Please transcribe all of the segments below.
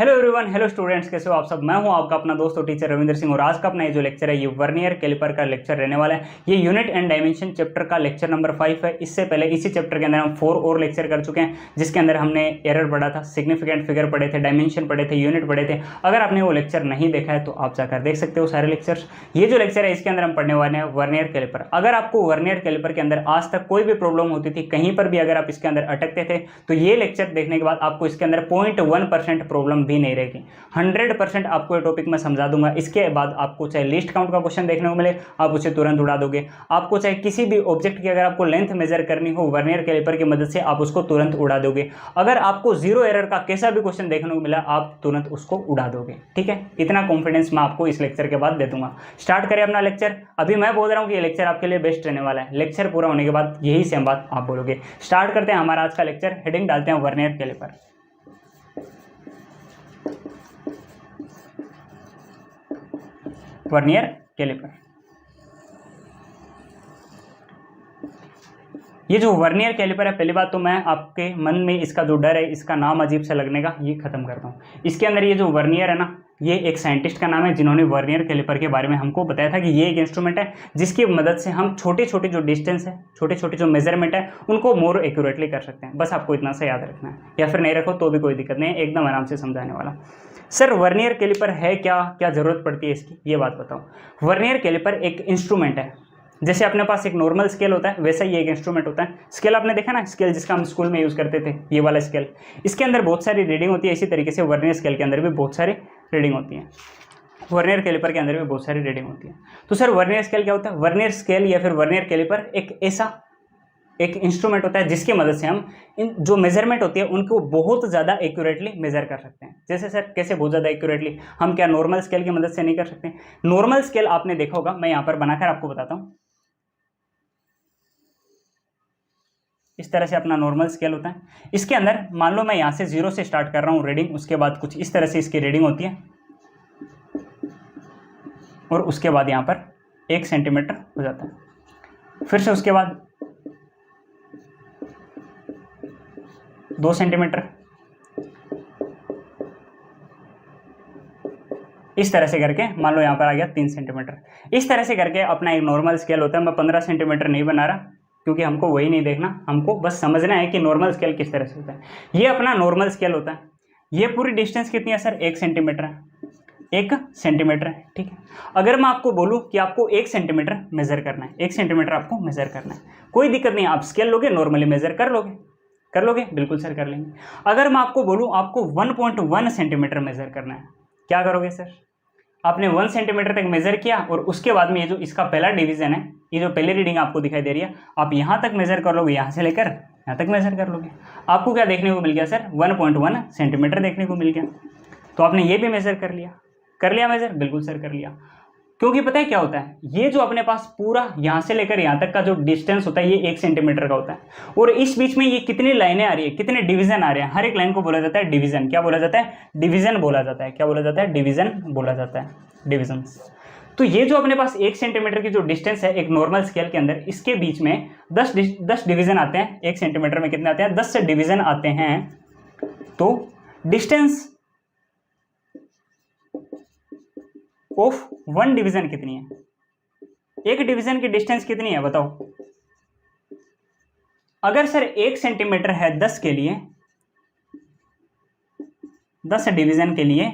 Hello everyone, hello students, कैसे हो आप सब। मैं हूं आपका अपना दोस्त और टीचर रविंद्र सिंह और आज का अपना ये जो लेक्चर है ये वर्नियर कैलिपर का लेक्चर रहने वाला है। ये यूनिट एंड डायमेंशन चैप्टर का लेक्चर नंबर 5 है। इससे पहले इसी चैप्टर के अंदर हम 4 और लेक्चर कर चुके हैं, जिसके अंदर हमने एरर पढ़ा था, सिग्निफिकेंट फिगर पढ़े थे, डायमेंशन पढ़े थे, यूनिट पढ़े थे। अगर आपने वो लेक्चर नहीं देखा है तो आप जाकर देख सकते हो सारे लेक्चर्स। ये जो लेक्चर है इसके अंदर हम पढ़ने वाले हैं वर्नियर कैलिपर। अगर आपको वर्नियर कैलिपर के अंदर आज तक कोई भी प्रॉब्लम होती थी, कहीं पर भी अगर आप इसके अंदर अटकते थे, तो ये लेक्चर देखने के बाद आपको इसके अंदर 0.1% प्रॉब्लम भी नहीं रहेगी। 100% आपको ये टॉपिक मैं समझा दूंगा। इसके बाद आपको चाहे लिस्ट काउंट का क्वेश्चन देखने को मिले, आप उसे तुरंत उड़ा दोगे। आपको चाहे किसी भी ऑब्जेक्ट की अगर आपको लेंथ मेजर करनी हो वर्नियर कैलिपर की मदद से, आप उसको तुरंत उड़ा दोगे। अगर आपको जीरो एरर का कैसा भी क्वेश्चन देखने को मिला, आप तुरंत उसको उड़ा दोगे। ठीक है, इतना कॉन्फिडेंस मैं आपको इस लेक्चर के बाद दे दूंगा। स्टार्ट करें अपना लेक्चर। अभी मैं बोल रहा हूँ कि ये लेक्चर आपके लिए बेस्ट रहने वाला है। लेक्चर पूरा होने के बाद यही सेम बात आप बोलोगे। स्टार्ट करते हैं हमारा आज का लेक्चर। हेडिंग डालते हैं वर्नियर कैलिपर। वर्नियर कैलिपर, ये जो वर्नियर कैलिपर है, पहली बात तो मैं आपके मन में इसका जो डर है, इसका नाम अजीब सा लगने का, ये खत्म करता हूँ। इसके अंदर ये जो वर्नियर है ना, ये एक साइंटिस्ट का नाम है जिन्होंने वर्नियर कैलिपर के बारे में हमको बताया था कि ये एक इंस्ट्रूमेंट है जिसकी मदद से हम छोटे छोटे जो डिस्टेंस है, छोटे छोटे जो मेजरमेंट है, उनको मोर एक्यूरेटली कर सकते हैं। बस आपको इतना सा याद रखना है, या फिर नहीं रखो तो भी कोई दिक्कत नहीं है, एकदम आराम से समझाने वाला। सर वर्नियर कैलिपर है क्या, क्या जरूरत पड़ती है इसकी, ये बात बताओ। वर्नियर कैलिपर एक इंस्ट्रूमेंट है। जैसे अपने पास एक नॉर्मल स्केल होता है, वैसा ही एक इंस्ट्रूमेंट होता है। स्केल आपने देखा ना, स्केल जिसका हम स्कूल में यूज़ करते थे, ये वाला स्केल। इसके अंदर बहुत सारी रीडिंग होती है। इसी तरीके से वर्नियर स्केल के अंदर भी बहुत सारी रीडिंग होती है। वर्नियर कैलिपर के अंदर भी बहुत सारी रीडिंग होती है। तो सर वर्नियर स्केल क्या होता है? वर्नियर स्केल या फिर वर्नियर कैलिपर एक ऐसा एक इंस्ट्रूमेंट होता है जिसकी मदद से हम इन जो मेजरमेंट होती है उनको बहुत ज़्यादा एक्यूरेटली मेजर कर सकते हैं। जैसे सर कैसे बहुत ज़्यादा एक्यूरेटली? हम क्या नॉर्मल स्केल की मदद से नहीं कर सकते? नॉर्मल स्केल आपने देखा होगा, मैं यहाँ पर बनाकर आपको बताता हूँ। इस तरह से अपना नॉर्मल स्केल होता है। इसके अंदर मान लो मैं यहाँ से 0 से स्टार्ट कर रहा हूँ रीडिंग, उसके बाद कुछ इस तरह से इसकी रीडिंग होती है और उसके बाद यहाँ पर 1 सेंटीमीटर हो जाता है। फिर से उसके बाद 2 सेंटीमीटर, इस तरह से करके मान लो यहाँ पर आ गया 3 सेंटीमीटर। इस तरह से करके अपना एक नॉर्मल स्केल होता है। मैं 15 सेंटीमीटर नहीं बना रहा क्योंकि हमको वही नहीं देखना, हमको बस समझना है कि नॉर्मल स्केल किस तरह से होता है। ये अपना नॉर्मल स्केल होता है। ये पूरी डिस्टेंस कितनी है सर? 1 सेंटीमीटर है। 1 सेंटीमीटर है, ठीक है। अगर मैं आपको बोलूँ कि आपको 1 सेंटीमीटर मेजर करना है, 1 सेंटीमीटर आपको मेजर करना है, कोई दिक्कत नहीं, आप स्केल लोगे, नॉर्मली मेजर कर लोगे, बिल्कुल सर कर लेंगे। अगर मैं आपको बोलूँ आपको 1.1 सेंटीमीटर मेजर करना है, क्या करोगे सर? आपने 1 सेंटीमीटर तक मेजर किया और उसके बाद में ये जो इसका पहला डिवीजन है, ये जो पहली रीडिंग आपको दिखाई दे रही है, आप यहाँ तक मेजर कर लोगे, यहाँ से लेकर यहाँ तक मेजर कर लोगे। आपको क्या देखने को मिल गया सर? 1.1 सेंटीमीटर देखने को मिल गया। तो आपने ये भी मेजर कर लिया मेजर, बिल्कुल सर कर लिया। क्योंकि पता है क्या होता है, ये जो अपने पास पूरा यहाँ से लेकर यहाँ तक का जो डिस्टेंस होता है ये 1 सेंटीमीटर का होता है। और इस बीच में ये कितनी लाइनें आ रही है, कितने डिवीजन आ रहे हैं, हर एक लाइन को बोला जाता है डिवीजन। क्या बोला जाता है? डिवीजन बोला जाता है। क्या बोला जाता है? डिवीजन बोला जाता है, डिवीजन। तो ये जो अपने पास 1 सेंटीमीटर की जो डिस्टेंस है एक नॉर्मल स्केल के अंदर, इसके बीच में 10 डिवीजन आते हैं। 1 सेंटीमीटर में कितने आते हैं? 10 से डिवीजन आते हैं। तो डिस्टेंस ऑफ 1 डिवीजन कितनी है? एक डिवीजन की डिस्टेंस कितनी है बताओ? अगर सर 1 सेंटीमीटर है 10 के लिए, 10 डिवीजन के लिए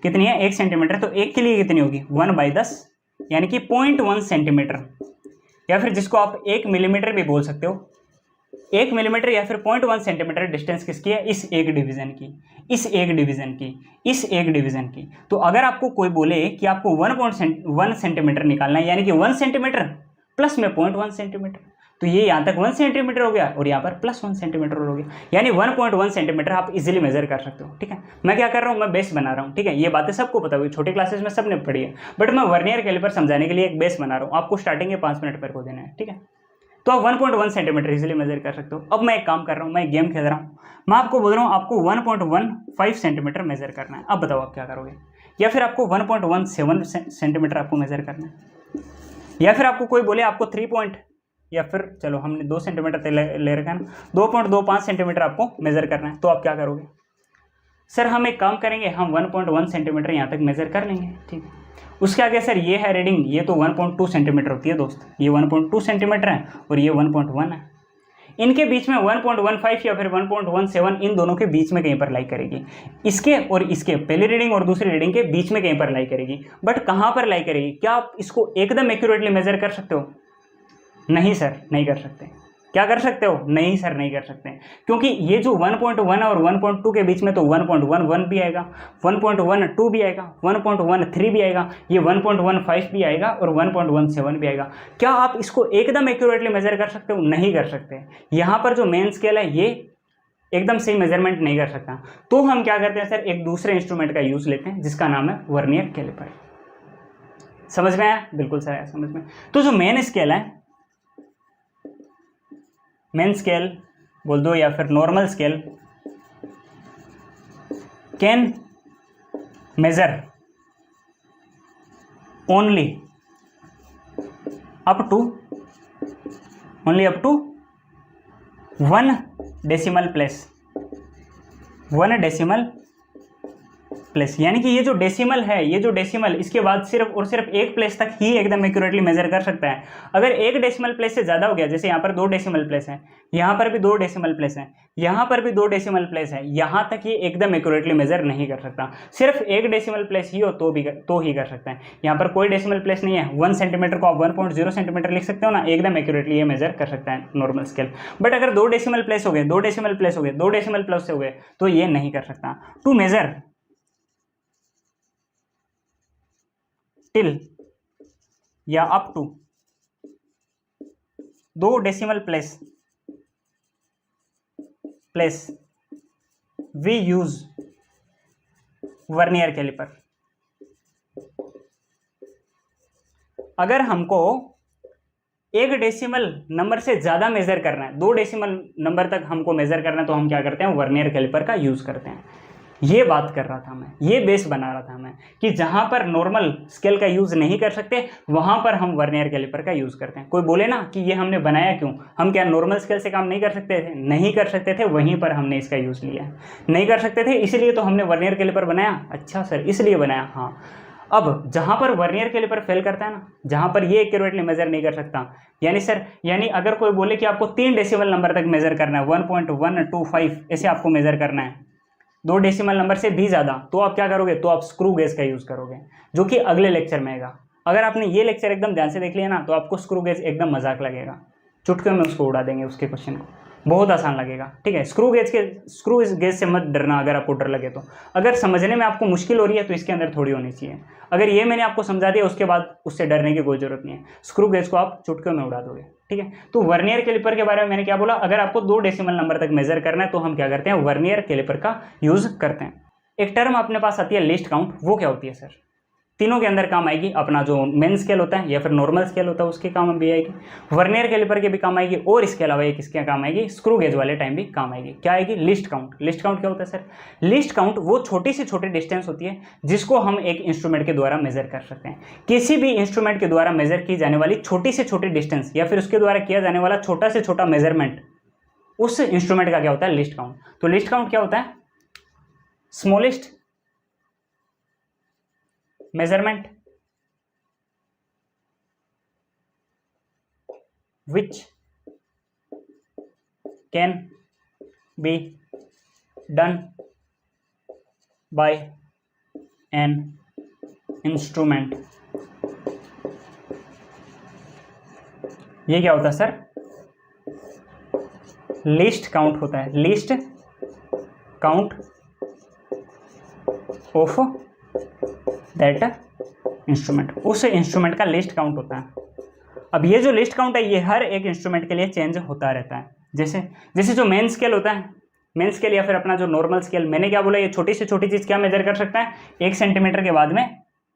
कितनी है? 1 सेंटीमीटर। तो 1 के लिए कितनी होगी? 1/10, यानी कि 0.1 सेंटीमीटर, या फिर जिसको आप 1 मिलीमीटर भी बोल सकते हो। 1 मिलीमीटर या फिर 0.1 सेंटीमीटर डिस्टेंस किसकी है? इस एक डिवीजन की, इस एक डिवीजन की, इस एक डिवीजन की। तो अगर आपको कोई बोले कि आपको 1 सेंटीमीटर निकालना है, यानी कि 1 सेंटीमीटर प्लस में 0.1 सेंटीमीटर, तो ये यहाँ तक 1 सेंटीमीटर हो गया और यहाँ पर प्लस 1 सेंटीमीटर हो गया, यानी 1.1 सेंटीमीटर आप इजीली मेजर कर सकते हो। ठीक है, मैं क्या कर रहा हूँ, मैं बेस बना रहा हूँ। ठीक है, ये बातें सबको पता हुई, छोटी क्लासेस में सबने पढ़ी है, बट मैं वर्नियर कैलिपर समझाने के लिए एक बेस बना रहा हूँ। आपको स्टार्टिंग के 5 मिनट पर को देना है। ठीक है, तो आप 1.1 सेंटीमीटर इजीली मेजर कर सकते हो। अब मैं एक काम कर रहा हूँ, मैं एक गेम खेल रहा हूँ, मैं आपको बोल रहा हूँ आपको 1.15 सेंटीमीटर मेजर करना है। अब बताओ आप क्या करोगे? या फिर आपको 1.17 सेंटीमीटर आपको मेजर करना है, या फिर आपको कोई बोले आपको 3 या फिर चलो हमने 2 सेंटीमीटर ले रखा है ना, 2.25 सेंटीमीटर आपको मेजर करना है, तो आप क्या करोगे? सर हम एक काम करेंगे, हम 1.1 सेंटीमीटर यहाँ तक मेज़र कर लेंगे, ठीक है। उसके आगे सर ये है रीडिंग, ये तो 1.2 सेंटीमीटर होती है दोस्त, ये 1.2 सेंटीमीटर है और ये 1.1 है। इनके बीच में 1.15 या फिर 1.17 इन दोनों के बीच में कहीं पर लाई करेगी, इसके और इसके पहली रीडिंग और दूसरी रीडिंग के बीच में कहीं पर लाई करेगी। बट कहाँ पर लाई करेगी? क्या आप इसको एकदम एक्यूरेटली मेजर कर सकते हो? नहीं सर, नहीं कर सकते। क्या कर सकते हो? नहीं सर, नहीं कर सकते, क्योंकि ये जो 1.1 और 1.2 के बीच में तो 1.11 भी आएगा, 1.12 भी आएगा, 1.13 भी आएगा, ये 1.15 भी आएगा और 1.17 भी आएगा। क्या आप इसको एकदम एक्यूरेटली मेजर कर सकते हो? नहीं कर सकते। यहाँ पर जो मेन स्केल है ये एकदम सही मेजरमेंट नहीं कर सकता। तो हम क्या करते हैं सर, एक दूसरे इंस्ट्रूमेंट का यूज लेते हैं जिसका नाम है वर्नियर कैलिपर। समझ में आया? बिल्कुल सर आया समझ में। तो जो मेन स्केल है, मेन स्केल बोल दो या फिर normal scale, can measure only up to 1 decimal place, 1 decimal place. यानी कि ये जो डेसिमल है, ये जो डेसिमल इसके बाद सिर्फ और सिर्फ एक प्लेस तक ही एकदम एक्यूरेटली मेजर कर सकता है। अगर एक डेसिमल प्लेस से ज़्यादा हो गया, जैसे यहाँ पर 2 डेसिमल प्लेस हैं, यहाँ पर भी 2 डेसिमल प्लेस हैं, यहाँ पर भी 2 डेसिमल प्लेस है, यहाँ तक ये एकदम एक्यूरेटली मेजर नहीं कर सकता। सिर्फ 1 डेसिमल प्लेस ही हो तो ही कर सकता है। यहाँ पर कोई डेसिमल प्लेस नहीं है, 1 सेंटीमीटर को आप 1.0 सेंटीमीटर लिख सकते हो ना, एकदम एक्यूरेटली ये मेजर कर सकता है नॉर्मल स्केल। बट अगर 2 डेसिमल प्लेस हो गए, 2 डेसिमल प्लेस हो गए, 2 डेसिमल प्लेस हो गए, तो ये नहीं कर सकता। टू मेजर टिल या up to 2 decimal place we use vernier calliper. अगर हमको 1 डेसिमल नंबर से ज़्यादा मेजर करना है, 2 डेसिमल नंबर तक हमको मेजर करना है, तो हम क्या करते हैं? वर्नियर कैलिपर का यूज़ करते हैं। ये बात कर रहा था मैं, ये बेस बना रहा था मैं, कि जहाँ पर नॉर्मल स्केल का यूज़ नहीं कर सकते वहाँ पर हम वर्नियर कैलिपर का यूज़ करते हैं। कोई बोले ना कि ये हमने बनाया क्यों, हम क्या नॉर्मल स्केल से काम नहीं कर सकते थे? नहीं कर सकते थे, वहीं पर हमने इसका यूज़ लिया। नहीं कर सकते थे इसलिए तो हमने वर्नियर कैलिपर बनाया। अच्छा सर, इसलिए बनाया। हाँ, अब जहाँ पर वर्नियर कैलिपर फेल करता है ना, जहाँ पर ये एक्यूरेटली मेजर नहीं कर सकता, यानी सर, यानी अगर कोई बोले कि आपको 3 डेसिमल नंबर तक मेजर करना है, 1.125 ऐसे आपको मेजर करना है, 2 डेसिमल नंबर से भी ज़्यादा, तो आप क्या करोगे? तो आप स्क्रू गेज का यूज़ करोगे, जो कि अगले लेक्चर में आएगा। अगर आपने ये लेक्चर एकदम ध्यान से देख लिया ना, तो आपको स्क्रू गेज एकदम मजाक लगेगा, चुटकियों में उसको उड़ा देंगे उसके क्वेश्चन को, बहुत आसान लगेगा। ठीक है, स्क्रू गेज से मत डरना अगर आपको डर लगे तो। अगर समझने में आपको मुश्किल हो रही है तो इसके अंदर थोड़ी होनी चाहिए। अगर ये मैंने आपको समझा दिया उसके बाद उससे डरने की कोई जरूरत नहीं है, स्क्रू गेज को आप चुटकियों में उड़ा दोगे। ठीक है, तो वर्नियर कैलिपर के बारे में मैंने क्या बोला? अगर आपको 2 डेसिमल नंबर तक मेजर करना है तो हम क्या करते हैं? वर्नियर कैलिपर का यूज करते हैं। एक टर्म अपने पास आती है लीस्ट काउंट, वो क्या होती है सर? तीनों के अंदर काम आएगी। अपना जो मेन स्केल होता है या फिर नॉर्मल स्केल होता है उसके काम भी आएगी, वर्नियर कैलिपर के भी काम आएगी, और इसके अलावा एक किसके काम आएगी? स्क्रू गेज वाले टाइम भी काम आएगी। क्या आएगी? List count. लिस्ट काउंट क्या होता है सर? लिस्ट काउंट वो छोटी से छोटी डिस्टेंस होती है जिसको हम एक इंस्ट्रूमेंट के द्वारा मेजर कर सकते हैं। किसी भी इंस्ट्रूमेंट के द्वारा मेजर की जाने वाली छोटी से छोटी डिस्टेंस या फिर उसके द्वारा किया जाने वाला छोटा से छोटा मेजरमेंट, उस इंस्ट्रूमेंट का क्या होता है? List count. तो लिस्ट काउंट क्या होता है? Smallest measurement which can be done by an instrument। ये क्या होता है सर? लिस्ट काउंट होता है, list count of that instrument, उस इंस्ट्रूमेंट का लिस्ट काउंट होता है। अब ये जो लिस्ट काउंट है ये हर एक इंस्ट्रूमेंट के लिए चेंज होता रहता है। जैसे जो मेन स्केल होता है, मेन स्केल या फिर अपना जो नॉर्मल स्केल, मैंने क्या बोला? ये छोटी से छोटी चीज़ क्या मेजर कर सकता है? 1 सेंटीमीटर के बाद में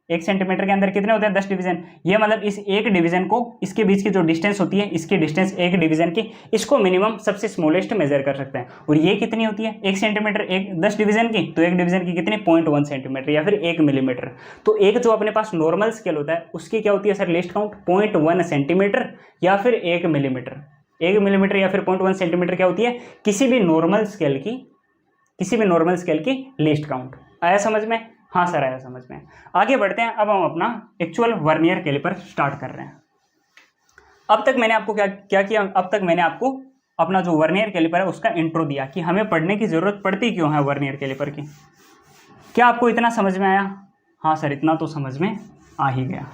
1 सेंटीमीटर के अंदर कितने होते हैं? 10 डिवीजन। ये मतलब इस एक डिवीजन को, इसके बीच की जो डिस्टेंस होती है, इसकी डिस्टेंस एक डिवीजन की, इसको मिनिमम सबसे स्मॉलेस्ट मेजर कर सकते हैं। और ये कितनी होती है? 1 सेंटीमीटर, 10 डिवीजन की, तो 1 डिवीजन की कितनी? 0.1 सेंटीमीटर या फिर 1 मिलीमीटर। तो एक जो अपने पास नॉर्मल स्केल होता है उसकी क्या होती है सर? लिस्ट काउंट 0.1 सेंटीमीटर या फिर 1 मिलीमीटर। 1 मिलीमीटर या फिर 0.1 सेंटीमीटर क्या होती है? किसी भी नॉर्मल स्केल की किसी भी नॉर्मल स्केल की लीस्ट काउंट। आया समझ में? हाँ सर आया समझ में। आगे बढ़ते हैं, अब हम अपना एक्चुअल वर्नियर कैलिपर स्टार्ट कर रहे हैं। अब तक मैंने आपको क्या किया, अब तक मैंने आपको अपना जो वर्नियर कैलिपर है उसका इंट्रो दिया कि हमें पढ़ने की जरूरत पड़ती क्यों है वर्नियर कैलिपर की। क्या आपको इतना समझ में आया? हाँ सर इतना तो समझ में आ ही गया।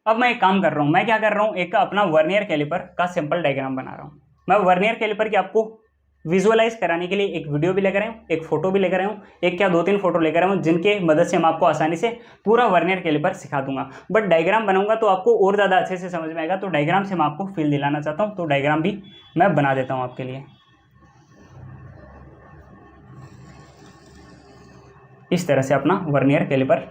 अब मैं एक काम कर रहा हूँ, मैं क्या कर रहा हूँ, एक अपना वर्नियर कैलिपर का सिंपल डायग्राम बना रहा हूँ। मैं वर्नियर कैलिपर की आपको विजुअलाइज कराने के लिए एक वीडियो भी लेकर आया हूँ, एक फोटो भी लेकर आया हूँ, एक क्या 2-3 फोटो लेकर आया हूँ, जिनके मदद से मैं आपको आसानी से पूरा वर्नियर कैलिपर सिखा दूंगा। बट डायग्राम बनाऊंगा तो आपको और ज़्यादा अच्छे से समझ में आएगा, तो डायग्राम से मैं आपको फील दिलाना चाहता हूँ, तो डायग्राम भी मैं बना देता हूँ आपके लिए। इस तरह से अपना वर्नियर कैलिपर,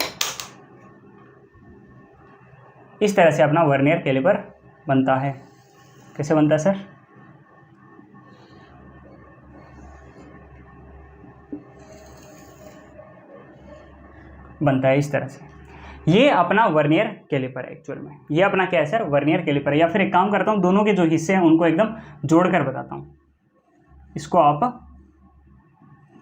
इस तरह से अपना वर्नियर कैलिपर बनता है। कैसे बनता है सर? बनता है इस तरह से। ये अपना वर्नियर कैलिपर है एक्चुअल में। ये अपना क्या है सर? वर्नियर कैलिपर है। या फिर एक काम करता हूँ, दोनों के जो हिस्से हैं उनको एकदम जोड़कर बताता हूँ। इसको आप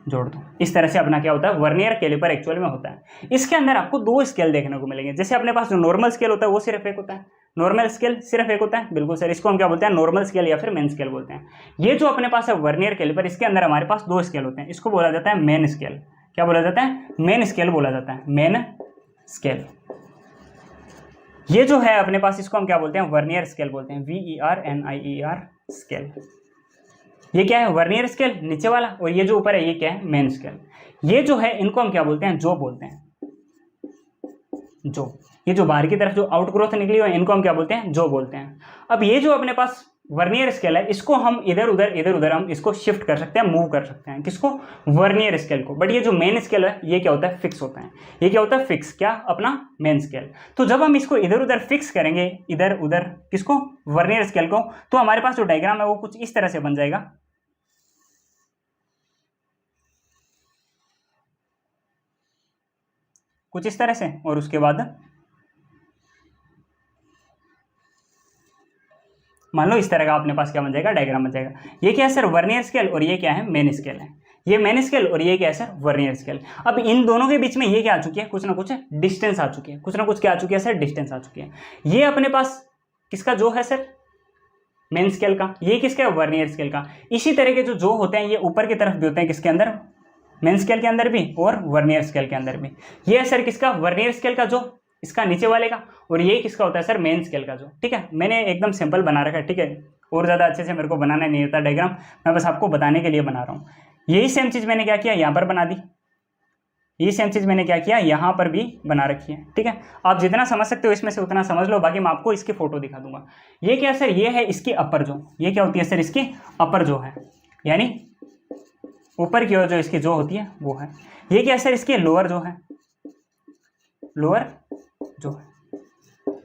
जोड़ दो। इस तरह से अपना क्या होता है? वर्नियर कैलिपर एक्चुअल में होता है। इसके अंदर आपको 2 स्केल देखने को मिलेंगे। जैसे अपने पास जो नॉर्मल स्केल होता है वो सिर्फ एक होता है, नॉर्मल स्केल सिर्फ एक होता है। बिल्कुल सर, इसको हम क्या बोलते हैं? नॉर्मल स्केल या फिर मेन स्केल बोलते हैं। ये जो अपने पास है वर्नियर कैलिपर, इसके अंदर हमारे पास 2 स्केल होते हैं। इसको बोला जाता है मेन स्केल। क्या बोला जाता है? मेन स्केल बोला जाता है, मेन स्केल। ये जो है अपने पास, इसको हम क्या बोलते हैं? वर्नियर स्केल बोलते हैं, VERNIER स्केल। ये क्या है? वर्नियर स्केल नीचे वाला, और ये जो ऊपर है ये क्या है? Main scale. ये जो है इनको हम क्या बोलते हैं? जो बोलते हैं, जो। ये जो बाहर की तरफ जो आउटग्रोथ निकली हुई है इनको हम क्या बोलते हैं? जो बोलते हैं। अब ये जो अपने पास वर्नियर स्केल है, इसको हम इधर उधर हम इसको शिफ्ट कर सकते हैं, मूव कर सकते हैं। किसको? वर्नियर स्केल को। बट ये जो मेन स्केल है ये क्या होता है? फिक्स होता है। ये क्या होता है? फिक्स। क्या? अपना मेन स्केल। तो जब हम इसको इधर उधर फिक्स करेंगे, इधर उधर, किसको? वर्नियर स्केल को, तो हमारे पास जो डायग्राम है वो कुछ इस तरह से बन जाएगा। कुछ इस तरह से, और उसके बाद मान लो इस तरह का अपने पास क्या बन जाएगा? डायग्राम बन जाएगा। ये क्या है सर? वर्नियर स्केल, और ये क्या है? मेन स्केल है। ये मेन स्केल और ये क्या है सर? Vernier scale. अब इन दोनों के बीच में ये क्या आ चुकी है? कुछ ना कुछ डिस्टेंस आ चुकी है। कुछ ना कुछ क्या आ चुकी है सर? डिस्टेंस आ चुकी है। ये अपने पास किसका जो है सर? मेन स्केल का। ये किसका है? वर्नियर स्केल का। इसी तरह के जो होते हैं ये ऊपर की तरफ भी होते हैं, किसके अंदर? मेन स्केल के अंदर भी और वर्नियर स्केल के अंदर भी। ये है सर किसका? वर्नियर स्केल का, जो इसका नीचे वाले का। और ये किसका होता है सर? मेन स्केल का जो। ठीक है, मैंने एकदम सिंपल बना रखा है। ठीक है, और ज़्यादा अच्छे से मेरे को बनाना नहीं आता डायग्राम, मैं बस आपको बताने के लिए बना रहा हूँ। यही सेम चीज़ मैंने क्या किया? यहाँ पर बना दी। यही सेम चीज़ मैंने क्या किया? यहाँ पर भी बना रखी है। ठीक है, आप जितना समझ सकते हो इसमें से उतना समझ लो, बाकी मैं आपको इसकी फोटो दिखा दूंगा। ये क्या सर? ये है इसकी अपर जो। ये क्या होती है सर? इसकी अपर जो है, यानी ऊपर की ओर जो इसकी जो होती है वो है। ये क्या सर? इसकी लोअर जो है, लोअर जो है।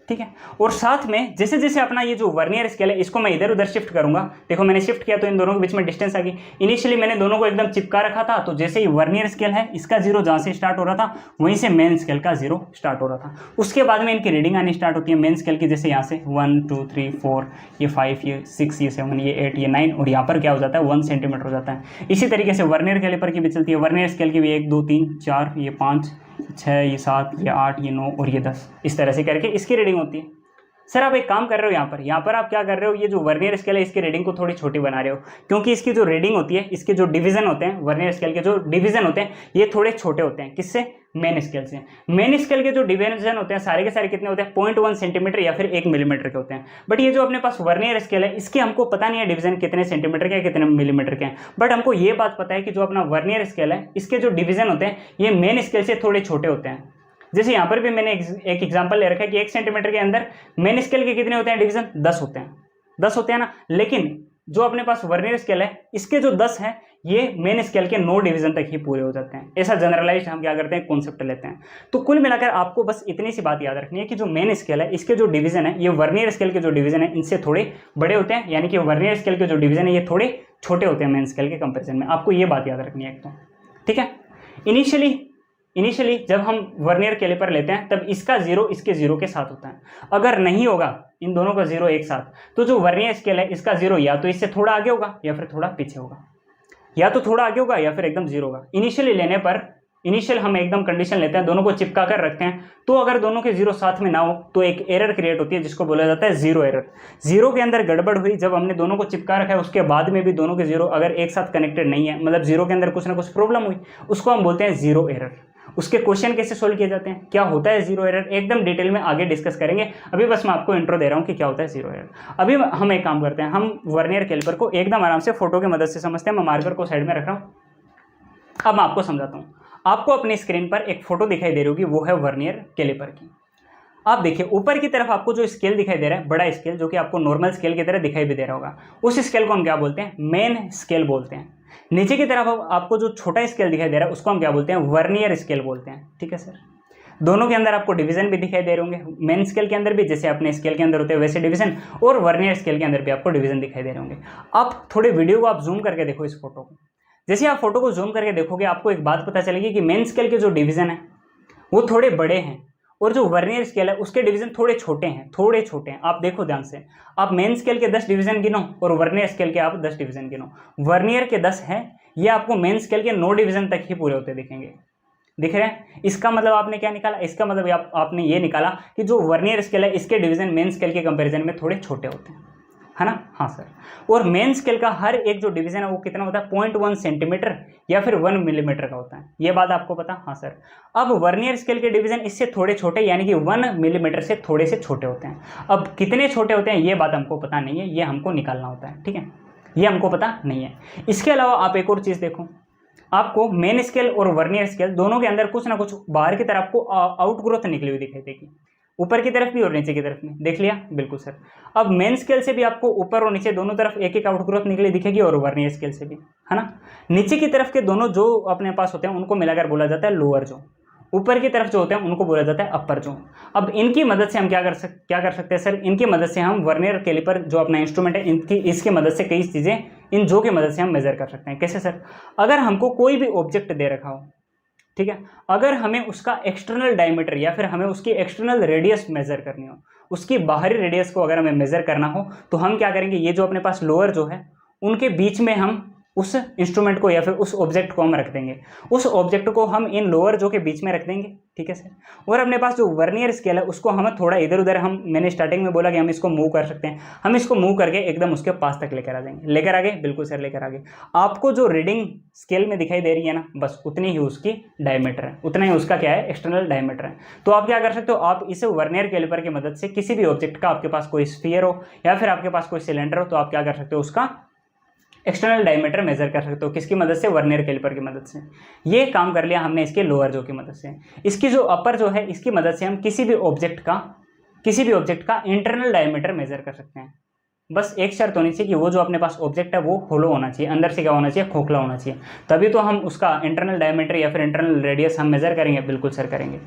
ठीक है, और साथ में जैसे जैसे अपना ये जो वर्नियर स्केल है इसको मैं इधर उधर शिफ्ट करूंगा। देखो मैंने शिफ्ट किया तो इन दोनों के बीच में डिस्टेंस आ गई। इनिशियली मैंने दोनों को एकदम चिपका रखा था, तो जैसे ही वर्नियर स्केल है इसका 0 जहां से स्टार्ट हो रहा था वहीं से मेन स्केल का 0 स्टार्ट हो रहा था। उसके बाद में इनकी रीडिंग आनी स्टार्ट होती है मेन स्केल की। जैसे यहाँ से 1 2 3 4, ये 5, ये 6, ये 7, ये 8, ये 9, और यहाँ पर क्या हो जाता है? 1 सेंटीमीटर हो जाता है। इसी तरीके से वर्नियर कैलिपर की भी चलती है। वर्नियर स्केल की भी 1 2 3 4, ये 5 6, ये 7, ये 8, ये 9 और ये 10, इस तरह से करके इसकी रीडिंग होती है। सर आप एक काम कर रहे हो, यहाँ पर आप क्या कर रहे हो? ये जो वर्नियर स्केल है इसकी रीडिंग को थोड़ी छोटी बना रहे हो, क्योंकि इसकी जो रीडिंग होती है, इसके जो डिवीजन होते हैं, वर्नियर स्केल के जो डिवीजन होते हैं ये थोड़े छोटे होते हैं। किससे? मेन स्केल से। मेन स्केल के जो डिवीजन होते हैं सारे के सारे कितने होते हैं? 0.1 सेंटीमीटर या फिर 1 मिलीमीटर के होते हैं। बट ये जो अपने पास वर्नियर स्केल है इसके हमको पता नहीं है डिवीजन कितने सेंटीमीटर के हैं, कितने मिलीमीटर के हैं। बट हमको ये बात पता है कि जो अपना वर्नियर स्केल है इसके जो डिवीजन होते हैं ये मेन स्केल से थोड़े छोटे होते हैं। जैसे यहाँ पर भी मैंने एक एग्जांपल ले रखा है कि 1 सेंटीमीटर के अंदर मेन स्केल के कितने होते हैं डिवीजन? 10 होते हैं। 10 होते हैं ना। लेकिन जो अपने पास वर्नियर स्केल है इसके जो 10 हैं ये मेन स्केल के 9 डिवीजन तक ही पूरे हो जाते हैं। ऐसा जनरलाइज हम क्या करते हैं? कॉन्सेप्ट लेते हैं। तो कुल मिलाकर आपको बस इतनी सी बात याद रखनी है कि जो मेन स्केल है इसके जो डिवीजन है ये वर्नियर स्केल के जो डिवीजन है इनसे थोड़े बड़े होते हैं, यानी कि वर्नियर स्केल के जो डिवीजन है ये थोड़े छोटे होते हैं मेन स्केल के कंपेरिजन में। आपको ये बात याद रखनी है एक तो। ठीक है, इनिशियली जब हम वर्नियर कैलिपर लेते हैं तब इसका 0 इसके 0 के साथ होता है। अगर नहीं होगा इन दोनों का 0 एक साथ, तो जो वर्नियर स्केल है इसका 0 या तो इससे थोड़ा आगे होगा या फिर थोड़ा पीछे होगा। या तो थोड़ा आगे होगा या फिर एकदम जीरो होगा। इनिशियली लेने पर, इनिशियल हम एकदम कंडीशन लेते हैं, दोनों को चिपका कर रखते हैं, तो अगर दोनों के जीरो साथ में ना हो तो एक एरर क्रिएट होती है जिसको बोला जाता है जीरो एरर। जीरो के अंदर गड़बड़ हुई, जब हमने दोनों को चिपका रखा है उसके बाद में भी दोनों के जीरो अगर एक साथ कनेक्टेड नहीं है, मतलब जीरो के अंदर कुछ ना कुछ प्रॉब्लम हुई, उसको हम बोलते हैं जीरो एरर। उसके क्वेश्चन कैसे सोल्व किए जाते हैं, क्या होता है जीरो एरर, एकदम डिटेल में आगे डिस्कस करेंगे। अभी बस मैं आपको इंट्रो दे रहा हूँ कि क्या होता है जीरो एरर। अभी हम एक काम करते हैं, हम वर्नियर कैलिपर को एकदम आराम से फोटो की मदद से समझते हैं। मैं मार्कर को साइड में रख रहा हूँ, अब मैं आपको समझाता हूँ। आपको अपनी स्क्रीन पर एक फोटो दिखाई दे रही होगी, वो है वर्नियर कैलिपर की। आप देखिए ऊपर की तरफ आपको जो स्केल दिखाई दे रहा है, बड़ा स्केल, जो कि आपको नॉर्मल स्केल की तरह दिखाई भी दे रहा होगा, उस स्केल को हम क्या बोलते हैं, मेन स्केल बोलते हैं। नीचे की तरफ आपको जो छोटा स्केल दिखाई दे रहा है उसको हम क्या बोलते हैं, वर्नियर स्केल बोलते हैं। ठीक है सर, दोनों के अंदर आपको डिवीजन भी दिखाई दे रहे होंगे, मेन स्केल के अंदर भी जैसे अपने स्केल के अंदर होते हैं वैसे डिवीजन, और वर्नियर स्केल के अंदर भी आपको डिवीजन दिखाई दे रहे होंगे। आप थोड़े वीडियो को आप जूम करके देखो इस फोटो को, जैसे आप फोटो को जूम करके देखोगे आपको एक बात पता चलेगी कि मेन स्केल के जो डिवीजन है वो थोड़े बड़े हैं, और जो वर्नियर स्केल है उसके डिवीजन थोड़े छोटे हैं, थोड़े छोटे हैं। आप देखो ध्यान से, आप मेन स्केल के 10 डिवीजन गिनो और वर्नियर स्केल के आप 10 डिवीजन गिनो। वर्नियर के 10 है, ये आपको मेन स्केल के 9 डिवीजन तक ही पूरे होते दिखेंगे। दिख रहे हैं? इसका मतलब आपने क्या निकाला, इसका मतलब आपने ये निकाला कि जो वर्नियर स्केल है इसके डिवीजन मेन स्केल के कंपैरिजन में थोड़े छोटे होते हैं, है ना। हाँ सर, और मेन स्केल का हर एक जो डिवीजन है वो कितना होता है, 0.1 सेंटीमीटर या फिर 1 मिलीमीटर का होता है। ये बात आपको पता? हाँ सर। अब वर्नियर स्केल के डिवीजन इससे थोड़े छोटे, यानी कि 1 मिलीमीटर से थोड़े से छोटे होते हैं। अब कितने छोटे होते हैं ये बात हमको पता नहीं है, ये हमको निकालना होता है। ठीक है, ये हमको पता नहीं है। इसके अलावा आप एक और चीज़ देखो, आपको मेन स्केल और वर्नियर स्केल दोनों के अंदर कुछ ना कुछ बाहर की तरफ आपको आउटग्रोथ निकली हुई दिखाई देगी, ऊपर की तरफ भी और नीचे की तरफ में। देख लिया? बिल्कुल सर। अब मेन स्केल से भी आपको ऊपर और नीचे दोनों तरफ एक एक आउटग्रोथ निकली दिखेगी, और वर्नियर स्केल से भी, है ना। नीचे की तरफ के दोनों जो अपने पास होते हैं उनको मिलाकर बोला जाता है लोअर जो, ऊपर की तरफ जो होते हैं उनको बोला जाता है अपर जो। अब इनकी मदद से हम क्या कर सकते हैं सर, इनकी मदद से हम वर्नियर कैलिपर जो अपना इंस्ट्रूमेंट है इसकी मदद से कई चीज़ें इन जो की मदद से हम मेजर कर सकते हैं। कैसे सर, अगर हमको कोई भी ऑब्जेक्ट दे रखा हो, ठीक है, अगर हमें उसका एक्सटर्नल डायमीटर या फिर हमें उसकी एक्सटर्नल रेडियस मेजर करनी हो, उसकी बाहरी रेडियस को अगर हमें मेजर करना हो, तो हम क्या करेंगे, ये जो अपने पास लोअर जो है उनके बीच में हम उस इंस्ट्रूमेंट को या फिर उस ऑब्जेक्ट को हम रख देंगे, उस ऑब्जेक्ट को हम इन लोअर जो के बीच में रख देंगे। ठीक है सर, और अपने पास जो वर्नियर स्केल है उसको हमें थोड़ा इधर उधर, मैंने स्टार्टिंग में बोला कि हम इसको मूव कर सकते हैं, हम इसको मूव करके एकदम उसके पास तक लेकर आ जाएंगे। लेकर आगे? बिल्कुल सर, लेकर आगे। आपको जो रीडिंग स्केल में दिखाई दे रही है ना, बस उतनी ही उसकी डायमीटर है, उतना ही उसका क्या है, एक्सटर्नल डायमीटर है। तो आप क्या कर सकते हो, आप इस वर्नियर कैलिपर की मदद से किसी भी ऑब्जेक्ट का, आपके पास कोई स्फीयर हो या फिर आपके पास कोई सिलेंडर हो, तो आप क्या कर सकते हो, उसका एक्सटर्नल डायमीटर मेजर कर सकते हो। किसकी मदद से? वर्नियर कैलिपर की मदद से। ये काम कर लिया हमने इसके लोअर जो की मदद से। इसकी जो अपर जो है इसकी मदद से हम किसी भी ऑब्जेक्ट का इंटरनल डायमीटर मेजर कर सकते हैं। बस एक शर्त होनी चाहिए कि वो जो अपने पास ऑब्जेक्ट है वो होलो होना चाहिए, अंदर से क्या होना चाहिए, खोखला होना चाहिए, तभी तो हम उसका इंटरनल डायमीटर या फिर इंटरनल रेडियस हम मेजर करेंगे। बिल्कुल सर, करेंगे।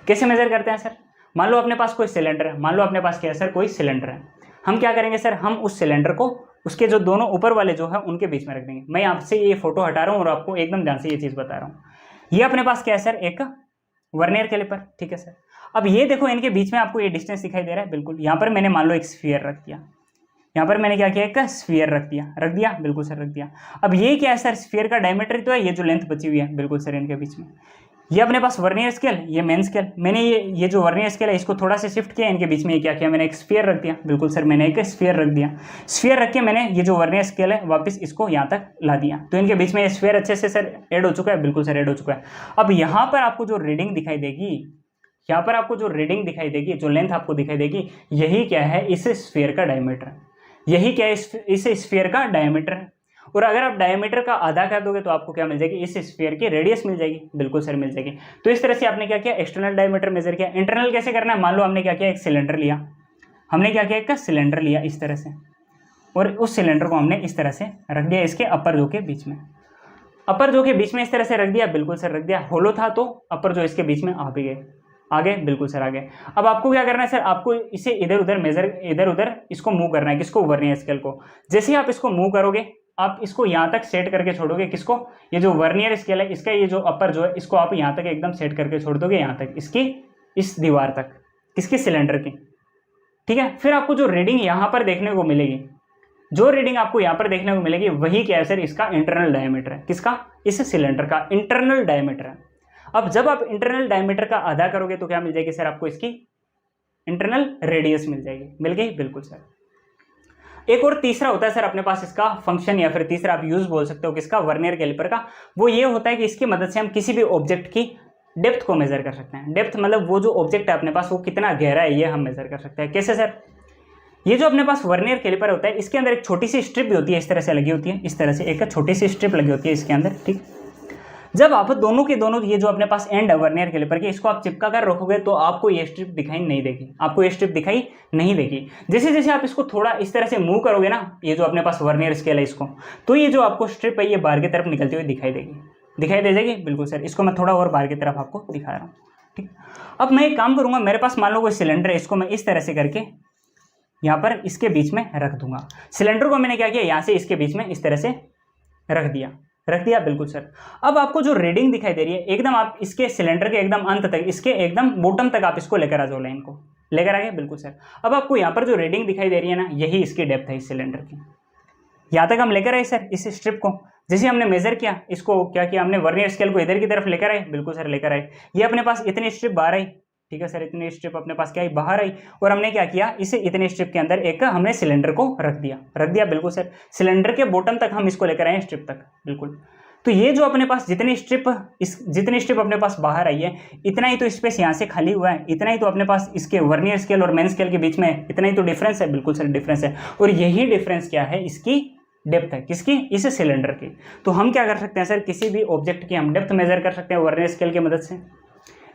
कैसे मेजर करते हैं सर, मान लो अपने पास कोई सिलेंडर है, मान लो अपने पास क्या है सर, कोई सिलेंडर है। हम क्या करेंगे सर, हम उस सिलेंडर को उसके जो दोनों ऊपर वाले जो है उनके बीच में रख देंगे। मैं आपसे ये फोटो हटा रहा हूँ और आपको एकदम ध्यान से ये चीज़ बता रहा हूँ। ये अपने पास क्या है सर, एक वर्नियर कैलिपर। ठीक है सर, अब ये देखो इनके बीच में आपको ये डिस्टेंस दिखाई दे रहा है। बिल्कुल, यहाँ पर मैंने मान लो एक स्फीयर रख दिया, यहाँ पर मैंने क्या किया, एक स्फीयर रख दिया। बिल्कुल सर, रख दिया। अब ये क्या है सर, स्फीयर का डायमीटर तो है, ये जो लेंथ बची हुई है, बिल्कुल सर, इनके बीच में ये अपने पास वर्नियर स्केल, ये मेन स्केल। मैंने ये जो वर्नियर स्केल है इसको थोड़ा सा शिफ्ट किया, इनके बीच में ये क्या किया, मैंने एक स्फीयर रख दिया। बिल्कुल सर, मैंने एक स्फीयर रख दिया। स्फीयर रख के मैंने ये जो वर्नियर स्केल है वापस इसको यहाँ तक ला दिया, तो इनके बीच में ये स्फीयर अच्छे से सर ऐड हो चुका है। बिल्कुल सर, ऐड हो चुका है। अब यहाँ पर आपको जो रीडिंग दिखाई देगी, जो लेंथ आपको दिखाई देगी, यही क्या है, इस स्फीयर का डायमीटर, यही क्या है, इस स्फीयर का डायमीटर है। और अगर आप डायमीटर का आधा कर दोगे तो आपको क्या मिल जाएगी, इस स्फीयर की रेडियस मिल जाएगी। बिल्कुल सर, मिल जाएगी। तो इस तरह से आपने क्या किया, एक्सटर्नल डायमीटर मेजर किया। इंटरनल कैसे करना है, मान लो हमने क्या किया, एक सिलेंडर लिया, एक सिलेंडर लिया इस तरह से, और उस सिलेंडर को हमने इस तरह से रख दिया इसके अपर जो के बीच में, इस तरह से रख दिया। बिल्कुल सर, रख दिया। होलो था तो अपर जो इसके बीच में आ भी गए, आगे। बिल्कुल सर, आगे। अब आपको क्या करना है सर, आपको इसे इधर उधर इसको मूव करना है। किसको? वर्नियर स्केल को। जैसे ही आप इसको मूव करोगे, आप इसको यहाँ तक सेट करके छोड़ोगे। किसको? ये जो वर्नियर स्केल है इसका ये जो अपर जो है इसको आप यहाँ तक एकदम सेट करके छोड़ दोगे, यहाँ तक, इसकी इस दीवार तक, किसकी? सिलेंडर की। ठीक है, फिर आपको जो रीडिंग यहाँ पर देखने को मिलेगी, जो रीडिंग आपको यहाँ पर देखने को मिलेगी वही क्या है सर, इसका इंटरनल डायमीटर है। किसका? इस सिलेंडर का इंटरनल डायमीटर है। अब जब आप इंटरनल डायमीटर का आधा करोगे तो क्या मिल जाएगी सर आपको, इसकी इंटरनल रेडियस मिल जाएगी। मिल गई? बिल्कुल सर। एक और तीसरा होता है सर अपने पास इसका फंक्शन, या फिर तीसरा आप यूज बोल सकते हो किसका, वर्नियर कैलिपर का। वो ये होता है कि इसकी मदद से हम किसी भी ऑब्जेक्ट की डेप्थ को मेजर कर सकते हैं। डेप्थ मतलब वो जो ऑब्जेक्ट है अपने पास वो कितना गहरा है ये हम मेजर कर सकते हैं। कैसे सर? ये जो अपने पास वर्नियर कैलिपर होता है इसके अंदर एक छोटी सी स्ट्रिप भी होती है, इस तरह से लगी होती है, इस तरह से एक छोटी सी स्ट्रिप लगी होती है इसके अंदर, ठीक। जब आप दोनों के दोनों ये जो अपने पास एंड है वर्नियर कैलिपर के, इसको आप चिपका कर रखोगे तो आपको ये स्ट्रिप दिखाई नहीं देगी, आपको ये स्ट्रिप दिखाई नहीं देगी। जैसे जैसे आप इसको थोड़ा इस तरह से मूव करोगे ना, ये जो अपने पास वर्नियर स्केल है इसको, तो ये जो आपको स्ट्रिप है ये बाहर की तरफ निकलती हुई दिखाई देगी। दिखाई दे जाएगी? बिल्कुल सर। इसको मैं थोड़ा और बाहर की तरफ आपको दिखा रहा हूँ, ठीक। अब मैं एक काम करूँगा, मेरे पास मान लो कोई सिलेंडर है, इसको मैं इस तरह से करके यहाँ पर इसके बीच में रख दूंगा। सिलेंडर को मैंने क्या किया, यहाँ से इसके बीच में इस तरह से रख दिया। बिल्कुल सर। अब आपको जो रीडिंग दिखाई दे रही है एकदम आप इसके सिलेंडर के एकदम अंत तक, इसके एकदम बॉटम तक आप इसको लेकर आ जाओ, लाइन को लेकर आ गए। बिल्कुल सर। अब आपको यहाँ पर जो रीडिंग दिखाई दे रही है ना, यही इसकी डेप्थ है इस सिलेंडर की। यहाँ तक हम लेकर आए सर इस स्ट्रिप को। जैसे हमने मेजर किया, इसको क्या किया हमने, वर्नियर स्केल को इधर की तरफ लेकर आए। बिल्कुल सर, लेकर आए। ये अपने पास इतनी स्ट्रिप बाहर आई, ठीक है सर, इतनी स्ट्रिप अपने पास क्या आई, बाहर आई। और हमने क्या किया, इसे इतने स्ट्रिप के अंदर एक हमने सिलेंडर को रख दिया। बिल्कुल सर। सिलेंडर के बॉटम तक हम इसको लेकर आए स्ट्रिप तक। बिल्कुल। तो ये जो अपने पास जितनी स्ट्रिप अपने पास बाहर आई है, इतना ही तो स्पेस यहाँ से खाली हुआ है, इतना ही तो अपने पास इसके वर्नियर स्केल और मेन स्केल के बीच में इतना ही तो डिफरेंस है। बिल्कुल सर, डिफरेंस है। और यही डिफरेंस क्या है, इसकी डेप्थ है। किसकी? इस सिलेंडर की। तो हम क्या कर सकते हैं सर, किसी भी ऑब्जेक्ट की हम डेप्थ मेजर कर सकते हैं वर्नियर स्केल की मदद से।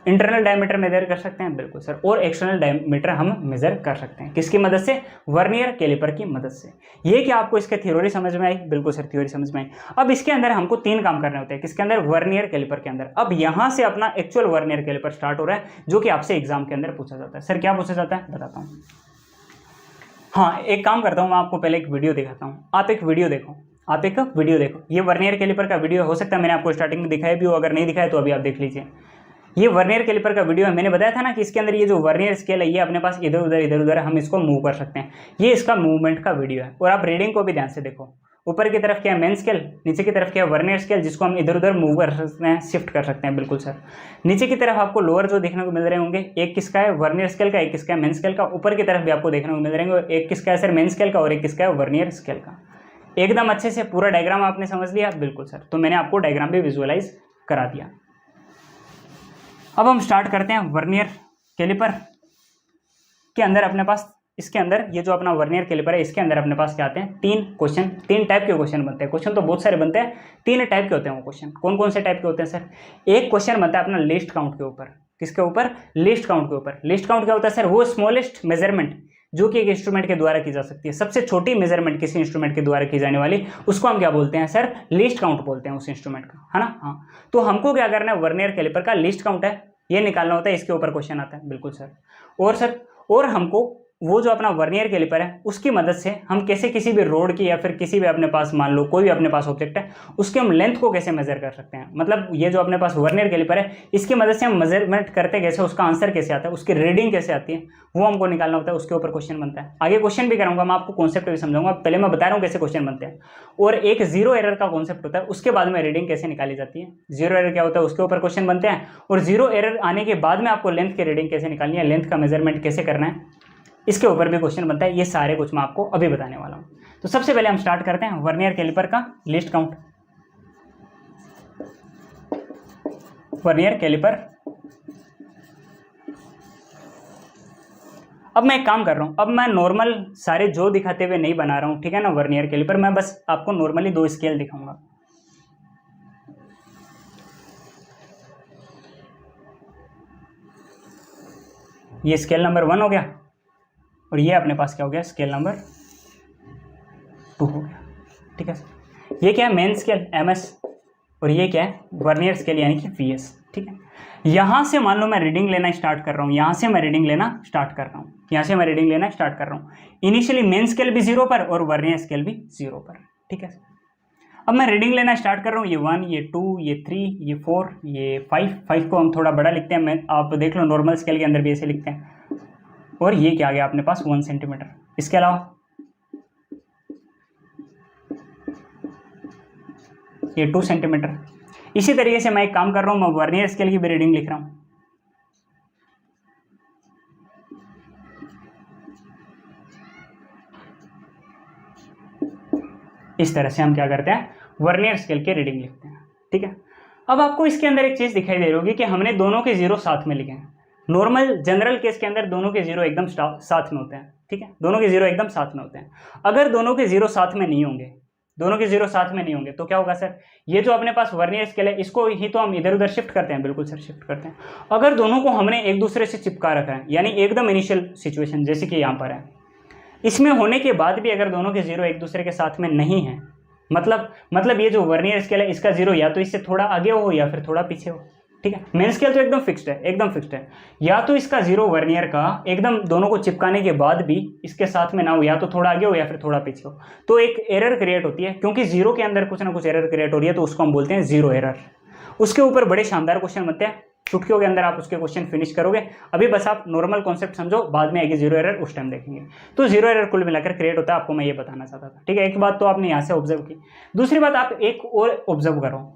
इंटरनल डायमीटर मेजर कर सकते हैं। बिल्कुल सर। और एक्सटर्नल डायमीटर हम मेजर कर सकते हैं। किसकी मदद से? वर्नियर कैलिपर की मदद से। ये क्या आपको इसके थ्योरी समझ में आई? बिल्कुल सर, थ्योरी समझ में आई। अब इसके अंदर हमको 3 काम करने होते हैं। किसके अंदर? वर्नियर कैलिपर के अंदर। अब यहाँ से अपना एक्चुअल वर्नियर कैलिपर स्टार्ट हो रहा है, जो कि आपसे एग्जाम के अंदर पूछा जाता है। सर क्या पूछा जाता है, बताता हूँ। हाँ, एक काम करता हूँ, मैं आपको पहले एक वीडियो दिखाता हूँ। आप एक वीडियो देखो। ये वर्नियर कैलिपर का वीडियो हो सकता है मैंने आपको स्टार्टिंग में दिखाया भी हो, अगर नहीं दिखाया तो अभी आप देख लीजिए। ये वर्नियर कैलिपर का वीडियो है। मैंने बताया था ना कि इसके अंदर ये जो वर्नियर स्केल है ये अपने पास इधर उधर हम इसको मूव कर सकते हैं। ये इसका मूवमेंट का वीडियो है। और आप रीडिंग को भी ध्यान से देखो। ऊपर की तरफ क्या है, मेन स्केल, नीचे की तरफ क्या है, वर्नियर स्केल, जिसको हम इधर उधर मूव कर सकते हैं, शिफ्ट कर सकते हैं। बिल्कुल सर। नीचे की तरफ आपको लोअर जो देखने को मिल रहे होंगे, एक किसका है, वर्नियर स्केल का, एक किसका है, मेन स्केल का। ऊपर की तरफ भी आपको देखने को मिल रहे होंगे, एक किसका है सर, मेन स्केल का, और एक किसका है, वर्नियर स्केल का। एकदम अच्छे से पूरा डायग्राम आपने समझ लिया? बिल्कुल सर। तो मैंने आपको डायग्राम भी विजुअलाइज करा दिया। अब हम स्टार्ट करते हैं वर्नियर कैलिपर के अंदर। अपने पास इसके अंदर ये जो अपना वर्नियर कैलिपर है, इसके अंदर अपने पास क्या आते हैं, 3 टाइप के क्वेश्चन बनते हैं। क्वेश्चन तो बहुत सारे बनते हैं, 3 टाइप के होते हैं वो क्वेश्चन। कौन कौन से टाइप के होते हैं सर? एक क्वेश्चन बनता है अपना लिस्ट काउंट के ऊपर। किसके ऊपर? लिस्ट काउंट के ऊपर। लिस्ट काउंट क्या होता है सर? वो स्मॉलेस्ट मेजरमेंट जो कि एक इंस्ट्रूमेंट के द्वारा की जा सकती है। सबसे छोटी मेजरमेंट किसी इंस्ट्रूमेंट के द्वारा की जाने वाली, उसको हम क्या बोलते हैं सर? लिस्ट काउंट बोलते हैं उस इंस्ट्रूमेंट का, है ना। हाँ, तो हमको क्या करना है, वर्नियर कैलिपर का लिस्ट काउंट है ये निकालना होता है, इसके ऊपर क्वेश्चन आता है। बिल्कुल सर। और हमको वो जो अपना वर्नियर कैलिपर है उसकी मदद से हम कैसे किसी भी रोड की या फिर किसी भी अपने पास मान लो कोई भी अपने पास ऑब्जेक्ट है उसके हम लेंथ को कैसे मेजर कर सकते हैं। मतलब ये जो अपने पास वर्नियर कैलिपर है इसकी मदद से हम मेजरमेंट करते कैसे, उसका आंसर कैसे आता है, उसकी रीडिंग कैसे आती है, वो हमको निकालना होता है। उसके ऊपर क्वेश्चन बनता है। आगे क्वेश्चन भी कराऊंगा, मैं आपको कॉन्सेप्ट भी समझाऊंगा। पहले मैं बता रहा हूँ कैसे क्वेश्चन बनते हैं। और एक 0 एरर का कॉन्सेप्ट होता है, उसके बाद में रीडिंग कैसे निकाली जाती है। 0 एरर क्या होता है, उसके ऊपर क्वेश्चन बनते हैं। और 0 एरर आने के बाद में आपको लेंथ की रीडिंग कैसे निकालनी है, लेंथ का मेजरमेंट कैसे करना है, इसके ऊपर भी क्वेश्चन बनता है। ये सारे कुछ मैं आपको अभी बताने वाला हूँ। तो सबसे पहले हम स्टार्ट करते हैं वर्नियर कैलिपर का लिस्ट काउंट। Vernier calliper. अब मैं एक काम कर रहा हूँ, अब मैं नॉर्मल सारे जो दिखाते हुए नहीं बना रहा हूँ, ठीक है ना। वर्नियर कैलिपर मैं बस आपको नॉर्मली 2 स्केल दिखाऊंगा। ये स्केल नंबर 1 हो गया और ये अपने पास क्या हो गया, स्केल नंबर 2 हो गया, ठीक है। ये क्या है, मेन स्केल MS, और ये क्या है, वर्नियर स्केल यानी कि VS, ठीक है। यहाँ से मान लो मैं रीडिंग लेना स्टार्ट कर रहा हूँ, यहाँ से मैं रीडिंग लेना स्टार्ट कर रहा हूँ। इनिशियली मेन स्केल भी 0 पर और वर्नियर स्केल भी 0 पर, ठीक है। अब मैं रीडिंग लेना स्टार्ट कर रहा हूँ। ये 1, ये 2, ये 3, ये 4, ये 5 को हम थोड़ा बड़ा लिखते हैं। मैं आप देख लो नॉर्मल स्केल के अंदर भी ऐसे लिखते हैं। और ये क्या आ गया अपने पास 1 सेंटीमीटर। इसके अलावा ये 2 सेंटीमीटर। इसी तरीके से मैं एक काम कर रहा हूँ, मैं वर्नियर स्केल की भी रीडिंग लिख रहा हूँ। इस तरह से हम क्या करते हैं, वर्नियर स्केल की रीडिंग लिखते हैं। ठीक है, अब आपको इसके अंदर एक चीज दिखाई दे रही होगी कि हमने दोनों के जीरो साथ में लिखे हैं। नॉर्मल जनरल केस के अंदर दोनों के जीरो एकदम साथ में होते हैं। ठीक है, दोनों के जीरो एकदम साथ में होते हैं। अगर दोनों के जीरो साथ में नहीं होंगे, दोनों के जीरो साथ में नहीं होंगे तो क्या होगा सर, ये जो अपने पास वर्नियर स्केल है इसको ही तो हम इधर उधर शिफ्ट करते हैं। बिल्कुल सर, शिफ्ट करते हैं। अगर दोनों को हमने एक दूसरे से चिपका रखा है, यानी एकदम इनिशियल सिचुएशन जैसे कि यहाँ पर है, इसमें होने के बाद भी अगर दोनों के जीरो एक दूसरे के साथ में नहीं है, मतलब ये जो वर्नियर स्केल है इसका जीरो या तो इससे थोड़ा आगे हो या फिर थोड़ा पीछे हो। ठीक है, मेन स्केल तो एकदम फिक्स्ड है, एकदम फिक्स्ड है। या तो इसका जीरो वर्नियर का एकदम दोनों को चिपकाने के बाद भी इसके साथ में ना हो, या तो थोड़ा आगे हो या फिर थोड़ा पीछे हो, तो एक एरर क्रिएट होती है। क्योंकि जीरो के अंदर कुछ ना कुछ एरर क्रिएट हो रही है, तो उसको हम बोलते हैं जीरो एरर। उसके ऊपर बड़े शानदार क्वेश्चन बनते हैं, चुटकियों के अंदर आप उसके क्वेश्चन फिनिश करोगे। अभी बस आप नॉर्मल कॉन्सेप्ट समझो, बाद में आएगी जीरो एरर, उस टाइम देखेंगे। तो जीरो एरर कुल मिलाकर क्रिएट होता है, आपको मैं ये बताना चाहता था। ठीक है, एक बात तो आपने यहाँ से ऑब्जर्व की। दूसरी बात आप एक और ऑब्जर्व करो,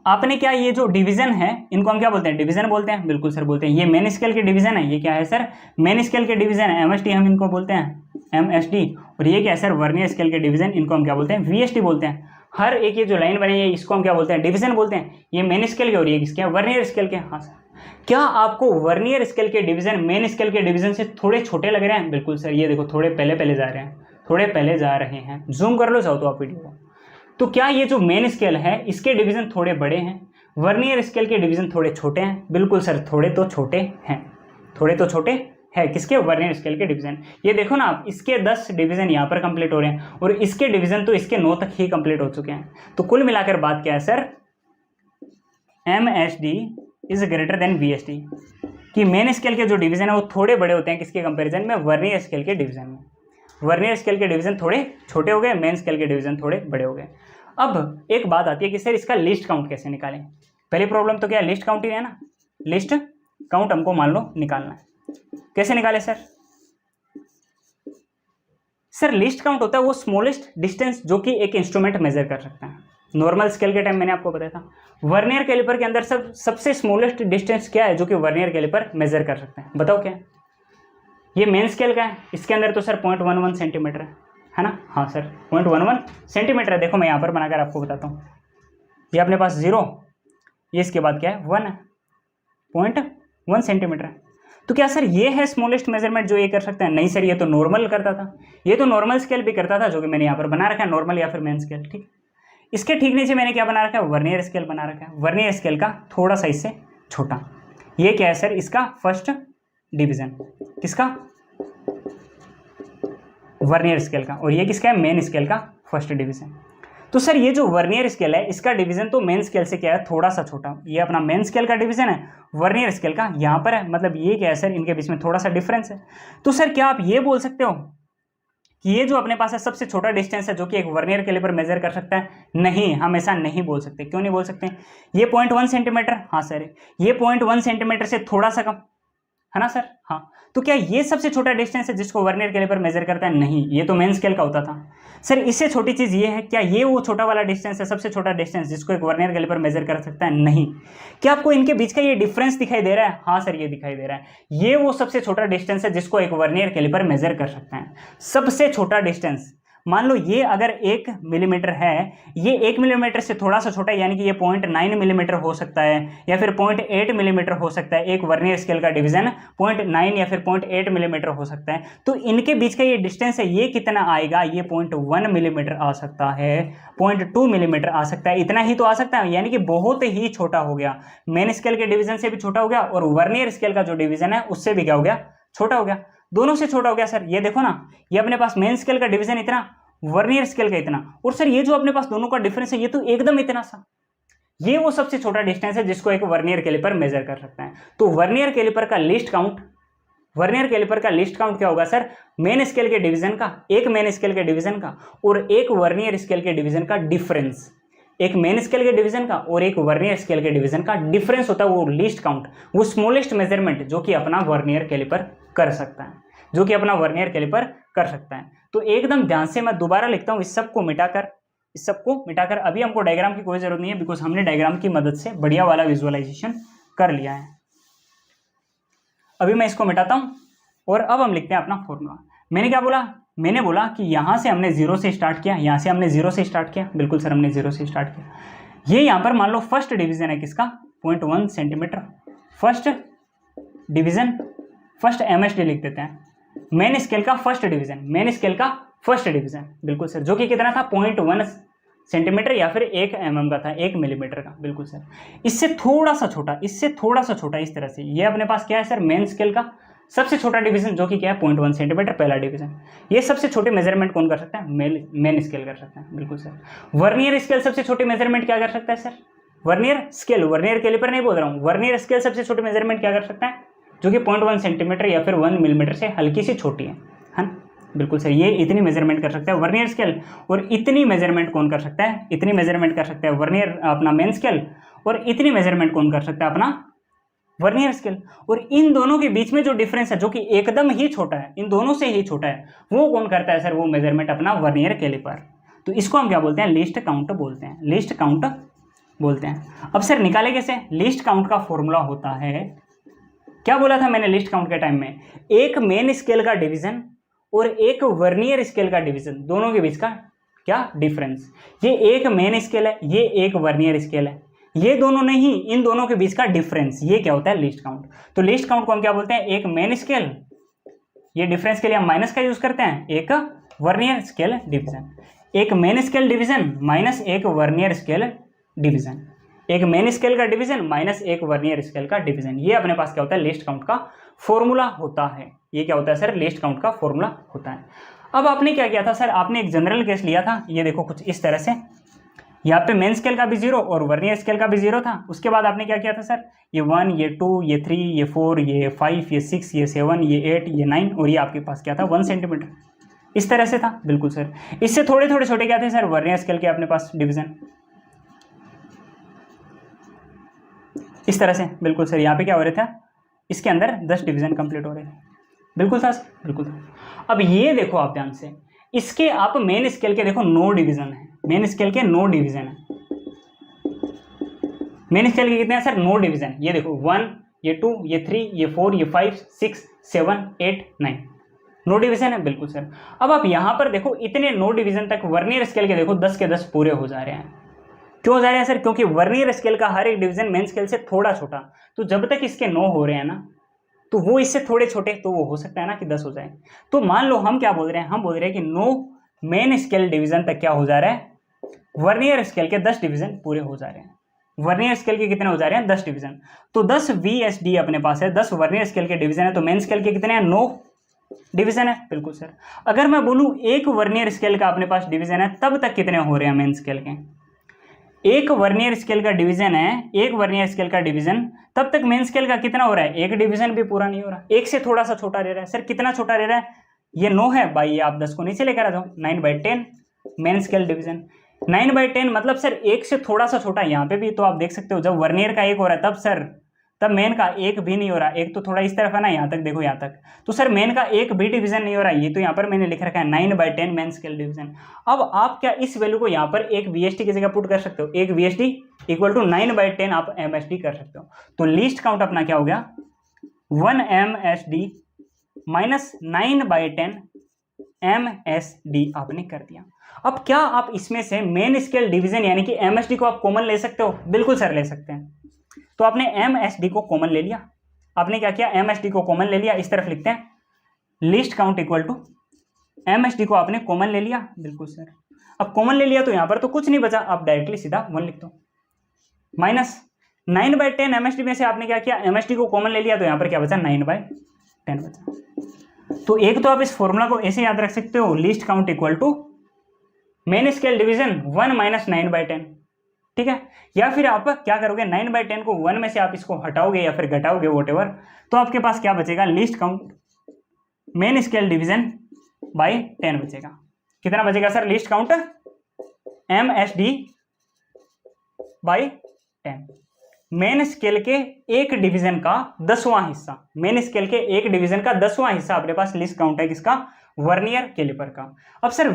आपने क्या, ये जो डिवीजन है इनको हम क्या बोलते हैं, डिवीजन बोलते हैं। बिल्कुल सर, बोलते हैं। ये मेन स्केल के डिवीजन है, ये क्या है सर, मेन स्केल के डिवीजन है, एमएसडी हम इनको बोलते हैं, एमएसडी। और ये क्या है सर, वर्नियर स्केल के डिवीजन, इनको हम क्या बोलते हैं, वीएसडी बोलते हैं। हर एक ये जो लाइन बनी है इसको हम क्या बोलते हैं, डिवीजन बोलते हैं। ये मेन स्केल के और ये किसके, वर्नियर स्केल के। हाँ सर, क्या आपको वर्नियर स्केल के डिवीजन मेन स्केल के डिवीजन से थोड़े छोटे लग रहे हैं? बिल्कुल सर, ये देखो थोड़े पहले जा रहे हैं, थोड़े पहले जा रहे हैं। जूम कर लो चाहो तो आप वीडियो को। तो क्या ये जो मेन स्केल है इसके डिवीजन थोड़े बड़े हैं, वर्नियर स्केल के डिवीजन थोड़े छोटे हैं? बिल्कुल सर, थोड़े तो छोटे हैं, थोड़े तो छोटे है। किसके, वर्नियर स्केल के डिवीजन। ये देखो ना आप, इसके 10 डिवीजन यहाँ पर कंप्लीट हो रहे हैं और इसके डिवीजन तो इसके 9 तक ही कंप्लीट हो चुके हैं। तो कुल मिलाकर बात क्या है sir, MSD is greater than VSD, कि मेन स्केल के जो डिवीजन है वो थोड़े बड़े होते हैं किसके कंपैरिजन में, वर्नियर स्केल के डिवीजन में। वर्नियर स्केल के डिवीजन थोड़े छोटे हो गए, मेन स्केल के डिवीजन थोड़े बड़े हो गए। अब एक बात आती है कि सर इसका लिस्ट काउंट कैसे निकालें। पहली प्रॉब्लम तो क्या है, लिस्ट काउंट ही है ना। लिस्ट काउंट हमको मान लो निकालना है, कैसे निकाले सर? सर लिस्ट काउंट होता है वो स्मॉलेस्ट डिस्टेंस जो कि एक इंस्ट्रूमेंट मेजर कर सकता है। नॉर्मल स्केल के टाइम मैंने आपको बताया था, वर्नियर कैलिपर के अंदर सबसे स्मॉलेस्ट डिस्टेंस क्या है जो कि वर्नियर कैलिपर मेजर कर सकते हैं? बताओ क्या है? ये मेन स्केल का है, इसके अंदर तो सर 0.11 सेंटीमीटर है ना। हाँ सर, 0.11 सेंटीमीटर है। देखो मैं यहाँ पर बनाकर आपको बताता हूँ, ये अपने पास 0, ये इसके बाद क्या है 1 है, 0.1 सेंटीमीटर है। तो क्या सर ये है स्मॉलेस्ट मेजरमेंट जो ये कर सकता है? नहीं सर, ये तो नॉर्मल करता था, ये तो नॉर्मल स्केल भी करता था, जो कि मैंने यहाँ पर बना रखा है नॉर्मल या फिर मेन स्केल। ठीक, इसके ठीक नीचे मैंने क्या बना रखा है, वर्नियर स्केल बना रखा है। वर्नियर स्केल का थोड़ा सा इससे छोटा, ये क्या है सर, इसका फर्स्ट डिवीजन। किसका, वर्नियर स्केल का। और ये किसका है, मेन स्केल का फर्स्ट डिवीजन। तो सर ये जो वर्नियर स्केल है इसका डिवीजन तो मेन स्केल से क्या है, थोड़ा सा छोटा। ये अपना मेन स्केल का डिवीजन है, वर्नियर स्केल का यहाँ पर है, मतलब ये क्या है सर, इनके बीच में थोड़ा सा डिफरेंस है। तो सर क्या आप ये बोल सकते हो कि ये जो अपने पास है सबसे छोटा डिस्टेंस है जो कि एक वर्नियर कैलिपर मेजर कर सकता है? नहीं, हम ऐसा नहीं बोल सकते। क्यों नहीं बोल सकते? ये 0.1 सेंटीमीटर, हाँ सर ये 0.1 सेंटीमीटर से थोड़ा सा कम है ना सर। हाँ, तो क्या ये सबसे छोटा डिस्टेंस है जिसको वर्नियर कैलिपर मेजर करता है? नहीं, ये तो मेन स्केल का होता था। सर इससे छोटी चीज ये है, क्या ये वो छोटा वाला डिस्टेंस है, सबसे छोटा डिस्टेंस जिसको एक वर्नियर कैलिपर मेजर कर सकता है? नहीं। क्या आपको इनके बीच का ये डिफरेंस दिखाई दे रहा है? हाँ सर, ये दिखाई दे रहा है। ये वो सबसे छोटा डिस्टेंस है जिसको एक वर्नियर कैलिपर मेजर कर सकता है। सबसे छोटा डिस्टेंस, मान लो ये अगर 1 मिलीमीटर है, ये 1 मिलीमीटर से थोड़ा सा छोटा है, यानी कि ये 0.9 मिलीमीटर हो सकता है या फिर 0.8 मिलीमीटर हो सकता है। एक वर्नियर स्केल का डिवीजन 0.9 या फिर 0.8 मिलीमीटर हो सकता है। तो इनके बीच का ये डिस्टेंस है, ये कितना आएगा? ये 0.1 मिलीमीटर आ सकता है, 0.2 मिलीमीटर आ सकता है, इतना ही तो आ सकता है, यानी कि बहुत ही छोटा हो गया। मेन स्केल के डिवीजन से भी छोटा हो गया और वर्नियर स्केल का जो डिवीजन है उससे भी क्या हो गया, छोटा हो गया। दोनों से छोटा हो गया सर। ये देखो ना, ये अपने पास मेन स्केल का डिवीजन इतना, वर्नियर स्केल का इतना, और सर ये जो अपने पास दोनों का डिफरेंस है ये तो एकदम इतना सा। ये वो सबसे छोटा डिस्टेंस है जिसको एक वर्नियर कैलिपर मेजर कर सकता है। तो वर्नियर कैलिपर का लिस्ट काउंट, वर्नियर कैलिपर का लिस्ट काउंट क्या होगा सर? मेन स्केल के डिवीजन का, एक मेन स्केल के डिवीजन का और एक वर्नियर स्केल के डिवीजन का डिफरेंस। एक मेन स्केल के डिवीजन का और एक वर्नियर स्केल के डिवीजन का डिफरेंस होता है वो लिस्ट काउंट, वो स्मॉलेस्ट मेजरमेंट जो कि अपना वर्नियर कैलिपर कर सकता है, जो कि अपना वर्नियर कैलिपर कर सकता है। तो एकदम ध्यान से मैं दोबारा लिखता हूं इस सब को मिटाकर, इस सबको मिटाकर अभी हमको डायग्राम की कोई जरूरत नहीं है, बिकॉज हमने डायग्राम की मदद से बढ़िया वाला विजुअलाइजेशन कर लिया है। अभी मैं इसको मिटाता हूं और अब हम लिखते हैं अपना फॉर्मूला। मैंने क्या बोला, मैंने बोला कि यहां से हमने 0 से स्टार्ट किया, यहां से हमने 0 से स्टार्ट किया, बिल्कुल सर हमने 0 से स्टार्ट किया। ये यहां पर मान लो फर्स्ट डिवीजन है किसका, 0.1 centimetre, first division, first MSD लिख देते हैं, मेन स्केल का फर्स्ट डिवीजन, मेन स्केल का फर्स्ट डिवीजन, बिल्कुल सर, जो कि कितना था 0.1 सेंटीमीटर या फिर 1 mm का था, 1 मिलीमीटर का, बिल्कुल सर। इससे थोड़ा सा छोटा, इससे थोड़ा सा छोटा, इस तरह से ये अपने पास क्या है सर, मेन स्केल का सबसे छोटा डिवीजन, जो कि क्या है 0.1 सेंटीमीटर, पहला डिवीजन। ये सबसे छोटे मेजरमेंट कौन कर सकता है, मेन स्केल कर सकता है, बिल्कुल सर। वर्नियर स्केल सबसे छोटे मेजरमेंट क्या कर सकता है sir, vernier scale, vernier calliper नहीं बोल रहा हूँ, वर्नियर स्केल सबसे छोटे मेजरमेंट क्या कर सकता है, जो कि 0.1 सेंटीमीटर या फिर 1 मिलीमीटर से हल्की सी छोटी है ना, बिल्कुल सर। ये इतनी मेजरमेंट कर सकता है वर्नियर स्केल, और इतनी मेजरमेंट कौन कर सकता है, इतनी मेजरमेंट कर सकता है वर्नियर अपना मेन स्केल, और इतनी मेजरमेंट कौन कर सकता है अपना वर्नियर स्केल। और इन दोनों के बीच में जो डिफरेंस है, जो कि एकदम ही छोटा है, इन दोनों से ही छोटा है, वो कौन करता है सर, वो मेजरमेंट अपना वर्नियर कैलिपर। तो इसको हम क्या बोलते हैं, लीस्ट काउंट बोलते हैं, लीस्ट काउंट बोलते हैं। अब सर निकाले कैसे, लीस्ट काउंट का फॉर्मूला होता है, क्या बोला था मैंने लिस्ट काउंट के टाइम में, एक मेन स्केल का डिवीजन और एक वर्नियर स्केल का डिवीजन, दोनों के बीच का क्या डिफरेंस। ये एक मेन स्केल है, ये एक वर्नियर स्केल है, ये दोनों नहीं, इन दोनों के बीच का डिफरेंस, ये क्या होता है लिस्ट काउंट। तो लिस्ट काउंट को हम क्या बोलते हैं, एक मेन स्केल, ये डिफरेंस के लिए हम माइनस का यूज करते हैं, एक वर्नियर स्केल डिवीजन, एक मेन स्केल डिवीजन माइनस एक वर्नियर स्केल डिवीजन, एक मेन स्केल का डिवीजन माइनस एक वर्नियर स्केल का डिवीजन। ये अपने पास क्या होता है, लिस्ट काउंट का फॉर्मूला होता है। ये क्या होता है सर, लिस्ट काउंट का फॉर्मूला होता है। अब आपने क्या किया था सर, आपने एक जनरल केस लिया था, ये देखो कुछ इस तरह से, यहाँ पे मेन स्केल का भी 0 और वर्नियर स्केल का भी 0 था। उसके बाद आपने क्या किया था सर, ये 1, ये 2, ये 3, ये 4, ये 5, ये 6, ये 7, ये 8, ये 9, और ये आपके पास क्या था 1 सेंटीमीटर, इस तरह से था, बिल्कुल सर। इससे थोड़े थोड़े छोटे क्या थे सर, वर्नियर स्केल के अपने पास डिवीजन, इस तरह से, बिल्कुल सर। यहाँ पे क्या हो रहा था, इसके अंदर 10 डिवीजन कंप्लीट हो रहे थे, बिल्कुल था सर, बिल्कुल था। अब ये देखो आप ध्यान से, इसके आप मेन स्केल के देखो 9 डिवीजन है, मेन स्केल के 9 डिवीजन है, मेन स्केल के कितने हैं सर, 9 डिवीजन। ये देखो 1, ये 2, ये 3, ये 4, ये 5, 6, 7, 8, 9, 9 डिवीजन है, बिल्कुल सर। अब आप यहाँ पर देखो इतने 9 डिवीजन तक वर्नियर स्केल के देखो 10 के 10 पूरे हो जा रहे हैं। क्यों हो जा रहे हैं सर, क्योंकि वर्नियर स्केल का हर एक डिवीजन मेन स्केल से थोड़ा छोटा, तो जब तक इसके 9 हो रहे हैं ना, तो वो इससे थोड़े छोटे, तो वो हो सकता है ना कि 10 हो जाए। तो मान लो हम क्या बोल रहे हैं, हम बोल रहे हैं कि 9 मेन स्केल डिवीजन तक क्या हो जा रहा है, वर्नियर स्केल के 10 डिवीजन पूरे हो जा रहे हैं। वर्नियर स्केल के कितने हो जा रहे हैं, 10 डिवीजन। तो 10 VSD अपने पास है, 10 वर्नियर स्केल के डिवीजन है, तो मेन स्केल के कितने हैं, 9 डिवीजन है, बिल्कुल सर। अगर मैं बोलूं एक वर्नियर स्केल का अपने पास डिवीजन है, तब तक कितने हो रहे हैं मेन स्केल के, एक वर्नियर स्केल का डिवीजन है, एक वर्नियर स्केल का डिवीजन, तब तक मेन स्केल का कितना हो रहा है, एक डिवीजन भी पूरा नहीं हो रहा, एक से थोड़ा सा छोटा रह रहा है। सर कितना छोटा रह रहा है, ये 9 है भाई, ये आप 10 को नीचे लेकर आ जाओ, 9/10 मेन स्केल डिवीजन, 9/10 मतलब सर एक से थोड़ा सा छोटा। यहाँ पे भी तो आप देख सकते हो, जब वर्नियर का 1 हो रहा है तब सर, तब मेन का 1 भी नहीं हो रहा, एक तो थोड़ा इस तरफ है ना, यहाँ तक देखो, यहाँ तक, तो सर मेन का 1 भी डिवीजन नहीं हो रहा। ये तो यहाँ पर मैंने लिख रखा है 9/10 मेन स्केल डिवीजन। अब आप क्या इस वैल्यू को यहाँ पर एक VSD की जगह पुट कर सकते हो, एक VSD = 9/10 आप MSD कर सकते हो। तो लीस्ट काउंट अपना क्या हो गया, 1 MSD माइनस 9/10 MSD आपने कर दिया। अब क्या आप इसमें से मेन स्केल डिवीजन यानी कि MSD को आप कॉमन ले सकते हो, बिल्कुल सर ले सकते हैं। तो आपने MSD को कॉमन ले लिया, आपने क्या किया, MSD को कॉमन ले लिया, इस तरफ लिखते हैं लीस्ट काउंट = MSD को आपने कॉमन ले लिया, बिल्कुल सर। अब कॉमन ले लिया तो यहां पर तो कुछ नहीं बचा, आप डायरेक्टली सीधा 1 लिख दो, माइनस 9/10 MSD में से आपने क्या किया, MSD को कॉमन ले लिया, तो यहां पर क्या बचा, 9/10 बचा। तो एक तो आप इस फॉर्मूला को ऐसे याद रख सकते हो, least count = main scale division 1 - 9/10, ठीक है। या फिर आप क्या करोगे, 9/10 को 1 में से आप इसको हटाओगे या फिर घटाओगे वॉटेवर, तो आपके पास क्या बचेगा, least count main scale division by 10 बचेगा। कितना बचेगा sir, least count MSD by 10, main scale के एक डिवीजन का 10वां हिस्सा, मेन स्केल के एक डिवीजन का 10वां हिस्सा अपने पास लीस्ट काउंट है किसका, वर्नियर कैलिपर का। अब सर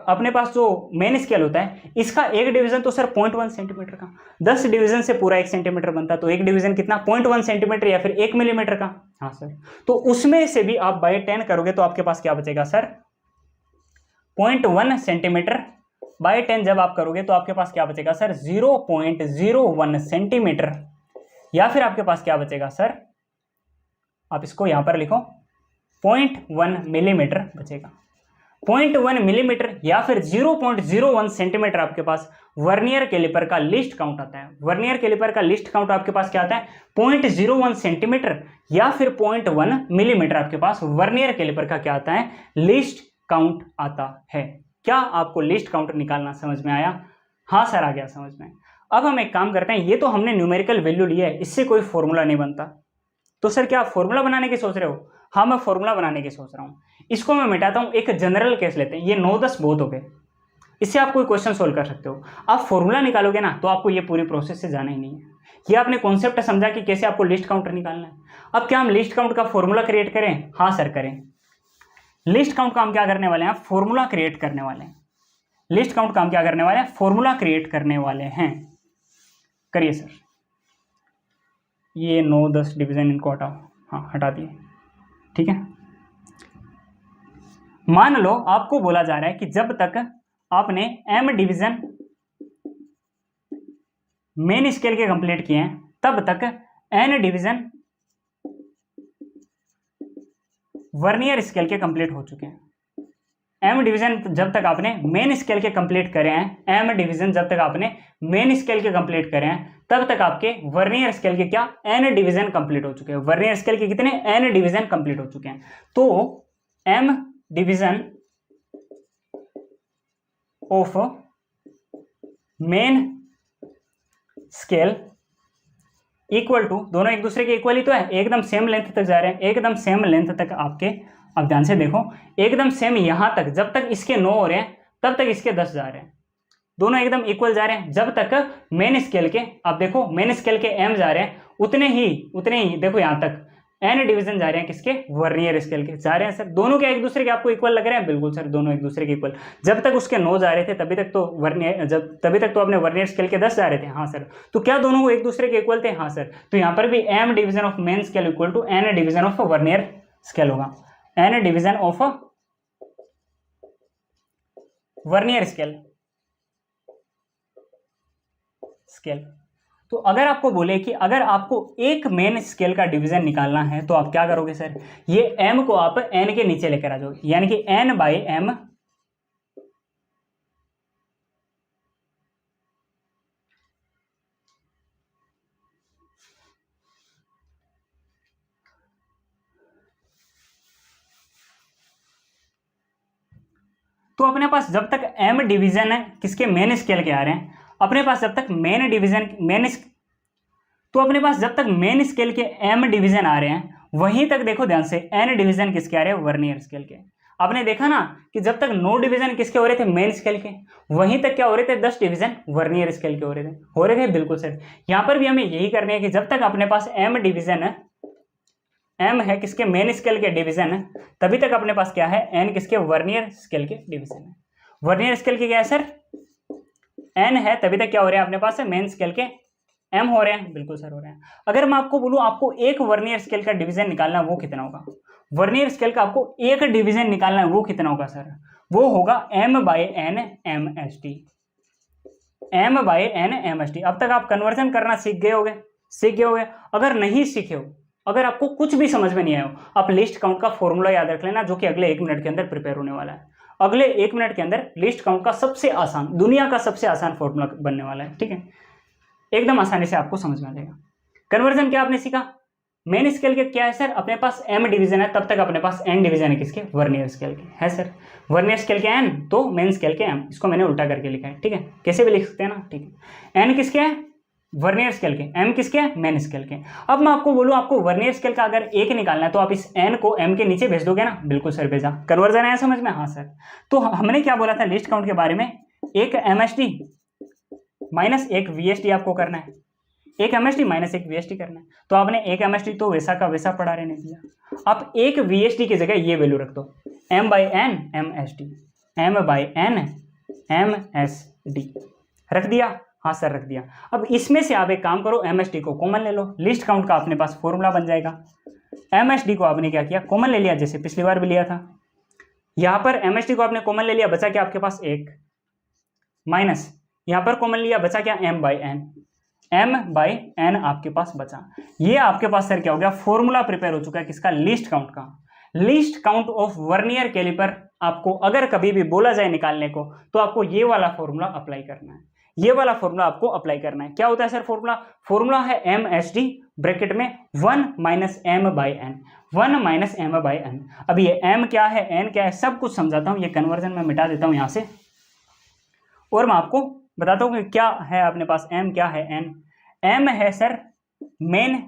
अपने पास जो मेन स्केल होता है इसका एक डिवीजन तो सर 0.1 सेंटीमीटर का, 10 डिवीजन से पूरा 1 सेंटीमीटर बनता है, तो एक डिवीजन कितना 0.1 सेंटीमीटर या फिर 1 मिलीमीटर का। हाँ सर, तो उसमें से भी आप बाय 10 करोगे तो आपके पास क्या बचेगा सर, 0.1 सेंटीमीटर बाय 10 जब आप करोगे तो आपके पास क्या बचेगा सर, 0.01 सेंटीमीटर, या फिर आपके पास क्या बचेगा सर, आप इसको यहां पर लिखो 0.1 मिलीमीटर बचेगा। 0.1 मिलीमीटर या फिर 0.01 सेंटीमीटर आपके पास वर्नियर कैलिपर का लिस्ट काउंट आता है। वर्नियर कैलिपर का लिस्ट काउंट आपके पास क्या आता है, 0.01 सेंटीमीटर या फिर 0.1 मिलीमीटर आपके पास वर्नियर कैलिपर का क्या आता है, लिस्ट काउंट आता है। क्या आपको लिस्ट काउंट निकालना समझ में आया? हाँ सर, आ गया समझ में। अब हम एक काम करते हैं, ये तो हमने न्यूमेरिकल वैल्यू लिया है, इससे कोई फॉर्मूला नहीं बनता, तो सर क्या आप फॉर्मूला बनाने की सोच रहे हो? हाँ, मैं फॉर्मूला बनाने की सोच रहा हूँ। इसको मैं मिटाता हूँ, एक जनरल केस लेते हैं, ये 9-10 बहुत हो गए, इससे आप कोई क्वेश्चन सोल्व कर सकते हो। आप फॉर्मूला निकालोगे ना तो आपको ये पूरी प्रोसेस से जाना ही नहीं है। ये आपने कॉन्सेप्ट समझा कि कैसे आपको लिस्ट काउंट निकालना है। अब क्या हम लिस्ट काउंट का फॉर्मूला क्रिएट करें? हाँ सर करें। लिस्ट काउंट का हम क्या करने वाले हैं, फॉर्मूला क्रिएट करने वाले हैं। लिस्ट काउंट का हम क्या करने वाले हैं, फॉर्मूला क्रिएट करने वाले हैं। करिए सर, ये 9-10 डिवीजन इनको हटाओ, हाँ हटा दिए, ठीक है। मान लो आपको बोला जा रहा है कि जब तक आपने m डिवीजन मेन स्केल के कंप्लीट किए हैं तब तक n डिवीजन वर्नियर स्केल के कंप्लीट हो चुके हैं। m डिवीजन जब तक आपने मेन स्केल के कंप्लीट करे हैं, m डिवीजन जब तक आपने मेन स्केल के कंप्लीट करे हैं तब तक आपके वर्नियर स्केल के क्या, n डिवीजन कंप्लीट हो चुके हैं। वर्नियर स्केल के कितने, n डिवीजन कंप्लीट हो चुके हैं। तो m division of main scale equal to, दोनों एक दूसरे के इक्वल ही तो है, एकदम सेम लेंथ तक जा रहे हैं, एकदम सेम लेंथ तक आपके, अब ध्यान से देखो, एकदम सेम यहां तक, जब तक इसके 9 हो रहे हैं तब तक इसके 10 जा रहे हैं, दोनों एकदम इक्वल जा रहे हैं। जब तक मेन स्केल के, आप देखो मेन स्केल के m जा रहे हैं उतने ही देखो यहां तक n डिवीजन जा रहे हैं किसके, वर्नियर स्केल के जा रहे हैं। सर दोनों के एक दूसरे के आपको इक्वल लग रहे हैं? बिल्कुल सर, दोनों एक दूसरे के इक्वल। जब तक उसके 9 जा रहे थे तभी तक तो तभी तक तो अपने वर्नियर स्केल के 10 जा रहे थे। हाँ सर, तो क्या दोनों को एक दूसरे के इक्वल थे? हाँ सर, तो यहाँ पर भी m division of main scale equal to n division of vernier scale होगा, n division of vernier scale. तो अगर आपको बोले कि अगर आपको एक मेन स्केल का डिवीजन निकालना है तो आप क्या करोगे सर, ये m को आप n के नीचे लेकर आ जाओगे, यानी कि n बाई m तो अपने पास जब तक m डिवीजन है किसके, मेन स्केल के आ रहे हैं, अपने पास जब तक मेन डिवीजन तो अपने पास जब तक मेन स्केल के m डिवीजन आ रहे हैं वहीं तक देखो ध्यान से n डिवीजन किसके आ रहे हैं, वर्नियर स्केल के। आपने देखा ना कि जब तक 9 डिवीजन किसके हो रहे थे, मेन स्केल के, वहीं तक क्या हो रहे थे, 10 डिवीजन वर्नियर स्केल के हो रहे थे। बिल्कुल सर, यहां पर भी हमें यही करना है कि जब तक अपने पास m डिवीजन है, m है किसके, मेन स्केल के डिवीजन है, तभी तक अपने पास क्या है, n किसके, वर्नियर स्केल के डिवीजन है। वर्नियर स्केल के क्या है सर, n है, तभी तक क्या हो रहे हैं अपने पास, मेन स्केल के m हो रहे हैं। बिल्कुल सर हो रहे हैं। अगर मैं आपको बोलूं आपको एक वर्नियर स्केल का डिवीजन निकालना है, वो कितना होगा, वर्नियर स्केल का आपको एक डिवीजन निकालना है, वो कितना होगा सर, वो होगा m by n mst, m by n mst। अब तक आप कन्वर्जन करना सीख गए होगे। अगर नहीं सीखे हो, अगर आपको कुछ भी समझ में नहीं आया हो, आप लिस्ट काउंट का फॉर्मूला याद रख लेना, जो कि अगले 1 मिनट के अंदर प्रिपेयर होने वाला है। अगले 1 मिनट के अंदर लिस्ट काउंट का सबसे आसान, दुनिया का सबसे आसान फॉर्मूला बनने वाला है, ठीक है, एकदम आसानी से आपको समझ में आ जाएगा। कन्वर्जन क्या आपने सीखा, मेन स्केल के क्या है सर, अपने पास m डिवीजन है, तब तक अपने पास n डिवीजन है किसके, वर्नियर स्केल के, है सर। वर्नियर स्केल के n तो मेन स्केल के m, इसको मैंने उल्टा करके लिखा है, ठीक है, कैसे भी लिख सकते हैं ना, ठीक है। n किसके है, वर्नियर स्केल के, m किसके है, मेन स्केल के। अब मैं आपको बोलूं आपको वर्नियर स्केल का अगर एक निकालना है तो आप इस n को m के नीचे भेज दोगे ना, बिल्कुल सर भेजा। कन्वर्जन आया समझ में? हाँ सर। तो हमने क्या बोला था लिस्ट काउंट के बारे में, एक msd माइनस एक vsd आपको करना है, एक एमएसडी माइनस एक वीएसडी करना है, तो आपने एक एमएसडी तो वैसा का वैसा पढ़ा रहने दिया। आप एक वीएसडी की जगह ये वैल्यू रख दो, m by N M S D, M by N M S D रख दिया। हाँ सर रख दिया। अब इसमें से आप एक काम करो, एमएसडी को कॉमन ले लो, लिस्ट काउंट का अपने पास फॉर्मूला बन जाएगा। एमएसडी को आपने क्या किया, कॉमन ले लिया, जैसे पिछली बार भी लिया था। यहां पर एमएसडी को आपने कॉमन ले लिया, बचा क्या आपके पास एक, माइनस यहां पर कॉमन लिया, बचा क्या m by N, m by N आपके पास बचा। ये आपके पास सर क्या हो गया, फॉर्मूला प्रिपेयर हो चुका है किसका, लिस्ट काउंट का। Least count of vernier calliper आपको अगर कभी भी बोला जाए निकालने को, तो आपको ये वाला फॉर्मूला अप्लाई करना है, ये वाला फॉर्मूला आपको अप्लाई करना है। क्या होता है सर फॉर्मूला, फॉर्मूला है एम एस डी ब्रैकेट में 1 minus M by N, 1 minus M by N. अब ये m क्या है, n क्या है, सब कुछ समझाता हूं। ये कन्वर्जन में मिटा देता हूं यहां से, और मैं आपको बताता हूं कि क्या है अपने पास, m क्या है, n m है सर मेन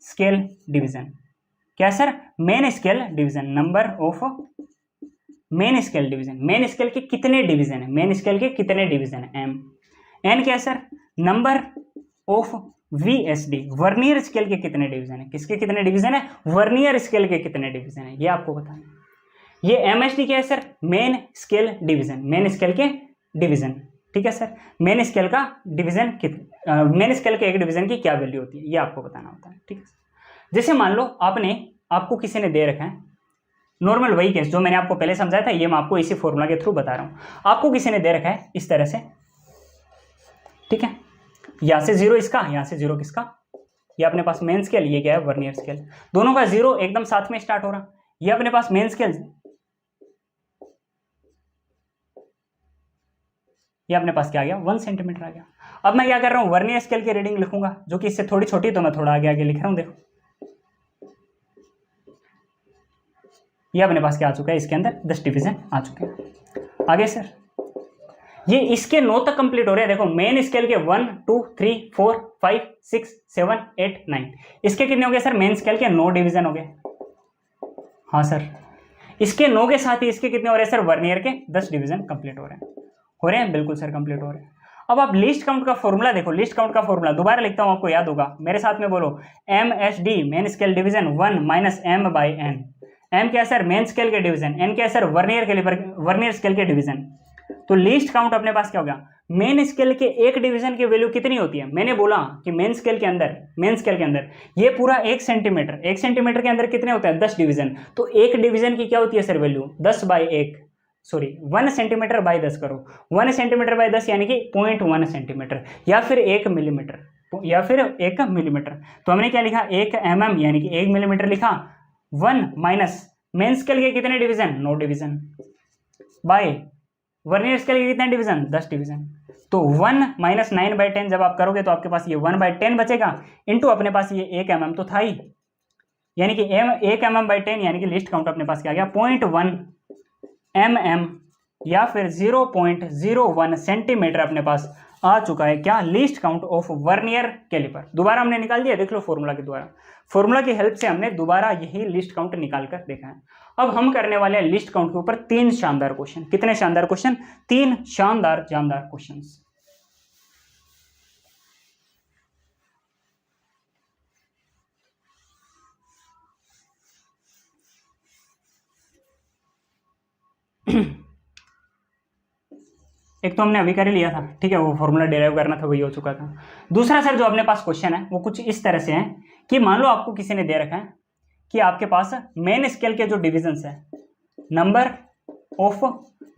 स्केल डिवीजन। क्या sir, main scale division, number of main scale division. Main scale के कितने डिवीजन है, मेन स्केल के कितने डिवीजन है, m। n क्या है sir, number of VSD, vernier scale के कितने डिवीजन है, किसके कितने डिवीजन है, वर्नियर स्केल के कितने डिवीजन है, ये आपको बताना है। ये MSD क्या है sir, main scale division, main scale के डिवीजन, ठीक है सर। मेन स्केल का डिवीजन मेन स्केल के एक डिवीजन की क्या वैल्यू होती है, ये आपको बताना होता है, ठीक है। जैसे मान लो आपको किसी ने दे रखा है, नॉर्मल वही केस जो मैंने आपको पहले समझाया था, ये मैं आपको इसी फॉर्मूला के थ्रू बता रहा हूं। आपको किसी ने दे रखा है इस तरह से, ठीक है, यहां से 0 इसका, यहां से 0 किसका, ये अपने पास मेन स्केल, ये क्या है वर्नियर स्केल, दोनों का 0 एकदम साथ में स्टार्ट हो रहा। ये अपने पास मेन स्केल, ये अपने पास क्या आ गया, 1 सेंटीमीटर आ गया। अब मैं क्या कर रहा हूं, वर्नियर स्केल की रीडिंग लिखूंगा, जो कि इससे थोड़ी छोटी, तो मैं थोड़ा आगे आगे लिख रहा हूं। देखो ये अपने पास क्या आ चुका है, इसके अंदर 10 डिवीजन आ चुके हैं। आगे सर, ये इसके 9 तक कंप्लीट हो रहे हैं। देखो मेन स्केल के 1 2 3 4 5 6 7 8 9, इसके कितने हो गए सर, मेन स्केल के 9 डिवीजन हो गए। हाँ सर, इसके 9 के साथ ही इसके कितने हो रहे हैं सर, वर्नियर के 10 डिवीजन कंप्लीट हो रहे हैं, बिल्कुल सर कंप्लीट हो रहे हैं। अब आप लिस्ट काउंट का फॉर्मूला देखो, लिस्ट काउंट का फॉर्मूला दोबारा लिखता हूं, आपको याद होगा, मेरे साथ में बोलो, MSD main scale division 1 minus m by N. m क्या है सर, मेन स्केल के डिवीजन, n क्या है सर, वर्नियर स्केल के डिवीजन। तो लिस्ट काउंट अपने पास क्या हो गया, मेन स्केल के एक डिवीजन की वैल्यू कितनी होती है, मैंने बोला कि मेन स्केल के अंदर ये पूरा 1 सेंटीमीटर, 1 सेंटीमीटर के अंदर कितने होते हैं, 10 डिवीजन। तो एक डिवीजन की क्या होती है sir value, 10 by 1, sorry 1 centimetre by 10 करो, 1 सेंटीमीटर बाई 10 यानी कि 0.1 सेंटीमीटर, या फिर 1 मिलीमीटर, या फिर 1 मिलीमीटर। तो हमने क्या लिखा, 1 mm यानी कि 1 मिलीमीटर लिखा। 1 माइनस मेन स्केल के कितने division, 9 division, by vernier scale के कितने डिवीजन, 10 डिवीजन। तो 1 माइनस 9 बाई 10 जब आप करोगे तो आपके पास ये 1 बाई 10 बचेगा, इंटू अपने पास ये 1 mm तो था ही, यानी कि 1 mm बाई 10 यानी कि लिस्ट काउंट अपने पास क्या आ गया, 0.1 mm या फिर 0.01 सेंटीमीटर अपने पास आ चुका है। क्या, least count of vernier calliper. दोबारा हमने निकाल दिया, देख लो फॉर्मूला के द्वारा, फॉर्मूला की हेल्प से हमने दोबारा यही लिस्ट काउंट निकाल कर देखा है। अब हम करने वाले हैं लिस्ट काउंट के ऊपर 3 शानदार क्वेश्चन। कितने शानदार क्वेश्चन, 3 शानदार क्वेश्चन। एक तो हमने अभी कर ही लिया था, ठीक है, वो फॉर्मूला डिराइव करना था, वही हो चुका था। दूसरा सर जो अपने पास क्वेश्चन है वो कुछ इस तरह से है कि मान लो आपको किसी ने दे रखा है कि आपके पास मेन स्केल के जो डिविजन्स है, number of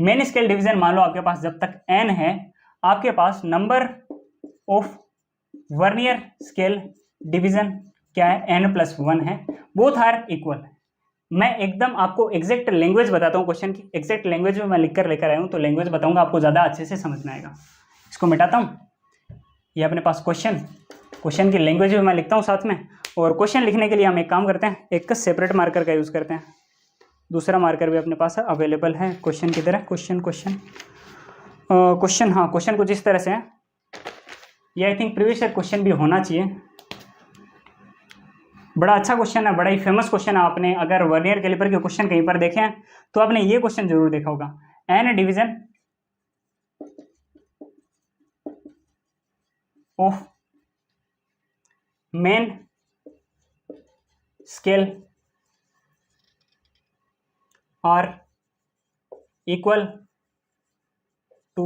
main scale division, मान लो आपके पास जब तक n है, आपके पास number of vernier scale division क्या है, n+1 है, बोथ आर इक्वल। मैं एकदम आपको एग्जैक्ट लैंग्वेज बताता हूँ, क्वेश्चन की एग्जैक्ट लैंग्वेज में मैं लिख कर लेकर आया हूँ, तो लैंग्वेज बताऊंगा, आपको ज़्यादा अच्छे से समझ में आएगा। इसको मिटाता हूँ, ये अपने पास क्वेश्चन की लैंग्वेज में मैं लिखता हूँ साथ में। और क्वेश्चन लिखने के लिए हम एक काम करते हैं, एक सेपरेट मार्कर का यूज़ करते हैं, दूसरा मार्कर भी अपने पास अवेलेबल है क्वेश्चन की तरह। क्वेश्चन हाँ, क्वेश्चन कुछ इस तरह से है, ये I think previous year question भी होना चाहिए। बड़ा अच्छा क्वेश्चन है, बड़ा ही फेमस क्वेश्चन है। आपने अगर वर्नियर कैलिपर के क्वेश्चन कहीं पर देखे हैं तो आपने ये क्वेश्चन जरूर देखा होगा। n division of main scale are equal to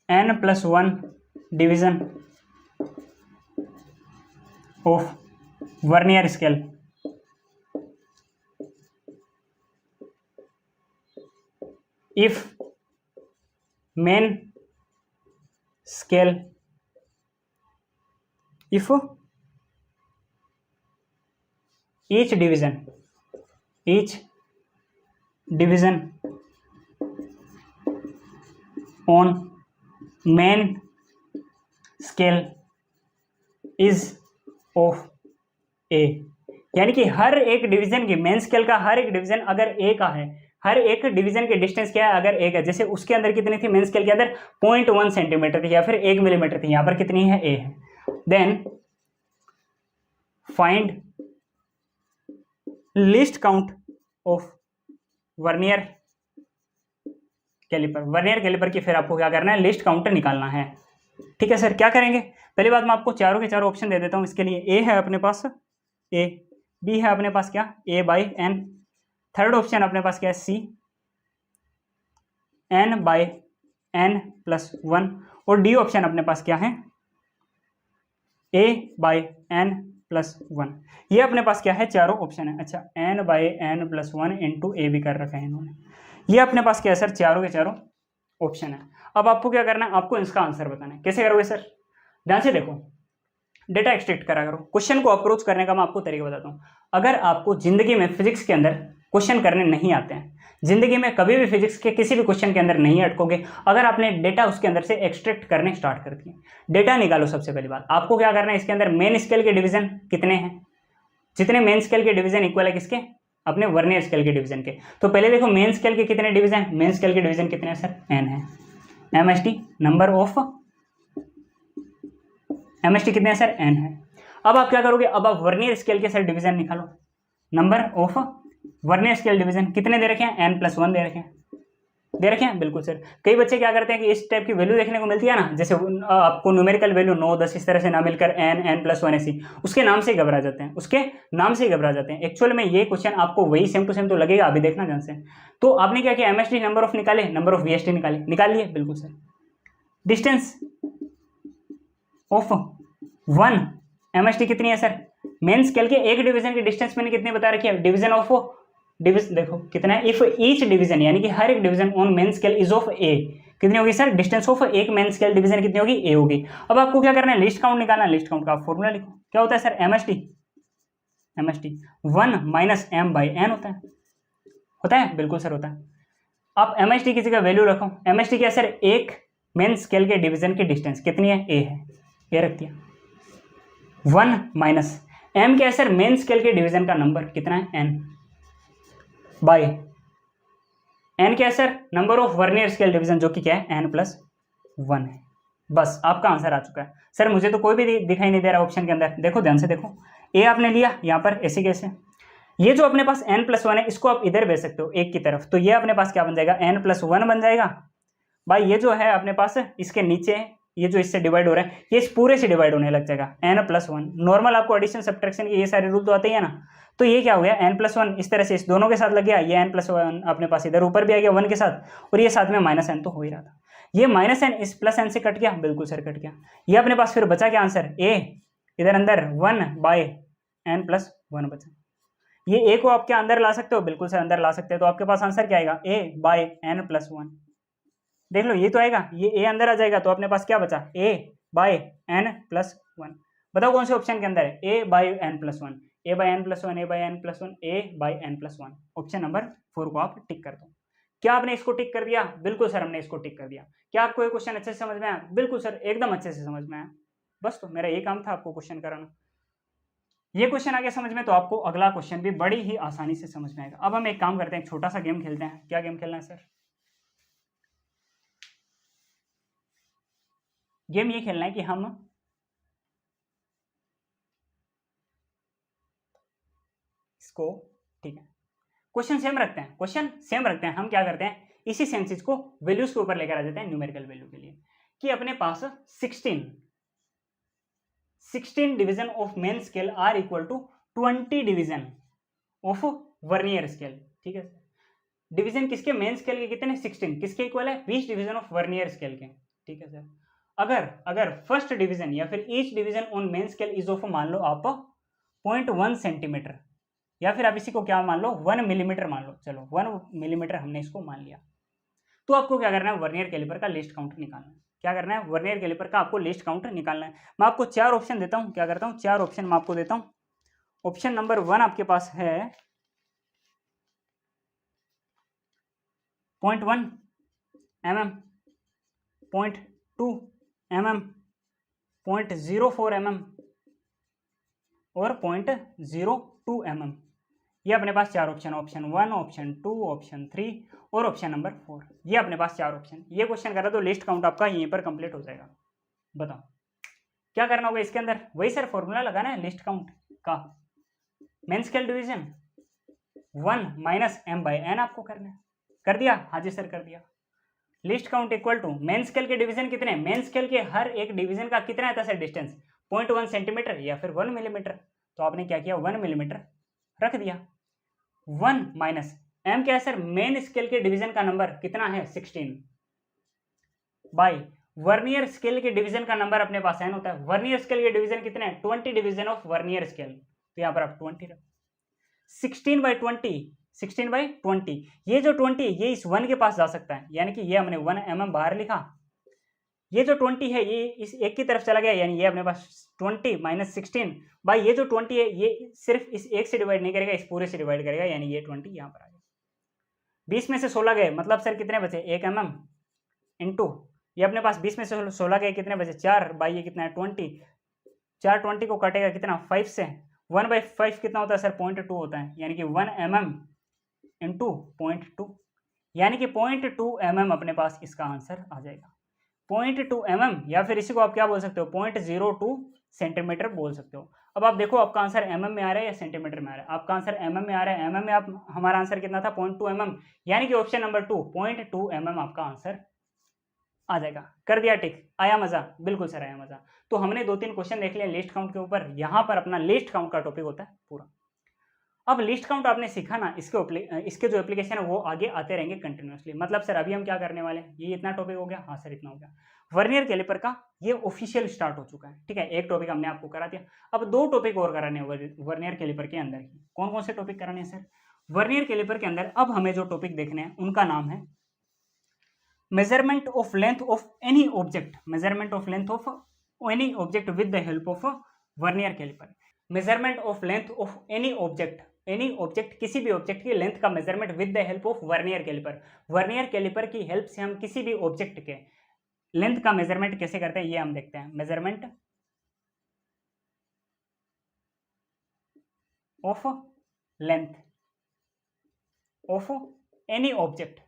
n+1 division of vernier scale if main scale if each division on main scale is of a, यानी कि हर एक डिवीजन की मेन स्केल का हर एक डिवीजन अगर ए का है, हर एक डिवीजन के डिस्टेंस क्या है अगर एक है, जैसे उसके अंदर कितनी थी मेन स्केल के अंदर 0.1 सेंटीमीटर थी या फिर 1 मिलीमीटर थी, यहां पर कितनी है ए है, then find least count of vernier calliper. Vernier calliper की फिर आपको क्या करना है, लिस्ट काउंट निकालना है। ठीक है सर, क्या करेंगे, पहली बात मैं आपको चारों के चारों ऑप्शन दे देता हूं। इसके लिए ए है अपने पास, ए, बी है अपने पास क्या, a/n, थर्ड ऑप्शन अपने पास क्या है, सी, n/n+1, और डी ऑप्शन अपने पास क्या है, a/n+1। ये अपने पास क्या है, चारों ऑप्शन है। अच्छा, n/n+1 इंटू ए भी कर रखा है इन्होंने। ये अपने पास क्या है सर, चारों के चारों ऑप्शन है। अब आपको क्या करना है, आपको इसका आंसर बताना है। कैसे करोगे सर, ध्यान से देखो, डेटा एक्सट्रैक्ट करा करो। क्वेश्चन को अप्रोच करने का मैं आपको तरीका बताता हूँ। अगर आपको जिंदगी में फिजिक्स के अंदर क्वेश्चन करने नहीं आते हैं, जिंदगी में कभी भी फिजिक्स के किसी भी क्वेश्चन के अंदर नहीं अटकोगे अगर आपने डेटा उसके अंदर से एक्सट्रैक्ट करने स्टार्ट कर दिए। डेटा निकालो। सबसे पहली बात आपको क्या करना है, इसके अंदर मेन स्केल के डिवीजन कितने हैं, जितने मेन स्केल के डिवीजन इक्वल है किसके, अपने वर्नियर स्केल के डिवीजन के। तो पहले देखो मेन स्केल के कितने डिवीजन, मेन स्केल के डिवीजन कितने हैं सर, n है। MST नंबर ऑफ MST कितने हैं सर, n है। अब आप क्या करोगे, अब आप वर्नियर स्केल के सर डिवीजन निकालो। Number of vernier scale division कितने दे रखे हैं, n+1 दे रखे हैं, बिल्कुल सर। कई बच्चे क्या करते हैं कि इस टाइप की वैल्यू देखने को मिलती है ना, जैसे आपको न्यूमेरिकल वैल्यू 9, 10 इस तरह से ना मिलकर n+1 ऐसी, उसके नाम से ही घबरा जाते हैं, एक्चुअल में ये क्वेश्चन आपको वही सेम टू सेम तो लगेगा, अभी देखना ध्यान से। तो आपने क्या किया, MST नंबर ऑफ निकाले, नंबर ऑफ VST निकाल लिए, बिल्कुल सर। डिस्टेंस ऑफ 1 MST कितनी है सर, मेन स्केल के एक डिवीजन की डिस्टेंस मैंने कितनी बता रखी है, डिवीजन ऑफ डिवीजन देखो कितना है, इफ ईच डिवीजन यानी कि हर एक division on main scale is of a, कितनी होगी सर, डिस्टेंस ऑफ एक मेन स्केल डिवीजन कितनी होगी, ए होगी। अब आपको क्या करना है, लिस्ट काउंट निकालना है। लिस्ट काउंट का फॉर्मूला लिखो, क्या होता है सर, MST 1 - m/n होता है, बिल्कुल सर होता है। आप MST की जगह वैल्यू रखो, MST क्या है सर, एक मेन स्केल के डिवीजन की डिस्टेंस कितनी है, ए है, ये रख दिया। 1 माइनस m क्या है सर, मेन स्केल के डिवीजन का नंबर कितना है, n, बाय n क्या है sir, number of vernier scale division जो कि क्या है, n+1 है। बस आपका आंसर आ चुका है। सर मुझे तो कोई भी दिखाई नहीं दे रहा ऑप्शन के अंदर, देखो ध्यान से देखो, ए आपने लिया यहाँ पर ऐसे कैसे, ये जो अपने पास n+1 है इसको आप इधर भेज सकते हो एक की तरफ, तो ये अपने पास क्या बन जाएगा, n+1 बन जाएगा। भाई ये जो है अपने पास इसके नीचे ये जो इससे डिवाइड हो रहा है ये इस पूरे से डिवाइड होने लग जाएगा, n+1। नॉर्मल आपको एडिशन सब्ट्रैक्शन के ये सारे रूल तो आते ही है ना, तो ये क्या हो गया, n+1 इस तरह से इस दोनों के साथ लग गया, ये n+1 अपने पास इधर ऊपर भी आ गया 1 के साथ, और ये साथ में -n तो हो ही रहा था, ये -n इस +n से कट गया, बिल्कुल सर कट गया। ये अपने पास फिर बचा क्या आंसर, a, इधर अंदर 1/n+1 बचा। ये a को आप क्या अंदर ला सकते हो, बिल्कुल सर अंदर ला सकते हो, तो आपके पास आंसर क्या आएगा, a/n+1। देख लो ये तो आएगा, ये a अंदर आ जाएगा, तो अपने पास क्या बचा, a/n+1। बताओ कौन से ऑप्शन के अंदर है, a/n+1, a/n+1, a/n+1, a/n+1। Option number 4 को आप टिक कर दो। क्या आपने इसको टिक कर दिया, बिल्कुल सर हमने इसको टिक कर दिया। क्या आपको ये क्वेश्चन अच्छे से समझ में आया, बिल्कुल सर एकदम अच्छे से समझ में आया। बस तो मेरा ये काम था आपको क्वेश्चन कराना। ये क्वेश्चन आगे समझ में तो आपको अगला क्वेश्चन भी बड़ी ही आसानी से समझ में आएगा। अब हम एक काम करते हैं, एक छोटा सा गेम खेलते हैं। क्या गेम खेलना है सर, गेम ये खेलना है कि हम इसको, ठीक है क्वेश्चन सेम रखते हैं, हम क्या करते हैं इसी सेम चीज को वैल्यूज के ऊपर लेकर आ जाते हैं न्यूमेरिकल वैल्यू के लिए, कि अपने पास 16 16 division of main scale are equal to 20 division of vernier scale. ठीक है, डिवीजन किसके, मेन स्केल के कितने, 16, किसके इक्वल है, 20 डिवीजन ऑफ वर्नियर स्केल के। ठीक है सर, अगर फर्स्ट डिवीजन या फिर each division on main scale is of, मान लो आप 0.1 सेंटीमीटर, या फिर आप इसी को क्या मान लो, 1 मिलीमीटर मान लो, चलो 1 मिलीमीटर हमने इसको मान लिया, तो आपको क्या करना है, वर्नियर कैलिपर का लिस्ट काउंट निकालना है। क्या करना है, वर्नियर कैलिपर का आपको लिस्ट काउंट निकालना है। मैं आपको 4 ऑप्शन देता हूं, क्या करता हूं, 4 ऑप्शन मैं आपको देता हूं। ऑप्शन नंबर 1 आपके पास है 0.1 mm, 0.2 mm, 0.04 mm और 0.02 mm। ये अपने पास 4 ऑप्शन, ऑप्शन 1, ऑप्शन 2, ऑप्शन 3 और ऑप्शन नंबर 4, ये अपने पास 4 ऑप्शन। ये क्वेश्चन करा तो लिस्ट काउंट आपका यहीं पर कंप्लीट हो जाएगा। बताओ क्या करना होगा इसके अंदर, वही सर फॉर्मूला लगाना है लिस्ट काउंट का, main scale division 1 minus m/n आपको करना है। कर दिया, हाँ जी सर कर दिया। Least count equal to main scale के डिवीजन कितने, मेन स्केल के हर एक डिवीजन का कितना आता है डिस्टेंस, 0.1 सेंटीमीटर या फिर 1 मिलीमीटर। तो आपने क्या किया, 1 मिलीमीटर रख दिया। 1 माइनस m क्या है सर, मेन स्केल के डिवीजन का नंबर कितना है 16, बाई वर्नियर स्केल के डिवीजन का नंबर अपने पास n होता है। वर्नियर स्केल के डिवीजन कितने हैं, 20 डिवीजन ऑफ वर्नियर स्केल, तो यहां पर आप 20 रख, 16/20, ये जो 20 ये इस 1 के पास जा सकता है, यानी कि ये हमने 1 mm बाहर लिखा, ये जो 20 है ये इस एक की तरफ चला गया, यानी ये अपने पास 20 माइनस 16 भाई, ये जो 20 है ये सिर्फ इस एक से डिवाइड नहीं करेगा, इस पूरे से डिवाइड करेगा, यानी ये 20 यहाँ पर आ गया। 20 में से 16 गए, मतलब सर कितने बचे, 1 mm इंटू ये अपने पास 20 में से 16 गए, कितने बचे 4, बाई ये कितना है 20, 4 20 को काटेगा कितना 5 से, 1/5 कितना होता है सर 0.2 होता है, यानी कि 1 mm इंटू 0.2, यानी कि 0.2 mm अपने पास इसका आंसर आ जाएगा। 0.2 mm या फिर इसी को आप क्या बोल सकते हो, 0.02 सेंटीमीटर बोल सकते हो। अब आप देखो आपका आंसर mm में आ रहा है या सेंटीमीटर में आ रहा है, आपका आंसर mm में आ रहा है, mm में आप हमारा आंसर कितना था 0.2 mm, यानी कि ऑप्शन नंबर 2 0.2 mm आपका आंसर आ जाएगा। कर दिया टिक, आया मजा, बिल्कुल सर आया मजा। तो हमने 2-3 क्वेश्चन देख लिए लिस्ट काउंट के ऊपर, यहां पर अपना लिस्ट काउंट का टॉपिक होता है पूरा। अब लिस्ट काउंट आपने सीखा ना, इसके जो एप्लीकेशन है वो आगे आते रहेंगे कंटिन्यूअसली। मतलब सर अभी हम क्या करने वाले हैं, ये इतना टॉपिक हो गया, हाँ सर इतना हो गया। वर्नियर कैलिपर का ये ऑफिशियल स्टार्ट हो चुका है, ठीक है, एक टॉपिक हमने आपको करा दिया। अब 2 टॉपिक और कराने हैं वर्नियर कैलिपर के अंदर ही। कौन कौन से टॉपिक कराने हैं सर वर्नियर कैलिपर के अंदर? अब हमें जो टॉपिक देखने हैं उनका नाम है measurement of length of any object, measurement of length of any object with the help of vernier calliper. Measurement of length of any object, any object, किसी भी ऑब्जेक्ट की लेंथ का measurement with the help of vernier calliper. Vernier calliper की help से हम किसी भी object के लेंथ का मेजरमेंट कैसे करते हैं ये हम देखते हैं। Measurement of length of any object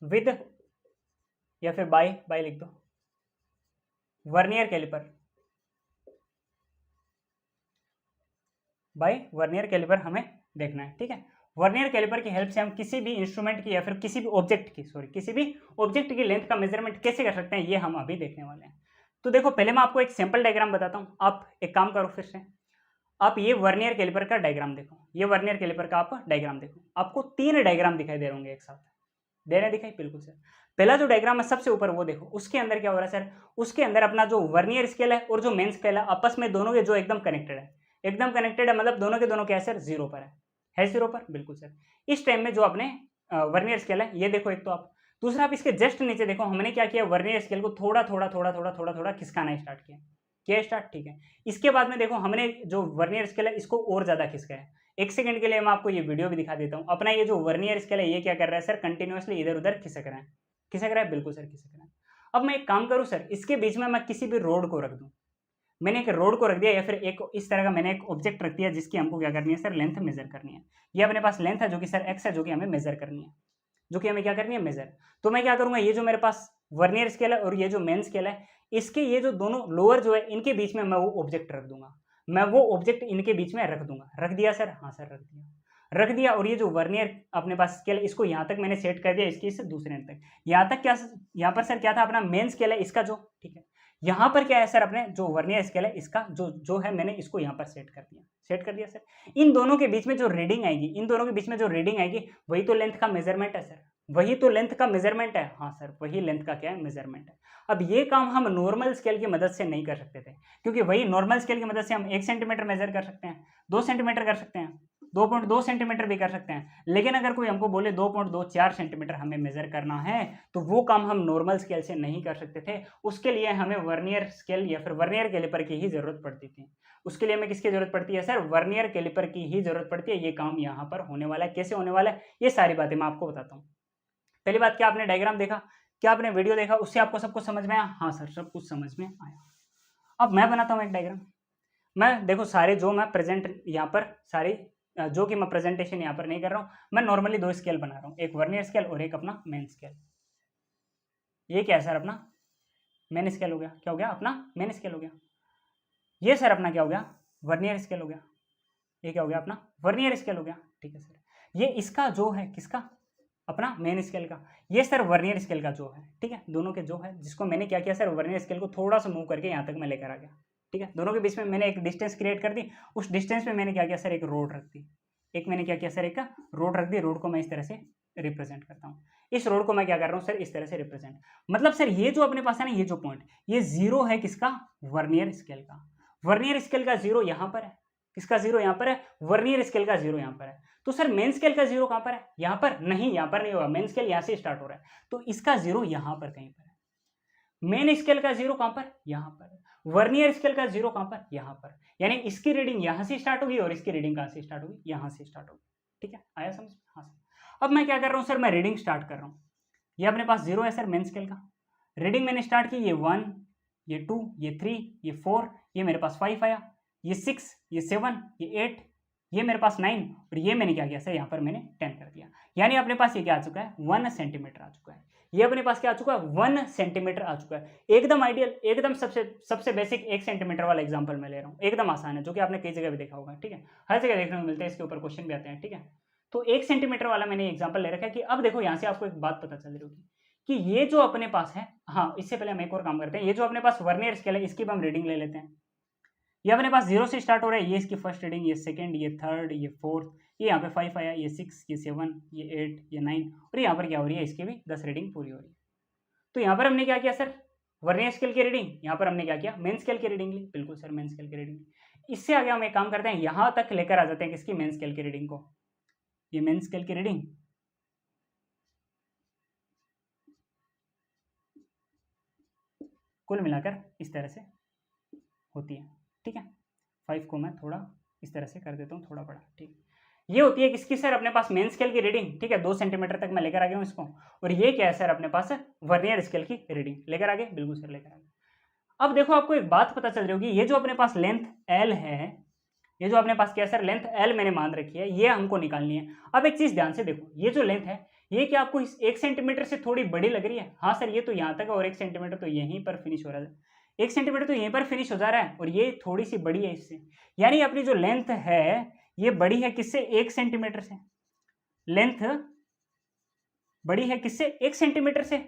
with, या फिर बाय लिख दो, vernier calliper, by vernier calliper हमें देखना है, ठीक है। वर्नियर कैलिपर की हेल्प से हम किसी भी इंस्ट्रूमेंट की या फिर किसी भी ऑब्जेक्ट की लेंथ का मेजरमेंट कैसे कर सकते हैं ये हम अभी देखने वाले हैं। तो देखो पहले मैं आपको एक सैंपल डायग्राम बताता हूं, आप एक काम करो, फिर से आप ये वर्नियर कैलिपर का डायग्राम देखो, ये वर्नियर कैलिपर का आप डायग्राम देखो, आपको 3 डायग्राम दिखाई दे रहे होंगे एक साथ, दे रहे दिखाई, बिल्कुल सर। पहला जो डायग्राम है सबसे ऊपर वो देखो, उसके अंदर क्या हो रहा है सर, उसके अंदर अपना जो वर्नियर स्केल है और जो मेन स्केल है आपस में दोनों के जो एकदम कनेक्टेड है, एकदम कनेक्टेड है, मतलब दोनों के दोनों क्या है सर, 0 पर है 0 पर, बिल्कुल सर। इस टाइम में जो अपने वर्नियर स्केल है ये देखो एक तो आप, दूसरा आप इसके जस्ट नीचे देखो, हमने क्या किया, वर्नियर स्केल को थोड़ा थोड़ा खिसकाना स्टार्ट किया स्टार्ट, ठीक है। इसके बाद में देखो हमने जो वर्नियर स्केल है इसको और ज्यादा खिसकाया। 1 सेकंड के लिए मैं आपको ये वीडियो भी दिखा देता हूँ। अपना ये जो वर्नियर स्केल है ये क्या कर रहा है सर, कंटिन्यूअसली इधर उधर खिसक रहा है, बिल्कुल सर खिसक रहा है। अब मैं एक काम करूँ सर, इसके बीच में मैं किसी भी रोड को रख दूँ, मैंने एक रोड को रख दिया या फिर एक इस तरह का मैंने एक ऑब्जेक्ट रख दिया जिसकी हमको क्या करनी है सर, लेंथ मेजर करनी है। ये अपने पास लेंथ है जो कि सर एक्स है, जो कि हमें मेजर करनी है, जो कि हमें क्या करनी है, मेजर। तो मैं क्या करूंगा, ये जो मेरे पास वर्नियर स्केल है और ये जो मेन स्केल है, इसके ये जो दोनों लोअर जो है इनके बीच में मैं वो ऑब्जेक्ट रख दूंगा, मैं वो ऑब्जेक्ट इनके बीच में रख दूंगा। रख दिया सर, हाँ सर रख दिया। रख दिया, और ये जो वर्नियर अपने पास स्केल इसको यहाँ तक मैंने सेट कर दिया, इसकी इससे दूसरे एंड तक। यहाँ तक क्या, यहाँ पर सर क्या था अपना मेन स्केल है इसका जो, ठीक है। यहाँ पर क्या है सर, अपने जो वर्नियर स्केल है इसका जो है मैंने इसको यहाँ पर सेट कर दिया सर। इन दोनों के बीच में जो रीडिंग आएगी, इन दोनों के बीच में जो रीडिंग आएगी वही तो लेंथ का मेजरमेंट है सर, वही तो लेंथ का मेजरमेंट है। हाँ सर, वही लेंथ का क्या है, मेजरमेंट है। अब ये काम हम नॉर्मल स्केल की मदद से नहीं कर सकते थे, क्योंकि वही नॉर्मल स्केल की मदद से हम 1 सेंटीमीटर मेजर कर सकते हैं, 2 सेंटीमीटर कर सकते हैं, 2.2 सेंटीमीटर भी कर सकते हैं। लेकिन अगर कोई हमको बोले 2.24 सेंटीमीटर हमें मेजर करना है, तो वो काम हम नॉर्मल स्केल से नहीं कर सकते थे। उसके लिए हमें वर्नियर स्केल या फिर वर्नियर कैलिपर की ही जरूरत पड़ती थी। उसके लिए हमें किसकी जरूरत पड़ती है सर, वर्नियर कैलिपर की ही जरूरत पड़ती है। ये काम यहाँ पर होने वाला है। कैसे होने वाला है, ये सारी बातें मैं आपको बताता हूँ। पहली बात, क्या आपने डायग्राम देखा, क्या आपने वीडियो देखा, उससे आपको सब कुछ समझ में आया? हाँ सर, सब कुछ समझ में आया। अब मैं बनाता हूँ एक डायग्राम। मैं देखो सारे जो मैं प्रेजेंट यहाँ पर सारी जो कि मैं प्रेजेंटेशन यहाँ पर नहीं कर रहा हूँ, मैं नॉर्मली 2 स्केल बना रहा हूँ, एक वर्नियर स्केल और एक अपना मेन स्केल। ये क्या है सर, अपना मेन स्केल हो गया। क्या हो गया, अपना मेन स्केल हो गया। ये सर अपना क्या हो गया, वर्नियर स्केल हो गया। ये क्या हो गया, अपना वर्नियर स्केल हो गया। ठीक है सर, ये इसका जो है किसका, अपना मेन स्केल का। ये सर वर्नियर स्केल का जो है, ठीक है, दोनों के जो है, जिसको मैंने क्या किया सर, वर्नियर स्केल को थोड़ा सा मूव करके यहाँ तक मैं लेकर आ गया। ठीक है, दोनों के बीच में मैंने एक डिस्टेंस क्रिएट कर दी। उस डिस्टेंस में मैंने क्या किया सर, एक रोड रख दी। एक मैंने क्या किया सर, एक रोड रख दी। रोड को मैं इस तरह से रिप्रेजेंट करता हूँ। इस रोड को मैं क्या कर रहा हूँ सर, इस तरह से रिप्रेजेंट। मतलब सर ये जो अपने पास है ना, ये जो पॉइंट, ये जीरो है किसका, वर्नियर स्केल का। वर्नियर स्केल का जीरो यहाँ पर है। किसका जीरो यहाँ पर है, वर्नियर स्केल का जीरो यहाँ पर है। तो सर मेन स्केल का जीरो कहाँ पर है, यहाँ पर नहीं, यहाँ पर नहीं होगा। मेन स्केल यहाँ से स्टार्ट हो रहा है, तो इसका जीरो यहाँ पर कहीं पर है। मेन स्केल का जीरो कहां पर, यहां पर। वर्नियर स्केल का जीरो कहां पर, यहां पर। यानी इसकी रीडिंग यहां से स्टार्ट होगी और इसकी रीडिंग कहां से स्टार्ट होगी, यहां से स्टार्ट होगी। ठीक है, आया समझ? हाँ सर। अब मैं क्या कर रहा हूं सर, मैं रीडिंग स्टार्ट कर रहा हूं। ये अपने पास जीरो है सर मेन स्केल का। रीडिंग मैंने स्टार्ट की, ये 1, ये 2, ये 3, ये 4, ये मेरे पास 5 आया, ये 6, ये 7, ये 8, ये मेरे पास 9, और ये मैंने क्या किया सर, यहाँ पर मैंने 10 कर दिया। यानी अपने पास ये क्या आ चुका है, 1 सेंटीमीटर आ चुका है। ये अपने पास क्या आ चुका है, 1 सेंटीमीटर आ चुका है। एकदम आइडियल, एकदम सबसे बेसिक 1 सेंटीमीटर वाला एग्जांपल मैं ले रहा हूँ, एकदम आसान है, जो कि आपने कई जगह भी देखा होगा। ठीक है, हर जगह देखने को मिलता है, इसके ऊपर क्वेश्चन भी आते हैं। ठीक है, तो 1 सेंटीमीटर वाला मैंने एग्जाम्पल ले रखा है। कि अब देखो यहाँ से आपको एक बात पता चल रही होगी कि ये जो अपने पास है, हाँ इससे पहले हम एक और काम करते हैं। ये जो अपने पास वर्नियर स्केल है, इसकी भी हम रीडिंग ले लेते हैं। ये अपने पास 0 से स्टार्ट हो रहा है, ये इसकी फर्स्ट रीडिंग, ये सेकंड, ये थर्ड, ये फोर्थ, ये यहाँ पे 5 आया, ये 6, ये 7, ये 8, ये 9, और यहाँ पर क्या हो रही है, इसकी भी 10 रीडिंग पूरी हो रही है। तो यहाँ पर हमने क्या किया सर, वर्नियर स्केल की रीडिंग। यहाँ पर हमने क्या किया, मेन स्केल की रीडिंग ली। बिल्कुल सर, मेन स्केल की रीडिंग। इससे आगे हम एक काम करते हैं, यहाँ तक लेकर आ जाते हैं किसकी, मेन स्केल की रीडिंग को। ये मेन स्केल की रीडिंग कुल मिलाकर इस तरह से होती है। ठीक है, 5 को मैं थोड़ा इस तरह से कर देता हूँ, थोड़ा बड़ा। ठीक, ये होती है किसकी सर, अपने पास मेन स्केल की रीडिंग। ठीक है, 2 सेंटीमीटर तक मैं लेकर आ गया हूँ इसको। और ये क्या है सर, अपने पास वर्नियर स्केल की रीडिंग। लेकर आ गए, बिल्कुल सर लेकर आ गए। अब देखो आपको एक बात पता चल रही होगी, ये जो अपने पास लेंथ एल है, ये जो अपने पास क्या है सर, लेंथ एल मैंने मान रखी है, ये हमको निकालनी है। अब एक चीज ध्यान से देखो, ये जो लेंथ है, ये क्या आपको इस 1 सेंटीमीटर से थोड़ी बड़ी लग रही है? हाँ सर, ये तो यहाँ तक है, और 1 सेंटीमीटर तो यहीं पर फिनिश हो रहा है। 1 सेंटीमीटर तो यहीं पर फिनिश हो जा रहा है, और ये थोड़ी सी बड़ी है इससे। यानी अपनी जो लेंथ है, ये बड़ी है किससे, 1 सेंटीमीटर से। लेंथ बड़ी है किससे, 1 सेंटीमीटर से।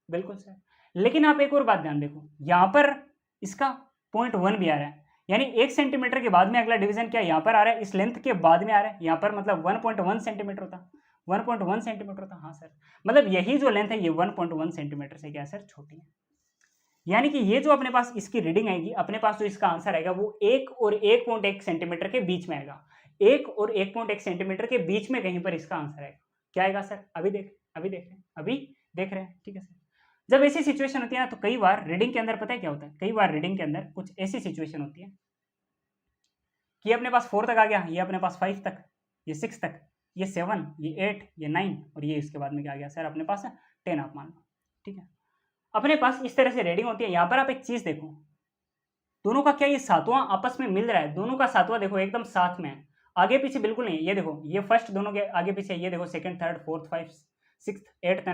बिल्कुल सर। लेकिन आप एक और बात ध्यान देखो, यहां पर इसका 0.1 भी आ रहा है। यानी 1 सेंटीमीटर के बाद में अगला डिवीजन क्या यहां पर आ रहा है, इस लेंथ के बाद में आ रहा है। यहां पर मतलब 1.1 सेंटीमीटर होता, 1.1 सेंटीमीटर होता। हाँ सर, मतलब यही जो लेंथ है, ये 1.1 सेंटीमीटर से क्या है सर, छोटी है। यानी कि ये जो अपने पास इसकी रीडिंग आएगी, अपने पास जो इसका आंसर आएगा, वो 1 और 1.1 सेंटीमीटर के बीच में आएगा। 1 और 1.1 सेंटीमीटर के बीच में कहीं पर इसका आंसर आएगा। क्या आएगा सर, अभी देख रहे हैं। ठीक है सर, जब ऐसी सिचुएशन होती है ना, तो कई बार रीडिंग के अंदर पता है क्या होता है, कई बार रीडिंग के अंदर कुछ ऐसी सिचुएशन होती है कि अपने पास 4 तक आ गया, ये अपने पास 5 तक, ये 6 तक, ये 7, ये 8, ये 9, और ये इसके बाद में क्या आ गया सर, अपने पास 10 आप मान लो। ठीक है, अपने पास इस तरह से रीडिंग होती है। यहां पर आप एक चीज देखो, दोनों का क्या ये सातवां आपस में मिल रहा है, दोनों का सातवां देखो एकदम साथ में है, आगे पीछे बिल्कुल नहीं है। ये देखो, ये फर्स्ट दोनों के आगे पीछे, ये देखो सेकंड, थर्ड, फोर्थ, 5, 6, 8,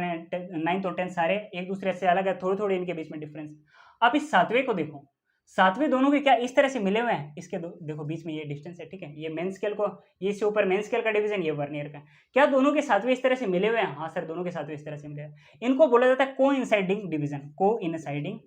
9 और 10 सारे एक दूसरे से अलग है, थोड़ी थोड़ी इनके बीच में डिफरेंस। आप इस सातवें को देखो, सातवें दोनों के क्या इस तरह से मिले हुए हैं, इसके देखो बीच में ये डिस्टेंस है, ठीक है, ये मेन स्केल को, ये इससे ऊपर मेन स्केल का डिवीजन, ये वर्नियर का, क्या दोनों के सातवें इस तरह से मिले हुए हैं? हाँ सर, दोनों के सातवें इस तरह से मिले हैं। इनको बोला जाता है कोइंसाइडिंग डिवीजन, कोइंसाइडिंग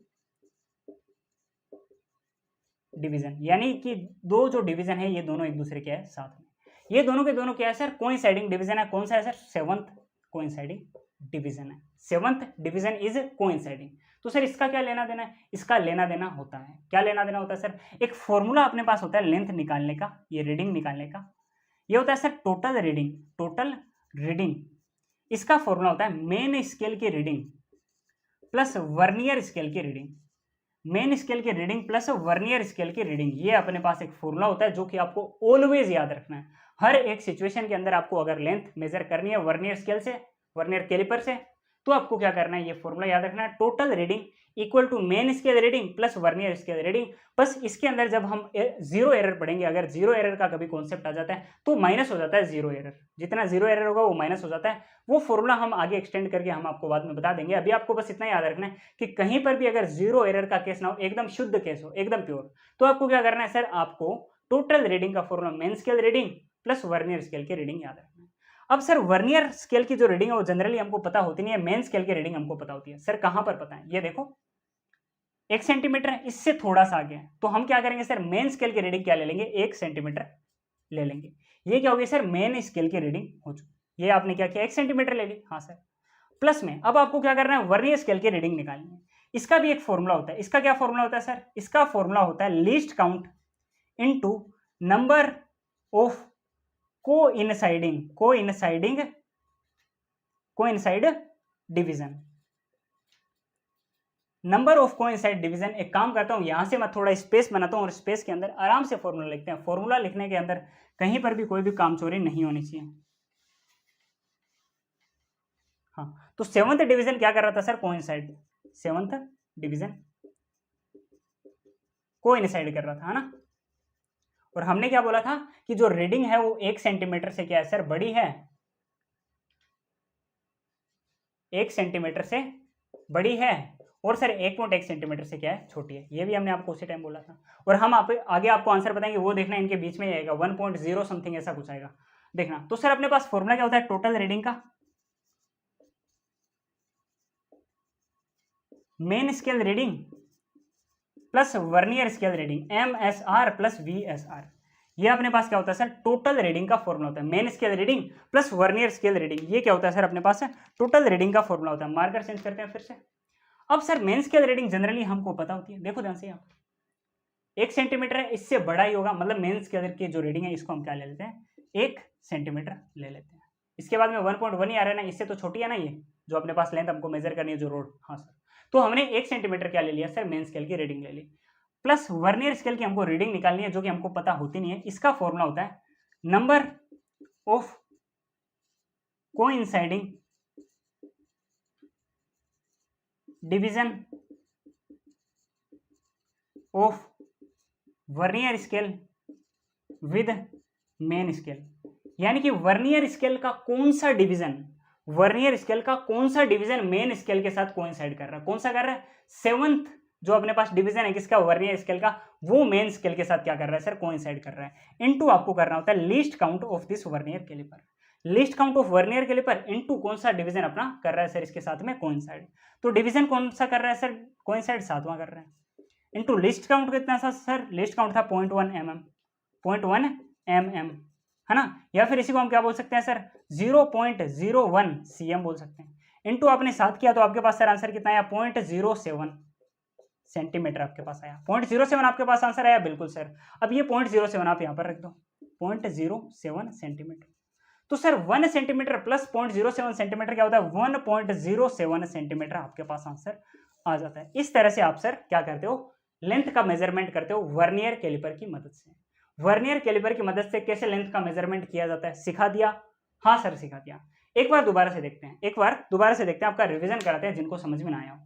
डिवीजन, यानी कि दो जो डिवीजन है ये दोनों एक दूसरे के है साथ में, ये दोनों के दोनों क्या है सर? कोइंसाइडिंग डिवीजन है। कौन सा है सर? सेवंथ कोइंसाइडिंग डिवीजन है, सेवंथ डिवीजन इज कोइंसाइडिंग। तो सर इसका क्या लेना देना है? इसका लेना देना होता है, क्या लेना देना होता है सर? एक फॉर्मूला अपने पास होता है लेंथ निकालने का, ये रीडिंग निकालने का, ये होता है sir total reading, total reading. इसका फॉर्मूला होता है मेन स्केल की रीडिंग प्लस वर्नियर स्केल की रीडिंग, मेन स्केल की रीडिंग प्लस वर्नियर स्केल की रीडिंग, ये अपने पास एक फॉर्मूला होता है जो कि आपको ऑलवेज याद रखना है। हर एक सिचुएशन के अंदर आपको अगर लेंथ मेजर करनी है वर्नियर स्केल से, वर्नियर कैलिपर से, तो आपको क्या करना है? ये फॉर्मूला याद रखना है, total reading equal to main scale reading plus vernier scale reading. बस इसके अंदर जब हम जीरो एरर पढ़ेंगे, अगर जीरो एरर का कभी कॉन्सेप्ट आ जाता है तो माइनस हो जाता है जीरो एरर, जितना जीरो एरर होगा वो माइनस हो जाता है। वो फॉर्मूला हम आगे एक्सटेंड करके हम आपको बाद में बता देंगे। अभी आपको बस इतना याद रखना है कि कहीं पर भी अगर जीरो एरर का केस ना हो, एकदम शुद्ध केस हो, एकदम प्योर, तो आपको क्या करना है सर? आपको टोटल रीडिंग का formula main scale reading plus vernier scale की रीडिंग याद रखना है। अब सर वर्नियर स्केल की जो रीडिंग है वो जनरली हमको पता होती नहीं है, मेन स्केल की रीडिंग हमको पता होती है। सर कहां पर पता है? ये देखो 1 सेंटीमीटर है, इससे थोड़ा सा आगे है, तो हम क्या करेंगे सर? मेन स्केल की रीडिंग क्या ले लेंगे? 1 सेंटीमीटर ले लेंगे। ये क्या हो गया सर? मेन स्केल की रीडिंग हो चुकी। ये आपने क्या किया? 1 सेंटीमीटर ले ली, हाँ सर। प्लस में अब आपको क्या करना है? वर्नियर स्केल की रीडिंग निकालनी है। इसका भी एक फॉर्मूला होता है। इसका क्या फॉर्मूला होता है सर? इसका फॉर्मूला होता है least count into number of coinciding division, number of coincide division. एक काम करता हूं, यहां से मैं थोड़ा स्पेस बनाता हूं और स्पेस के अंदर आराम से फॉर्मूला लिखते हैं। फॉर्मूला लिखने के अंदर कहीं पर भी कोई भी कामचोरी नहीं होनी चाहिए। हाँ, तो सेवंथ डिवीजन क्या कर रहा था sir? Coincide, seventh division coincide कर रहा था, है ना। और हमने क्या बोला था कि जो रीडिंग है वो 1 सेंटीमीटर से क्या है सर? बड़ी है, 1 सेंटीमीटर से बड़ी है, और सर 1.1 सेंटीमीटर से क्या है? छोटी है। ये भी हमने आपको उसी टाइम बोला था। और हम आगे आपको आंसर बताएंगे, वो देखना इनके बीच में आएगा 1.0 समथिंग ऐसा कुछ आएगा, देखना। तो सर अपने पास फॉर्मूला क्या होता है टोटल रीडिंग का? Main scale reading plus vernier scale reading, MSR plus VSR। ये अपने पास क्या होता है सर? टोटल रीडिंग का फॉर्मूला होता है। Main scale reading plus vernier scale reading, ये क्या होता है सर? अपने पास टोटल रीडिंग का फॉर्मूला होता है। मार्कर चेंज करते हैं फिर से। अब sir main scale reading generally हमको पता होती है, देखो ध्यान से, आप 1 सेंटीमीटर है, इससे बड़ा ही होगा, मतलब मेन स्केल की जो रीडिंग है इसको हम क्या ले लेते हैं? 1 सेंटीमीटर ले लेते हैं। इसके बाद में 1.1 ही आ रहा है ना, इससे तो छोटी है ना ये जो अपने पास लेंथ हमको मेजर करनी है जो रोड। हाँ सर, तो हमने 1 सेंटीमीटर क्या ले लिया सर? मेन स्केल की रीडिंग ले ली, प्लस वर्नियर स्केल की हमको रीडिंग निकालनी है जो कि हमको पता होती नहीं है। इसका फॉर्मूला होता है number of coinciding division of vernier scale with main scale, यानी कि वर्नियर स्केल का कौन सा डिवीजन, वर्नियर स्केल का कौन सा डिवीजन मेन स्केल के साथ कोइंसाइड कर रहा है? कौन सा कर रहा है? सेवंथ जो अपने पास डिवीजन है किसका? वर्नियर स्केल का, वो मेन स्केल के साथ क्या कर रहा है सर? कोइंसाइड कर रहा है। इनटू आपको करना होता है least count of this vernier calliper, least count of vernier calliper into कौन सा डिवीजन अपना कर रहा है सर इसके साथ में कोइंसाइड। तो डिवीजन कौन सा कर रहा है सर? कोइंसाइड, सातवां कर रहा है, इनटू लिस्ट काउंट कितना था सर? लिस्ट काउंट था 0.1 mm, 0.1 mm, है ना। या फिर इसी को हम क्या बोल सकते हैं सर? 0.01 cm बोल सकते हैं। इनटू आपने 7 किया तो आपके पास सर आंसर कितना आया? 0.07 सेंटीमीटर आपके पास आया। 0.07 आपके पास आंसर आया, बिल्कुल सर। अब ये 0.07 आप यहाँ पर रख दो, 0.07 सेंटीमीटर। तो सर 1 सेंटीमीटर प्लस 0.07 सेंटीमीटर क्या होता है? 1.07 सेंटीमीटर आपके पास आंसर आ जाता है। इस तरह से आप सर क्या करते हो? लेंथ का मेजरमेंट करते हो वर्नियर कैलिपर की मदद से। वर्नियर कैलिपर की मदद से कैसे लेंथ का मेजरमेंट किया जाता है सिखा दिया? हाँ सर सिखा दिया। एक बार दोबारा से देखते हैं, एक बार दोबारा से देखते हैं, आपका रिवीजन कराते हैं जिनको समझ में ना आया हो।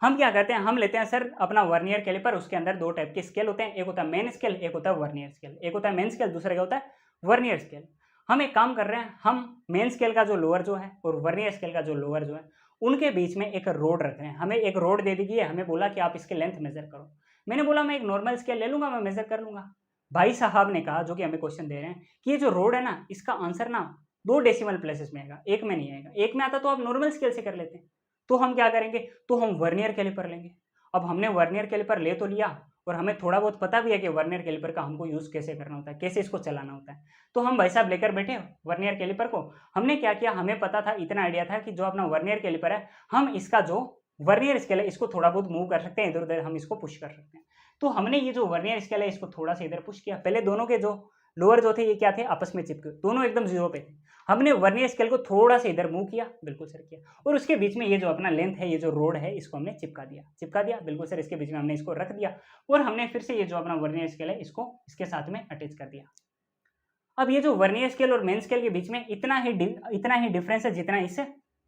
हम क्या करते हैं? हम लेते हैं सर अपना वर्नियर कैलिपर, उसके अंदर 2 टाइप के स्केल होते हैं, एक होता है मेन स्केल, एक होता है वर्नियर स्केल। एक होता है मेन स्केल, दूसरा क्या होता है? Vernier scale. हम एक काम कर रहे हैं, हम मेन स्केल का जो लोअर जो है और वर्नियर स्केल का जो लोअर जो है उनके बीच में एक रोड रख रहे हैं। हमें एक रोड दे दी गई है, हमें बोला कि आप इसके लेंथ मेजर करो। मैंने बोला मैं एक नॉर्मल स्केल ले लूंगा, मैं मेजर कर लूंगा। भाई साहब ने कहा, जो कि हमें क्वेश्चन दे रहे हैं, कि ये जो रोड है ना, इसका आंसर ना 2 डेसिमल प्लेसेस में आएगा, एक में नहीं आएगा। एक में आता तो आप नॉर्मल स्केल से कर लेते हैं। तो हम क्या करेंगे, तो हम वर्नियर कैलिपर लेंगे। अब हमने वर्नियर कैलिपर ले तो लिया, और हमें थोड़ा बहुत पता भी है कि वर्नियर कैलिपर का हमको यूज कैसे करना होता है, कैसे इसको चलाना होता है। तो हम भाई साहब लेकर बैठे वर्नियर कैलिपर को। हमने क्या किया, हमें पता था, इतना आइडिया था कि जो अपना वर्नियर कैलिपर है, हम इसका जो वर्नियर स्केल है इसको थोड़ा बहुत मूव कर सकते हैं, इधर उधर हम इसको पुश कर सकते हैं। तो हमने ये जो वर्नियर स्केल है इसको थोड़ा सा इधर पुश किया। पहले दोनों के जो लोअर जो थे ये क्या थे, आपस में चिपके, दोनों एकदम जीरो पे थे। हमने वर्नियर स्केल को थोड़ा सा इधर मूव किया, बिल्कुल सर किया, और उसके बीच में ये जो अपना लेंथ है, ये जो रोड है, इसको हमने चिपका दिया बिल्कुल सर, इसके बीच में हमने इसको रख दिया, और हमने फिर से ये जो अपना वर्नियर स्केल है इसको इसके साथ में अटैच कर दिया। अब ये जो वर्नियर स्केल और मेन स्केल के बीच में इतना ही डिफरेंस है जितना इस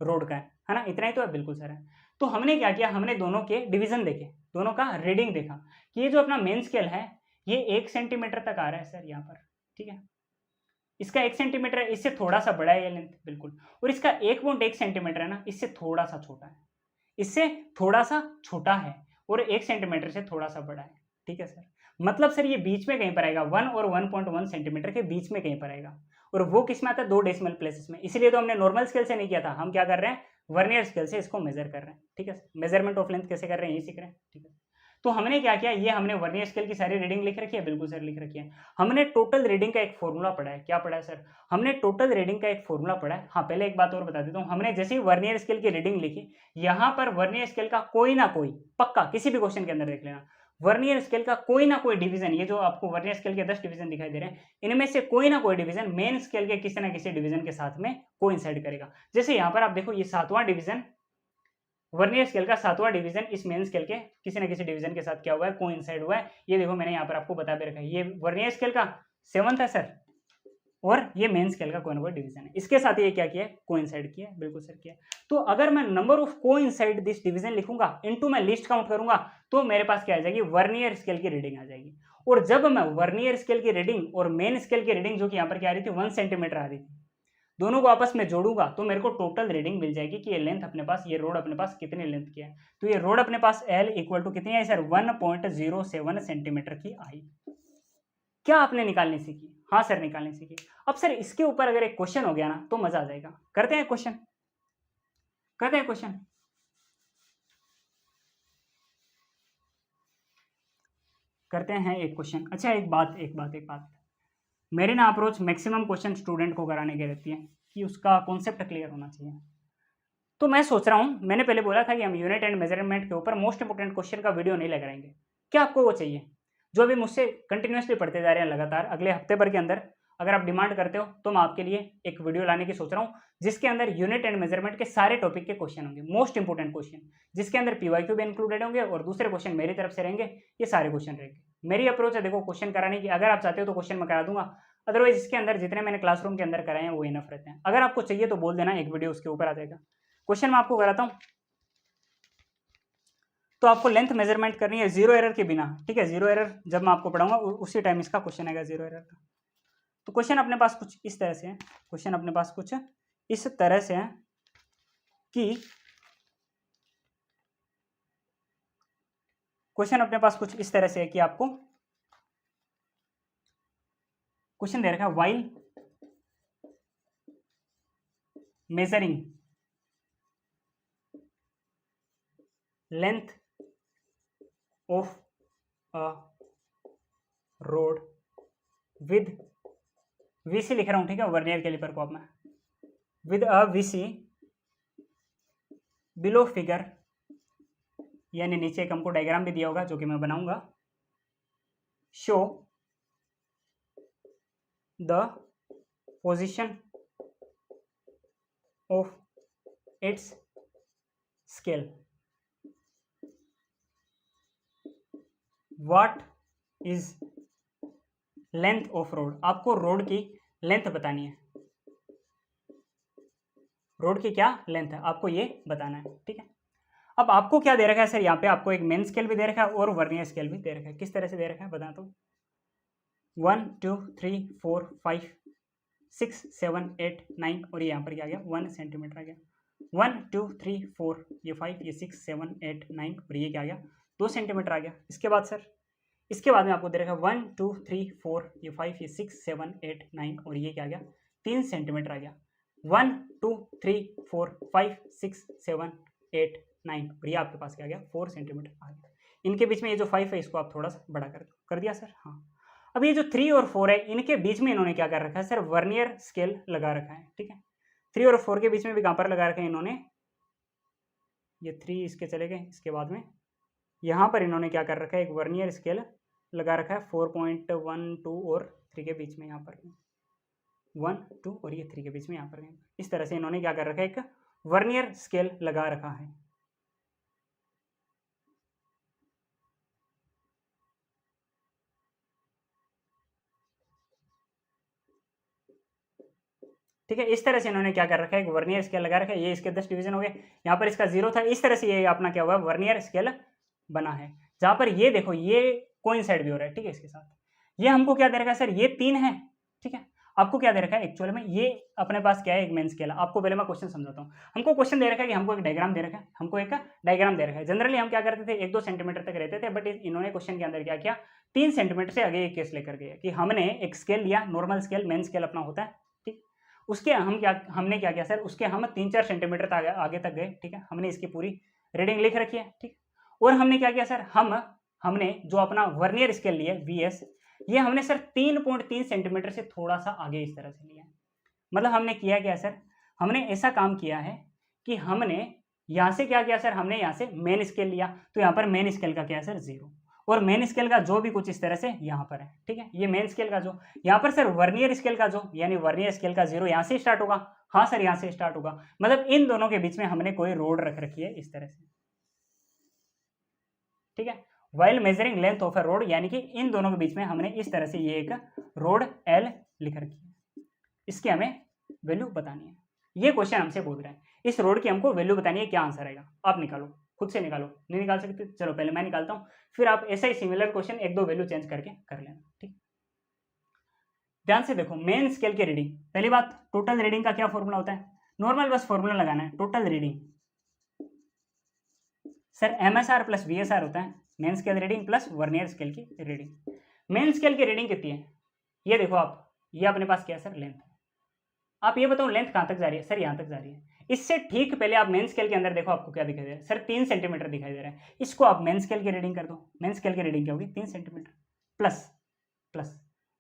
रोड का है ना, इतना ही तो है, बिल्कुल सर है। तो हमने क्या किया, हमने दोनों के डिवीजन देखे, दोनों का रीडिंग देखा कि ये जो अपना मेन स्केल है ये 1 सेंटीमीटर तक आ रहा है सर यहाँ पर, ठीक है। इसका 1 सेंटीमीटर है, इससे थोड़ा सा बड़ा है ये लेंथ, बिल्कुल। और इसका 1.1 सेंटीमीटर है ना, इससे थोड़ा सा छोटा है, इससे थोड़ा सा छोटा है, और 1 सेंटीमीटर से थोड़ा सा बड़ा है, ठीक है सर। मतलब सर ये बीच में कहीं पर आएगा, 1 और 1.1 सेंटीमीटर के बीच में कहीं पर आएगा, और वो किस में आता है, 2 डेसिमल प्लेसेस में। इसलिए तो हमने नॉर्मल स्केल से नहीं किया था, हम क्या कर रहे हैं, वर्नियर स्केल से इसको मेजर कर रहे हैं, ठीक है। मेजरमेंट ऑफ लेंथ कैसे कर रहे हैं ये सीख रहे हैं, ठीक है। तो हमने क्या किया, ये हमने वर्नियर स्केल की सारी रीडिंग लिख रखी है, बिल्कुल सर लिख रखी है। हमने टोटल रीडिंग का एक फॉर्मूला पढ़ा है, क्या पढ़ा है सर, हमने टोटल रीडिंग का एक फॉर्मूला पढ़ा है। हाँ, पहले एक बात और बता देता हूँ, हमने जैसे ही वर्नियर स्केल की रीडिंग लिखी, यहाँ पर वर्नियर स्केल का कोई ना कोई, पक्का किसी भी क्वेश्चन के अंदर देख लेना, वर्नियर स्केल का कोई ना कोई डिवीजन, ये जो आपको वर्नियर स्केल के 10 डिवीजन दिखाई दे रहे हैं, इनमें से कोई ना कोई डिवीजन मेन स्केल के किसी ना किसी डिवीजन के साथ में कोइंसाइड करेगा। जैसे यहाँ पर आप देखो, ये 7वां डिवीजन, वर्नियर स्केल का 7वां डिवीजन इस मेन स्केल के किसी न किसी डिवीजन के साथ क्या हुआ है, कोइंसाइड हुआ है। ये देखो मैंने यहाँ पर आपको बता भी रखा है, ये वर्नियर स्केल का 7th है सर, और ये मेन स्केल का कोई ना कोई डिवीजन है, इसके साथ ये क्या किया है, कोइंसाइड किया, बिल्कुल सर किया। तो अगर मैं number of coincide this division लिखूंगा, इनटू मैं लिस्ट काउंट करूंगा, तो मेरे पास क्या आ जाएगी, वर्नियर स्केल की रीडिंग आ जाएगी। और जब मैं वर्नियर स्केल की रीडिंग और मेन स्केल की रीडिंग, जो कि यहाँ पर क्या आ रही थी, 1 सेंटीमीटर आ रही थी, दोनों को आपस में जोड़ूंगा तो मेरे को टोटल रीडिंग मिल जाएगी कि ये लेंथ अपने पास, ये रोड अपने पास कितने लेंथ की है। तो ये रोड अपने पास L इक्वल टू कितनी आई सर, 1.07 सेंटीमीटर की आई। क्या आपने निकालनी सीखी, हाँ सर निकालनी सीखी। अब सर इसके ऊपर अगर एक क्वेश्चन हो गया ना तो मजा आ जाएगा। करते हैं क्वेश्चन, करते हैं क्वेश्चन। करते हैं एक क्वेश्चन। अच्छा एक बात, मेरी ना अप्रोच मैक्सिमम क्वेश्चन स्टूडेंट को कराने की रहती है कि उसका कॉन्सेप्ट क्लियर होना चाहिए। तो मैं सोच रहा हूँ, मैंने पहले बोला था कि हम यूनिट एंड मेजरमेंट के ऊपर मोस्ट इंपोर्टेंट क्वेश्चन का वीडियो नहीं लगाएंगे। क्या आपको वो चाहिए, जो अभी मुझसे कंटिन्यूसली पढ़ते जा रहे हैं लगातार, अगले हफ्ते भर के अंदर अगर आप डिमांड करते हो तो मैं आपके लिए एक वीडियो लाने की सोच रहा हूँ, जिसके अंदर यूनिट एंड मेजरमेंट के सारे टॉपिक के क्वेश्चन होंगे, मोस्ट इंपोर्टेंट क्वेश्चन, जिसके अंदर पीवाईक्यू भी इंक्लूडेड होंगे और दूसरे क्वेश्चन मेरी तरफ से रहेंगे। ये सारे क्वेश्चन रहेंगे। मेरी अप्रोच है देखो क्वेश्चन कराने की, अगर आप चाहते हो तो क्वेश्चन मैं करा दूंगा, अदरवाइज इसके अंदर जितने मैंने क्लासरूम के अंदर कराए हैं वो इनफ रहते हैं। अगर आपको चाहिए तो बोल देना, एक वीडियो उसके ऊपर आ जाएगा। क्वेश्चन मैं आपको कराता हूँ। तो आपको लेंथ मेजरमेंट करनी है जीरो एरर के बिना, ठीक है। जीरो एरर जब मैं आपको पढ़ाऊंगा उसी टाइम इसका क्वेश्चन आएगा जीरो एरर का। तो क्वेश्चन अपने पास कुछ इस तरह से है, क्वेश्चन अपने पास कुछ इस तरह से है कि क्वेश्चन अपने पास कुछ इस तरह से है कि आपको क्वेश्चन दे रखा है, while measuring length of a road with VC लिख रहा हूं, ठीक है, वर्नियर कैलिपर को अब मैं with a VC below figure, यानी नीचे एक हमको डायग्राम भी दिया होगा जो कि मैं बनाऊंगा, show the position of its scale, what is length of road. आपको रोड की लेंथ बतानी है, रोड की क्या लेंथ है आपको ये बताना है, ठीक है। अब आपको क्या दे रखा है सर, यहाँ पे आपको एक मेन स्केल भी दे रखा है और वर्नियर स्केल भी दे रखा है। किस तरह से दे रखा है बता दो, 1 2 3 4 5 6 7 8 9 और ये यहाँ पर क्या आ गया 1 सेंटीमीटर आ गया। 1 2 3 4 ये 5 ये 6 7 8 9 और ये क्या आ गया 2 सेंटीमीटर आ गया। इसके बाद सर, इसके बाद में आपको दे रखा है 1 2 3 4, ये 5, ये 6 7 8 9 और ये क्या आ गया 3 सेंटीमीटर आ गया। 1 2 3 4 5 6 7 8 9 और ये आपके पास क्या आ गया 4 सेंटीमीटर आ गया। इनके बीच में ये जो 5 है इसको आप थोड़ा सा बड़ा कर दो। कर दिया सर? हाँ। अब ये जो 3 और 4 है इनके बीच में इन्होंने क्या कर रखा है सर, वर्नियर स्केल लगा रखा है। ठीक है, 3 और 4 के बीच में भी कहाँ पर लगा रखा है इन्होंने, ये 3 इसके चले गए। इसके बाद में यहाँ पर इन्होंने क्या कर रखा है, एक वर्नियर स्केल लगा रखा है 4.1 2 और 3 के बीच में, यहाँ पर 1 2 और ये 3 के बीच में यहाँ पर इस तरह से इन्होंने क्या कर रखा है, एक वर्नियर स्केल लगा रखा है। ठीक है, इस तरह से इन्होंने क्या कर रखा है, एक वर्नियर स्केल लगा रखा है। ये इसके 10 डिवीजन हो गए, यहाँ पर इसका 0 था। इस तरह से ये अपना क्या हुआ, वर्नियर स्केल बना है, जहां पर ये देखो ये कोइंसाइड भी हो रहा है। ठीक है, इसके साथ ये हमको क्या दे रखा है सर, ये 3 है। ठीक है, आपको क्या दे रखा है एक्चुअल में, ये अपने पास क्या है, एक मेन स्केल है। आपको पहले मैं क्वेश्चन समझाता हूँ। हमको क्वेश्चन दे रखा है कि हमको एक डायग्राम दे रखा है, हमको एक डायग्राम दे रखा है। जनरली हम क्या करते थे, 1-2 सेंटीमीटर तक रहते थे, बट इन्होंने क्वेश्चन के अंदर क्या किया, 3 सेंटीमीटर से आगे एक केस लेकर गए कि हमने एक स्केल लिया, नॉर्मल स्केल, मेन स्केल अपना होता है। ठीक, उसके हमने क्या किया सर, उसके हम 3-4 सेंटीमीटर आगे तक गए। ठीक है, हमने इसकी पूरी रीडिंग लिख रखी है। ठीक, और हमने क्या किया सर, हमने जो अपना वर्नियर स्केल लिया VS, ये हमने सर 3.3 सेंटीमीटर से थोड़ा सा आगे इस तरह से लिया। मतलब हमने किया क्या सर, हमने ऐसा काम किया है कि हमने यहां से क्या किया सर, हमने यहां से मेन स्केल लिया, तो यहां पर मेन स्केल का क्या है सर 0, और मेन स्केल का जो भी कुछ इस तरह से यहां पर है। ठीक है, ये मेन स्केल का जो, यहां पर सर वर्नियर स्केल का जो, यानी वर्नियर स्केल का 0 यहां से स्टार्ट होगा। हाँ सर, यहां से स्टार्ट होगा। मतलब इन दोनों के बीच में हमने कोई रोड रख रखी है इस तरह से। ठीक है, while measuring length of A road, यानी कि इन दोनों के बीच में हमने इस तरह से ये एक रोड L लिख रखी है, इसकी हमें वैल्यू बतानी है। ये क्वेश्चन हमसे पूछ रहा है, इस रोड की हमको वैल्यू बतानी है, क्या आंसर आएगा। आप निकालो, खुद से निकालो, नहीं निकाल सकते चलो पहले मैं निकालता हूं, फिर आप ऐसा ही सिमिलर क्वेश्चन 1-2 वैल्यू चेंज करके कर लेना। ठीक, ध्यान से देखो, मेन स्केल की रीडिंग, पहली बात टोटल रीडिंग का क्या फॉर्मूला होता है, नॉर्मल बस फॉर्मूला लगाना है। Total reading sir MSR plus VSR होता है, main scale reading plus vernier scale की रीडिंग। मेन स्केल की रीडिंग कितनी है, ये देखो आप, ये अपने पास क्या है सर, लेंथ। आप ये बताओ लेंथ कहां तक जा रही है सर, यहां तक जा रही है। इससे ठीक पहले आप मेन स्केल के अंदर देखो, आपको क्या दिखाई दे रहा है सर, 3 सेंटीमीटर दिखाई दे रहा है। इसको आप मेन स्केल की रीडिंग कर दो, मेन स्केल की रीडिंग क्या होगी 3 सेंटीमीटर प्लस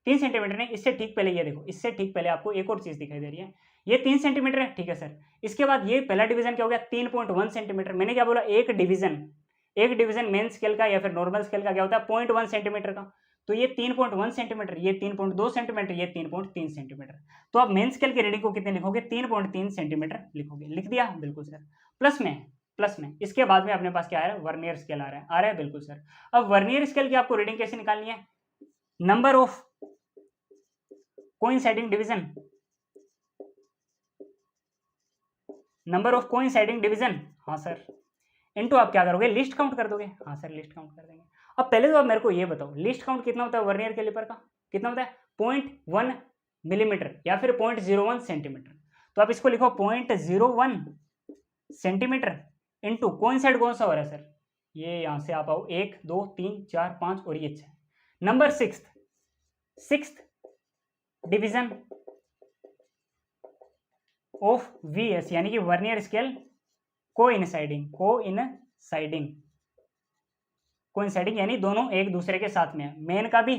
3 सेंटीमीटर नहीं, इससे ठीक पहले ये देखो, इससे ठीक पहले आपको एक और चीज दिखाई दे रही है, ये 3 सेंटीमीटर है। ठीक है सर, इसके बाद ये पहला डिवीजन क्या हो गया 3.1 सेंटीमीटर। मैंने क्या बोला, एक डिवीजन मेन स्केल का या फिर नॉर्मल स्केल का क्या होता है 0.1 सेंटीमीटर का। तो ये 3.1 सेंटीमीटर, ये 3.2 सेंटीमीटर, ये 3.3 सेंटीमीटर। तो आप मेन स्केल की रीडिंग को कितने लिखोगे, 3.3 सेंटीमीटर लिखोगे। लिख दिया, बिल्कुल सर। प्लस में इसके बाद में अपने पास क्या आ रहा है, वर्नियर स्केल आ रहा है बिल्कुल सर। अब वर्नियर स्केल की आपको रीडिंग कैसे निकालनी है, number of coinciding division, number of coinciding division, हाँ सर, इनटू आप क्या करोगे, लिस्ट काउंट कर दोगे। हाँ सर, लिस्ट काउंट कर देंगे। अब पहले तो आप मेरे को ये बताओ, लिस्ट काउंट कितना होता है वर्नियर कैलिपर का, कितना होता है 0.1 मिलीमीटर या फिर 0.01 सेंटीमीटर। तो आप इसको लिखो 0.01 सेंटीमीटर इंटू कोइंसाइड कौन सा हो रहा है सर, ये यहां से आप आओ 1 2 3 4 5 और ये 6 number, sixth division of VS, यानी कि वर्नियर स्केल कोइंसाइडिंग यानी दोनों एक दूसरे के साथ में है। मेन का भी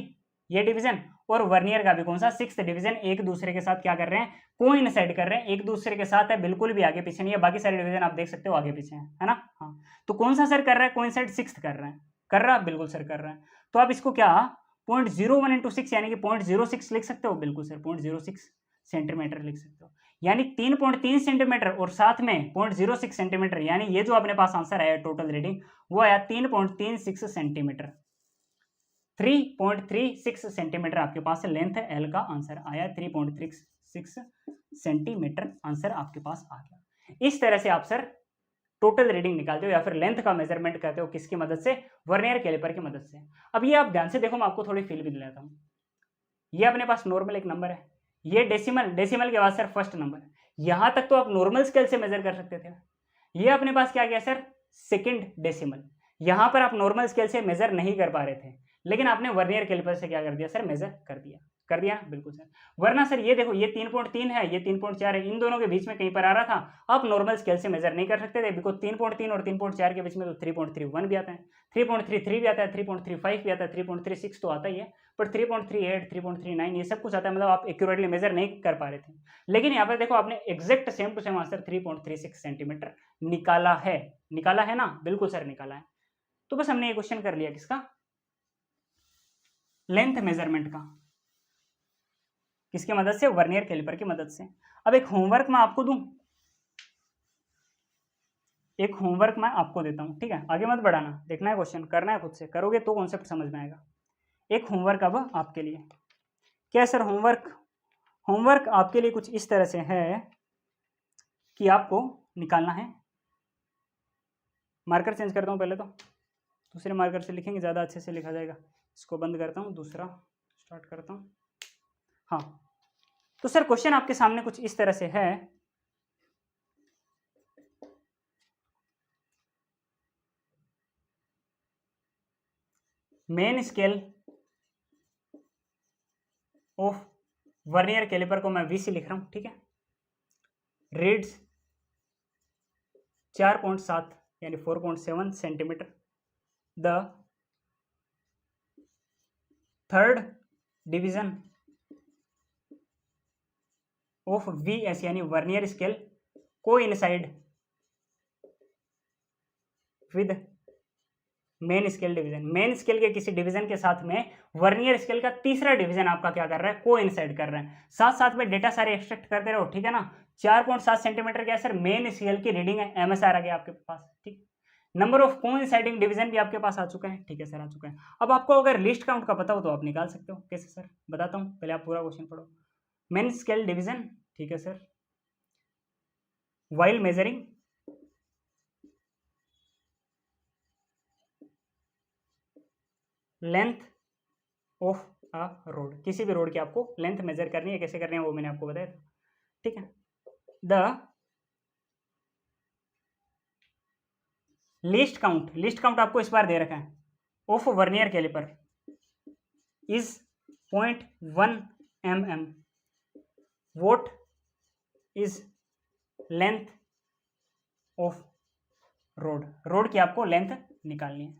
ये डिवीजन और वर्नियर का भी कौन सा 6th डिवीजन एक दूसरे के साथ क्या कर रहे हैं, कोइंसाइड कर रहे हैं, एक दूसरे के साथ है, बिल्कुल भी आगे पीछे नहीं है। बाकी सारे डिवीजन आप देख सकते हो आगे पीछे है ना। हाँ, तो कौन सा सर कर रहा है, कोइंसाइड 6th कर रहा है, बिल्कुल सर कर रहा है। तो आप इसको क्या 0.01 इंटू 6 यानी कि 0.06 लिख सकते हो, बिल्कुल सर 0.06 सेंटीमीटर लिख सकते हो, यानी 3.3 सेंटीमीटर और साथ में 0.06 सेंटीमीटर, यानी ये जो अपने पास आंसर आया टोटल रीडिंग वो आया 3.36 सेंटीमीटर। 3.36 सेंटीमीटर आपके पास लेंथ है, L का आंसर आया 3.36 सेंटीमीटर, आंसर आपके पास आ गया। इस तरह से आप सर टोटल रीडिंग निकालते हो या फिर लेंथ का मेजरमेंट करते हो, किसकी मदद से, वर्नियर कैलिपर की मदद से। अब ये आप ध्यान से देखो, मैं आपको थोड़ी फील भी दिलाता हूँ। ये अपने पास नॉर्मल एक नंबर है, ये डेसिमल के बाद सर फर्स्ट नंबर, यहां तक तो आप नॉर्मल स्केल से मेजर कर सकते थे। ये अपने पास क्या गया सर, सेकंड डेसिमल, यहाँ पर आप नॉर्मल स्केल से मेजर नहीं कर पा रहे थे, लेकिन आपने वर्नियर कैलिपर से क्या कर दिया सर, मेजर कर दिया। कर दिया बिल्कुल सर। वरना सर ये देखो, ये 3.3 है, ये 3.4 है, इन दोनों के बीच में कहीं पर आ रहा था, आप नॉर्मल स्केल से मेजर नहीं कर सकते थे, बिकॉज 3.3 और 3.4 के बीच में तो 3.31 भी आता है, 3.33 भी आता है, 3.35 भी आता है, 3.36 तो आता ही है, पर 3.38, 3.39 ये सब कुछ आता है, मतलब आप एक्यूरेटली मेजर नहीं कर पा रहे थे। लेकिन यहाँ पर देखो आपने exact same to same answer 3.36 centimetre निकाला है। निकाला है ना, बिल्कुल सर निकाला है। तो बस हमने ये क्वेश्चन कर लिया किसका, लेंथ मेजरमेंट का, किसकी मदद से, वर्नियर कैलिपर की मदद से। अब एक होमवर्क मैं आपको दूं, एक होमवर्क मैं आपको देता हूं, ठीक है, आगे मत बढ़ाना, देखना है क्वेश्चन, करना है खुद से, करोगे तो कॉन्सेप्ट समझ में आएगा। एक होमवर्क अब आपके लिए, क्या सर होमवर्क, होमवर्क आपके लिए कुछ इस तरह से है कि आपको निकालना है, मार्कर चेंज करता हूं पहले, तो दूसरे मार्कर से लिखेंगे ज़्यादा अच्छे से लिखा जाएगा। इसको बंद करता हूं, दूसरा स्टार्ट करता हूं। हाँ, तो सर क्वेश्चन आपके सामने कुछ इस तरह से है, main scale of vernier calliper को मैं वीसी लिख रहा हूं, ठीक है, रीड्स 4.7 यानी 4.7 centimetre, the third division of VS यानी vernier scale coincide with main scale division. Main scale के किसी डिवीजन के साथ में वर्नियर स्केल का तीसरा डिवीजन आपका क्या कर रहा है, कोइंसाइड कर रहा है। साथ साथ में डेटा सारे एक्सट्रैक्ट करते रहो, ठीक है ना। 4.7 सेंटीमीटर क्या सर, मेन स्केल की रीडिंग है, एमएसआर आ गया आपके पास, ठीक। नंबर ऑफ कोइंसाइडिंग डिवीजन भी आपके पास आ चुका है, ठीक है सर, आ चुका है। अब आपको अगर लिस्ट काउंट का पता हो तो आप निकाल सकते हो, कैसे सर, बताता हूं, पहले आप पूरा क्वेश्चन पढ़ो। मेन स्केल डिवीजन, ठीक है sir, while measuring length of a road, किसी भी रोड की आपको लेंथ मेजर करनी है, कैसे करनी है वो मैंने आपको बताया था, ठीक है। The least count, least count आपको इस बार दे रखा है, of vernier calliper is 0.1 mm, what is length of rod, rod की आपको लेंथ निकालनी है।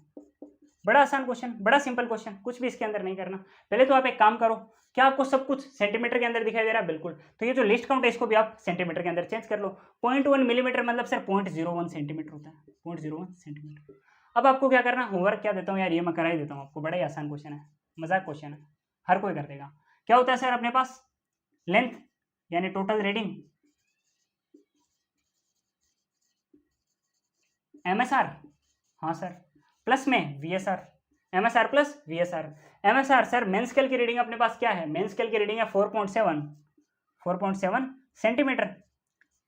बड़ा आसान क्वेश्चन, बड़ा सिंपल क्वेश्चन, कुछ भी इसके अंदर नहीं करना। पहले तो आप एक काम करो, क्या आपको सब कुछ सेंटीमीटर के अंदर दिखाई दे रहा है, बिल्कुल, तो ये जो लिस्ट काउंट है इसको भी आप सेंटीमीटर के अंदर चेंज कर लो। 0.1 मिलीमीटर मतलब सर 0.01 सेंटीमीटर होता है, 0.01 सेंटीमीटर। अब आपको क्या करना, होमवर्क क्या देता हूँ यार, ये मैं करा ही देता हूँ आपको, बड़ा ही आसान क्वेश्चन है, मजाक क्वेश्चन है, हर कोई कर देगा। क्या होता है सर अपने पास, लेंथ यानी टोटल रीडिंग, एमएसआर, हाँ सर, प्लस में VSR, MSR plus VSR. MSR sir main scale की रीडिंग अपने पास क्या है, मेन स्केल की रीडिंग है 4.7 सेंटीमीटर,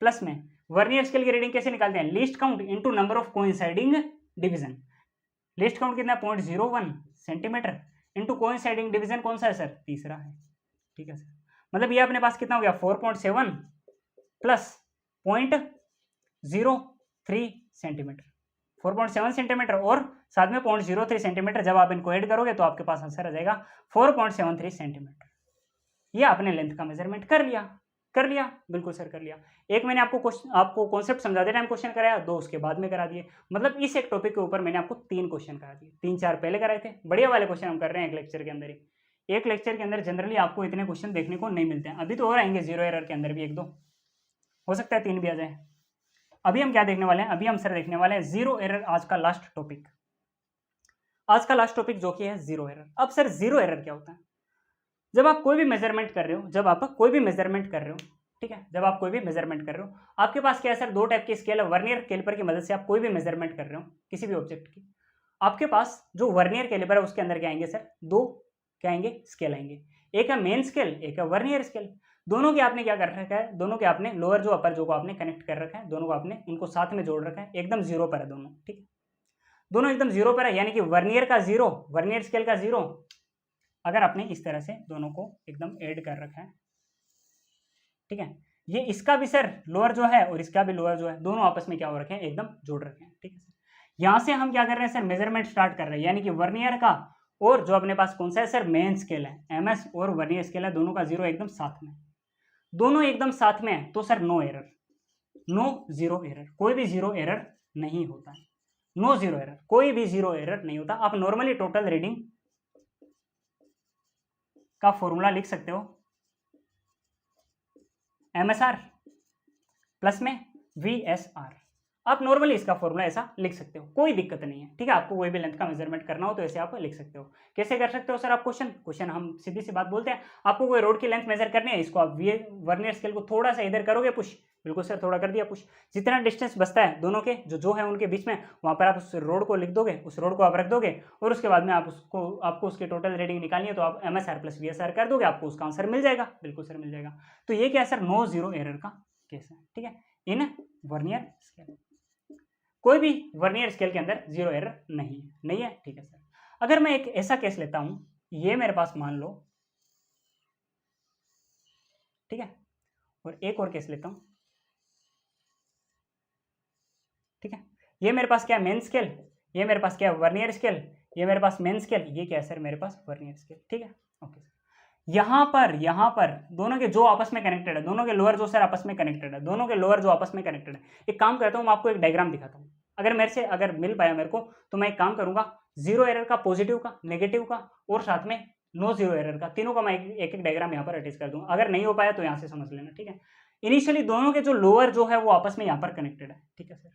प्लस में वर्नियर स्केल की रीडिंग कैसे निकालते हैं, list count into number of coinciding division. List count कितना है 0.01 सेंटीमीटर, इनटू कोइंसाइडिंग डिवीजन कौन सा है सर, तीसरा है, ठीक है सर। मतलब ये अपने पास कितना हो गया 4.7 प्लस 0.03 सेंटीमीटर, 4.7 सेंटीमीटर और साथ में 0.03 सेंटीमीटर, जब आप इनको ऐड करोगे तो आपके पास आंसर आ जाएगा 4.73 सेंटीमीटर। ये आपने लेंथ का मेजरमेंट कर लिया, कर लिया, बिल्कुल सर कर लिया। एक मैंने आपको कॉन्सेप्ट समझाते टाइम क्वेश्चन कराया, 2 उसके बाद में करा दिए, मतलब इस एक टॉपिक के ऊपर मैंने आपको 3 क्वेश्चन करा दिए, 3-4 पहले कराए थे, बढ़िया वाले क्वेश्चन हम कर रहे हैं एक लेक्चर के अंदर ही। एक लेक्चर के अंदर जनरली आपको इतने क्वेश्चन देखने को नहीं मिलते हैं, अभी तो और आएंगे जीरो एरर के अंदर भी 1-2, हो सकता है 3 भी आ जाए। अभी हम क्या देखने वाले हैं, अभी हम सर देखने वाले हैं जीरो एरर, आज का लास्ट टॉपिक, आज का लास्ट टॉपिक जो कि है जीरो एरर। अब सर जीरो एरर क्या होता है, जब आप कोई भी मेजरमेंट कर रहे हो, जब आप कोई भी मेजरमेंट कर रहे हो, ठीक है, जब आप कोई भी मेजरमेंट कर रहे हो, आपके पास क्या है सर, 2 टाइप की स्केल है। वर्नियर कैलिपर की मदद से आप कोई भी मेजरमेंट कर रहे हो किसी भी ऑब्जेक्ट की, आपके पास जो वर्नियर कैलिपर है उसके अंदर क्या आएंगे सर, 2 क्या आएंगे, स्केल आएंगे, एक है मेन स्केल, एक है वर्नियर स्केल। दोनों के आपने क्या कर रखा है, दोनों के आपने लोअर जो अपर जो को आपने कनेक्ट कर रखा है, दोनों को आपने उनको साथ में जोड़ रखा है, एकदम जीरो पर है दोनों, ठीक है, दोनों एकदम जीरो पर है, यानी कि वर्नियर का जीरो, वर्नियर स्केल का जीरो। अगर आपने इस तरह से दोनों को एकदम ऐड कर रखा है, ठीक है, ये इसका भी सर लोअर जो है और इसका भी लोअर जो है, दोनों आपस में क्या हो रखे हैं, एकदम जोड़ रखे हैं, ठीक है सर। यहां से हम क्या कर रहे हैं सर, मेजरमेंट स्टार्ट कर रहे हैं, यानी कि वर्नियर का और जो अपने पास कौन सा है सर, मेन स्केल है, एमएस और वर्नियर स्केल है, दोनों का जीरो एकदम साथ में, दोनों एकदम साथ में है, तो sir no error, no zero error, कोई भी जीरो एरर नहीं होता है, नो जीरो एरर, कोई भी जीरो एरर नहीं होता। आप नॉर्मली टोटल रीडिंग का फॉर्मूला लिख सकते हो, एमएसआर प्लस में वीएसआर, आप नॉर्मली इसका फॉर्मूला ऐसा लिख सकते हो, कोई दिक्कत नहीं है, ठीक है। आपको कोई भी लेंथ का मेजरमेंट करना हो तो ऐसे आप लिख सकते हो। कैसे कर सकते हो सर आप, क्वेश्चन हम सीधी सी बात बोलते हैं, आपको कोई रोड की लेंथ मेजर करनी है, इसको आप वर्नियर स्केल को थोड़ा सा इधर करोगे पुश, बिल्कुल सर थोड़ा कर दिया पुश, जितना डिस्टेंस बचता है दोनों के जो है उनके बीच में, वहां पर आप उस रोड को लिख दोगे, उस रोड को आप रख दोगे, और उसके बाद में आपको उसकी टोटल रीडिंग निकालनी है, तो आप एमएसआर प्लस वीएसआर कर दोगे, आपको उसका आंसर मिल जाएगा, बिल्कुल सर मिल जाएगा। तो ये क्या है सर, नो जीरो एरर का केस है, ठीक है, इन वर्नियर स्केल, कोई भी वर्नियर स्केल के अंदर जीरो एरर नहीं है, ठीक है सर। अगर मैं एक ऐसा केस लेता हूं, ये मेरे पास मान लो, ठीक है, और एक और केस लेता हूं, ठीक है, ये मेरे पास क्या है, मेन स्केल, ये मेरे पास क्या है, वर्नियर स्केल, ये मेरे पास मेन स्केल, ये क्या है सर, मेरे पास वर्नियर स्केल, ठीक है, ओके सर। यहां पर दोनों के जो आपस में कनेक्टेड है, दोनों के लोअर जो सर आपस में कनेक्टेड है, दोनों के लोअर जो आपस में कनेक्टेड है, एक काम करता हूं, मैं आपको एक डायग्राम दिखाता हूं, अगर मिल पाया मेरे को, तो मैं एक काम करूंगा, जीरो एरर का, पॉजिटिव का, नेगेटिव का, और साथ में नो जीरो एरर का, तीनों का मैं एक एक डायग्राम यहाँ पर अटैच कर दूंगा। अगर नहीं हो पाया तो यहाँ से समझ लेना, ठीक है। इनिशियली दोनों के जो लोअर जो है वो आपस में यहाँ पर कनेक्टेड है, ठीक है सर।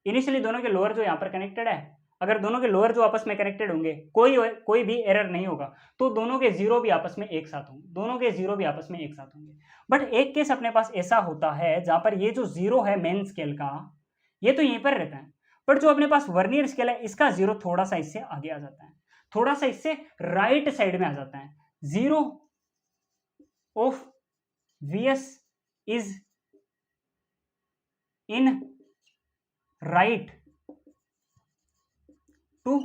इनिशियली दोनों के लोअर जो यहाँ पर कनेक्टेड है, अगर दोनों के लोअर जो आपस में कनेक्टेड होंगे, कोई भी एरर नहीं होगा, तो दोनों के जीरो भी आपस में एक साथ होंगे, दोनों के जीरो भी आपस में एक साथ होंगे। बट एक केस अपने पास ऐसा होता है जहां पर ये जो जीरो है मेन स्केल का, ये तो यहीं पर रहता है, बट जो अपने पास वर्नियर स्केल है, इसका जीरो थोड़ा सा इससे आगे आ जाता है, थोड़ा सा इससे राइट साइड में आ जाता है। Zero of VS is in right to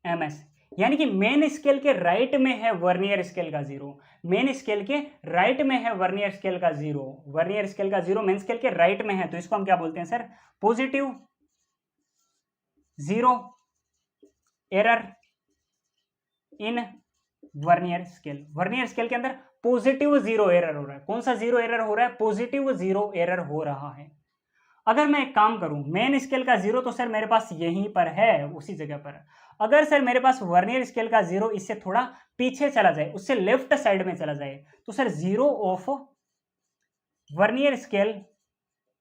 MS, यानी कि मेन स्केल के राइट में है वर्नियर स्केल का जीरो, मेन स्केल के राइट में है वर्नियर स्केल का जीरो, वर्नियर स्केल का जीरो मेन स्केल के राइट में है, तो इसको हम क्या बोलते हैं sir, positive zero error in vernier scale. Vernier scale के अंदर पॉजिटिव जीरो एरर हो रहा है, कौन सा जीरो एरर हो रहा है, पॉजिटिव जीरो एरर हो रहा है। अगर मैं एक काम करूं, मेन स्केल का जीरो तो सर मेरे पास यहीं पर है, उसी जगह पर। अगर सर मेरे पास वर्नियर स्केल का जीरो इससे थोड़ा पीछे चला जाए, उससे लेफ्ट साइड में चला जाए, तो sir zero of vernier scale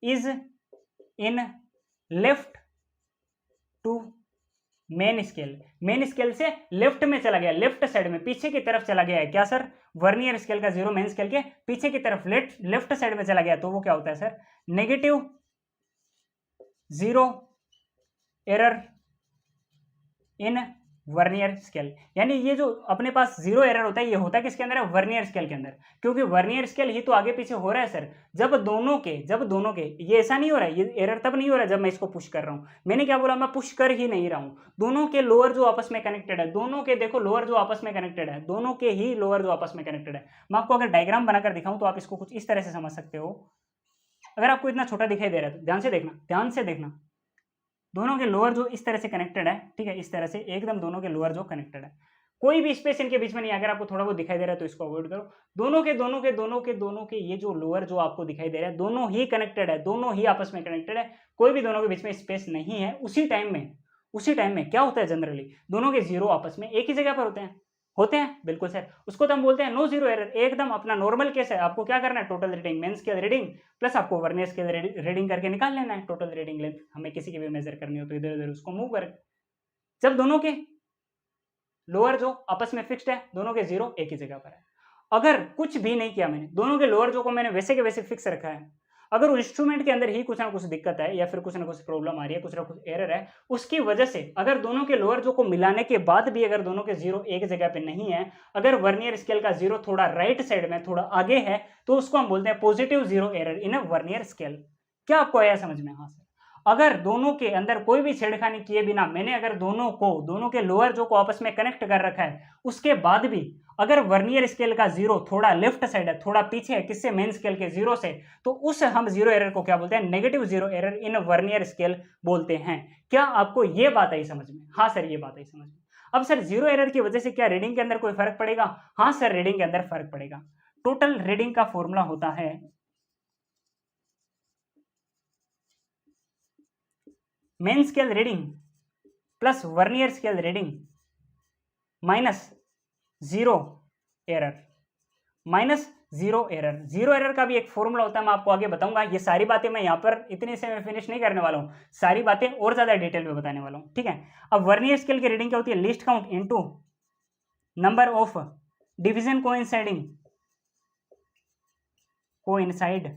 is in left to main scale, main scale से लेफ्ट में चला गया, लेफ्ट साइड में पीछे की तरफ चला गया है, क्या सर, वर्नियर स्केल का जीरो मेन स्केल के पीछे की तरफ लेफ्ट साइड में चला गया, तो वो क्या होता है sir, negative zero error in vernier scale. यानी ये जो अपने पास जीरो एरर होता है, ये होता है किसके अंदर है, वर्नियर स्केल के अंदर, क्योंकि वर्नियर स्केल ही तो आगे पीछे हो रहा है सर, जब दोनों के ये ऐसा नहीं हो रहा है, ये एरर तब नहीं हो रहा है जब मैं इसको पुश कर रहा हूं, मैंने क्या बोला, मैं पुश कर ही नहीं रहा हूं, दोनों के लोअर जो आपस में कनेक्टेड है, दोनों के देखो लोअर जो आपस में कनेक्टेड है, दोनों के ही लोअर जो आपस में कनेक्टेड है। मैं आपको अगर डायग्राम बनाकर दिखाऊं तो आप इसको कुछ इस तरह से समझ सकते हो। अगर आपको इतना छोटा दिखाई दे रहा है तो ध्यान से देखना, दोनों के लोअर जो इस तरह से कनेक्टेड है, ठीक है, इस तरह से एकदम दोनों के लोअर जो कनेक्टेड है, कोई भी स्पेस इनके बीच में नहीं। अगर आपको थोड़ा बहुत दिखाई दे रहा है तो इसको अवॉइड करो। दोनों के ये जो लोअर जो आपको दिखाई दे रहा है, दोनों ही कनेक्टेड है, दोनों ही आपस में कनेक्टेड है, कोई भी दोनों के बीच में स्पेस नहीं है। उसी टाइम में क्या होता है, जनरली दोनों के जीरो आपस में एक ही जगह पर होते हैं, बिल्कुल सर, उसको तो हम बोलते हैं नो जीरो एरर, एकदम अपना नॉर्मल केस है। आपको क्या करना है, total reading, main scale reading plus आपको वर्नियर स्केल रीडिंग करके निकाल लेना है टोटल रीडिंग लेंथ। हमें किसी की भी मेजर करनी हो तो इधर उधर उसको मूव करें। जब दोनों के लोअर जो आपस में फिक्स्ड है, दोनों के जीरो एक ही जगह पर है, अगर कुछ भी नहीं किया मैंने, दोनों के लोअर जो को मैंने वैसे के वैसे फिक्स रखा है, अगर उस इंस्ट्रूमेंट के अंदर ही कुछ ना कुछ दिक्कत है या फिर कुछ ना कुछ प्रॉब्लम आ रही है, कुछ ना कुछ एरर है, उसकी वजह से अगर दोनों के लोअर जो को मिलाने के बाद भी अगर दोनों के जीरो एक जगह पे नहीं है, अगर वर्नियर स्केल का जीरो थोड़ा राइट साइड में थोड़ा आगे है, तो उसको हम बोलते हैं positive zero error in vernier scale. क्या आपको आया समझ में? हाँ सर। अगर दोनों के अंदर कोई भी छेड़खानी किए बिना मैंने अगर दोनों के लोअर जो को आपस में कनेक्ट कर रखा है, उसके बाद भी अगर वर्नियर स्केल का जीरो थोड़ा लेफ्ट साइड है, थोड़ा पीछे है किससे, मेन स्केल के जीरो से, तो उस हम जीरो एरर को क्या बोलते हैं, negative zero error in vernier scale बोलते हैं। क्या आपको यह बात आई समझ में? हाँ सर ये बात आई समझ में। अब सर जीरो एरर की वजह से क्या रीडिंग के अंदर कोई फर्क पड़ेगा? हाँ सर रीडिंग के अंदर फर्क पड़ेगा। टोटल रीडिंग का फॉर्मूला होता है main scale reading plus vernier scale reading minus zero error, minus zero error. Zero error का भी एक फॉर्मूला होता है, मैं आपको आगे बताऊंगा। ये सारी बातें मैं यहां पर इतने से मैं फिनिश नहीं करने वाला हूं, सारी बातें और ज्यादा डिटेल में बताने वाला हूं, ठीक है। अब वर्नियर स्केल की रीडिंग क्या होती है? Least count into number of division coincide.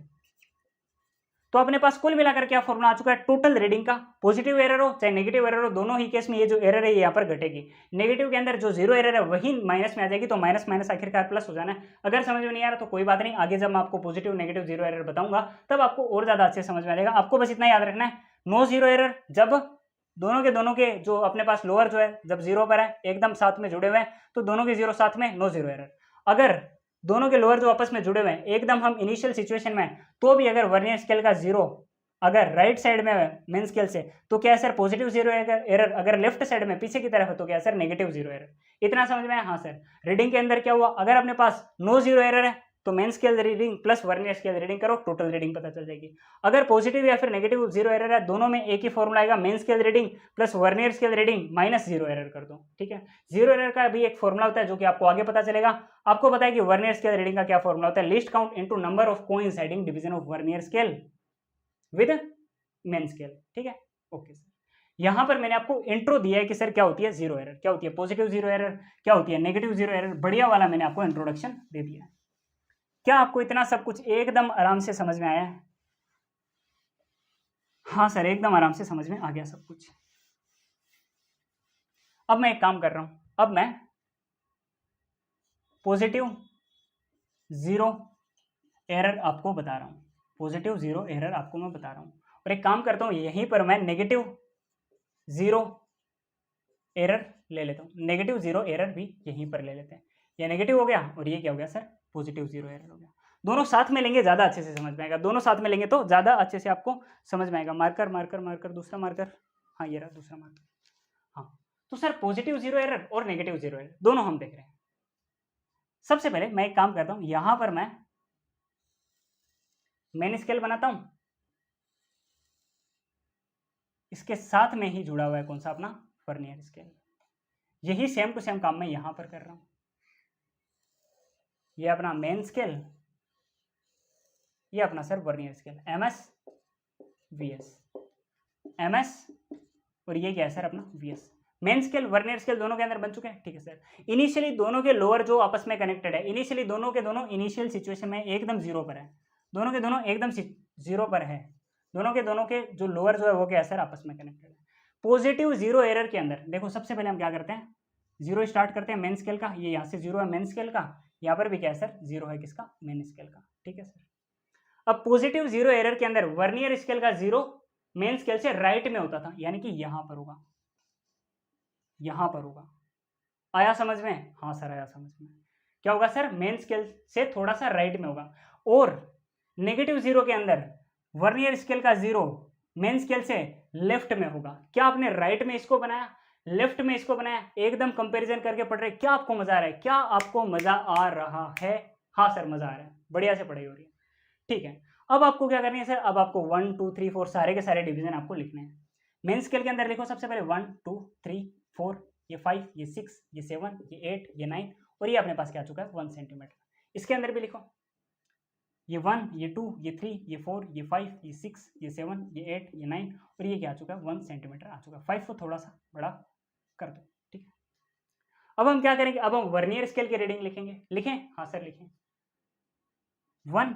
तो अपने पास कुल मिलाकर क्या फॉर्मूला आ चुका है टोटल रीडिंग का। पॉजिटिव एरर हो चाहे नेगेटिव एरर हो, दोनों ही केस में ये जो एरर है यहाँ पर घटेगी। नेगेटिव के अंदर जो जीरो एरर है वही माइनस में आ जाएगी, तो माइनस माइनस आखिरकार प्लस हो जाना है। अगर समझ में नहीं आ रहा तो कोई बात नहीं, आगे जब मैं आपको पॉजिटिव नेगेटिव जीरो एरर बताऊंगा तब आपको और ज्यादा अच्छे समझ में आ जाएगा। आपको बस इतना याद रखना है, नो जीरो एरर जब दोनों के जो अपने पास लोअर जो है जब जीरो पर है एकदम साथ में जुड़े हुए हैं, तो दोनों के जीरो साथ में, नो जीरो एरर। अगर दोनों के लोअर जो आपस में जुड़े हुए हैं एकदम हम इनिशियल सिचुएशन में, तो भी अगर वर्नियर स्केल का जीरो अगर राइट साइड में है मेन स्केल से, तो क्या सर पॉजिटिव जीरो एरर, अगर लेफ्ट साइड में पीछे की तरफ है तो क्या सर नेगेटिव जीरो एरर। इतना समझ में आया? हाँ सर। रीडिंग के अंदर क्या हुआ, अगर अपने पास नो जीरो एरर है तो main scale reading plus vernier scale reading करो, टोटल रीडिंग पता चल जाएगी। अगर पॉजिटिव या फिर नेगेटिव जीरो एरर है, दोनों में एक ही फॉर्मूला आएगा, main scale reading plus vernier scale reading minus zero error कर दो, ठीक है। जीरो एरर का भी एक फॉर्मूला होता है जो कि आपको आगे पता चलेगा। आपको पता है कि वर्नियर स्केल रीडिंग का क्या फॉर्मूला होता है, least count into number of coinciding division of vernier scale with main scale, ठीक है। ओके सर, यहां पर मैंने आपको इंट्रो दिया है कि सर क्या होती है जीरो एरर, क्या होती है पॉजिटिव जीरो एरर, क्या होती है नेगेटिव जीरो एरर, बढ़िया वाला मैंने आपको इंट्रोडक्शन दे दिया है। क्या आपको इतना सब कुछ एकदम आराम से समझ में आया है? हाँ सर एकदम आराम से समझ में आ गया सब कुछ। अब मैं एक काम कर रहा हूं, अब मैं पॉजिटिव जीरो एरर आपको बता रहा हूं, पॉजिटिव जीरो एरर आपको मैं बता रहा हूं। और एक काम करता हूं, यहीं पर मैं नेगेटिव जीरो एरर ले लेता हूं, नेगेटिव जीरो एरर भी यहीं पर ले लेते हैं। ये नेगेटिव हो गया और ये क्या हो गया सर, पॉजिटिव जीरो एरर हो गया। दोनों साथ में लेंगे ज्यादा अच्छे से समझ में आएगा, दोनों साथ में लेंगे तो ज्यादा अच्छे से आपको समझ में आएगा। मार्कर मार्कर मार्कर, दूसरा मार्कर, हाँ ये रहा दूसरा मार्कर। हाँ तो सर पॉजिटिव जीरो एरर और नेगेटिव जीरो एरर दोनों हम देख रहे हैं। सबसे पहले मैं एक काम करता हूं, यहां पर मैं मेन स्केल बनाता हूं, इसके साथ में ही जुड़ा हुआ है कौन सा, अपना वर्नियर स्केल। यही सेम टू सेम काम मैं यहां पर कर रहा हूं। ये अपना मेन स्केल, ये अपना sir vernier scale, MS VS, MS, और ये क्या है सर अपना VS. Main scale vernier scale दोनों के अंदर बन चुके हैं, ठीक है सर। इनिशियली दोनों के लोअर जो आपस में कनेक्टेड है, इनिशियली दोनों के दोनों इनिशियल सिचुएशन में एकदम जीरो पर है, दोनों के दोनों एकदम जीरो पर है, दोनों के जो लोअर जो है वो क्या है सर आपस में कनेक्टेड है। पॉजिटिव जीरो एरर के अंदर देखो, सबसे पहले हम क्या करते हैं, जीरो स्टार्ट करते हैं मेन स्केल का, ये यहाँ से जीरो है मेन स्केल का, यहाँ पर भी क्या है सर जीरो है किसका, मेन स्केल का, ठीक है सर। अब पॉजिटिव जीरो एरर के अंदर वर्नियर स्केल का जीरो मेन स्केल से राइट में होता था, यानी कि यहां पर होगा, यहां पर होगा। आया समझ में? हाँ सर आया समझ में। क्या होगा सर, मेन स्केल से थोड़ा सा राइट में होगा। और नेगेटिव जीरो के अंदर वर्नियर स्केल का जीरो मेन स्केल से लेफ्ट में होगा। क्या आपने राइट में इसको बनाया, लेफ्ट में इसको बनाया, एकदम कंपैरिजन करके पढ़ रहे, क्या आपको मजा आ रहा है, क्या आपको मजा आ रहा है? हाँ सर मजा आ रहा है, बढ़िया से पढ़ाई हो रही है, ठीक है। अब आपको क्या करनी है सर, अब आपको 1 2 3 4 सारे के सारे डिवीजन आपको लिखने हैं। मेन स्केल के अंदर लिखो सबसे पहले 1 2 3 4, ये 5, ये 6, ये 7, ये 8, ये 9, और ये अपने पास क्या आ चुका है 1 सेंटीमीटर। इसके अंदर भी लिखो ये 1, ये 2, ये 3, ये 4, ये 5, ये 6, ये 7, ये 8, ये 9, और ये क्या आ चुका है 1 सेंटीमीटर आ चुका है। 5 को थोड़ा सा बड़ा कर दो, ठीक है। अब हम क्या करेंगे, अब हम वर्नियर स्केल की रीडिंग लिखेंगे, लिखें? हाँ सर लिखें। 1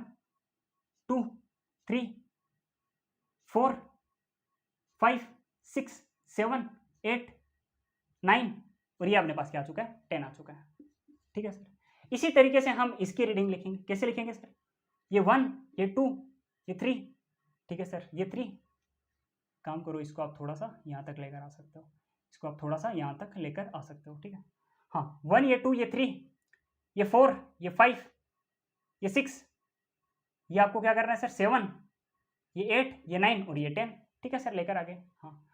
2 3 4 5 6 7 8 9, और ये अपने पास क्या आ चुका है 10 आ चुका है, ठीक है सर। इसी तरीके से हम इसकी रीडिंग लिखेंगे, कैसे लिखेंगे सर, ये 1, ये 2, ये 3, ठीक है सर, ये 3, काम करो, इसको आप थोड़ा सा यहाँ तक लेकर आ सकते हो, इसको आप थोड़ा सा यहाँ तक लेकर आ सकते हो, ठीक है। हाँ 1 ये 2 ये 3 ये 4 ये 5 ये 6, ये आपको क्या करना है सर 7 ये 8 ये 9 और ये 10, ठीक है सर, लेकर आगे। हाँ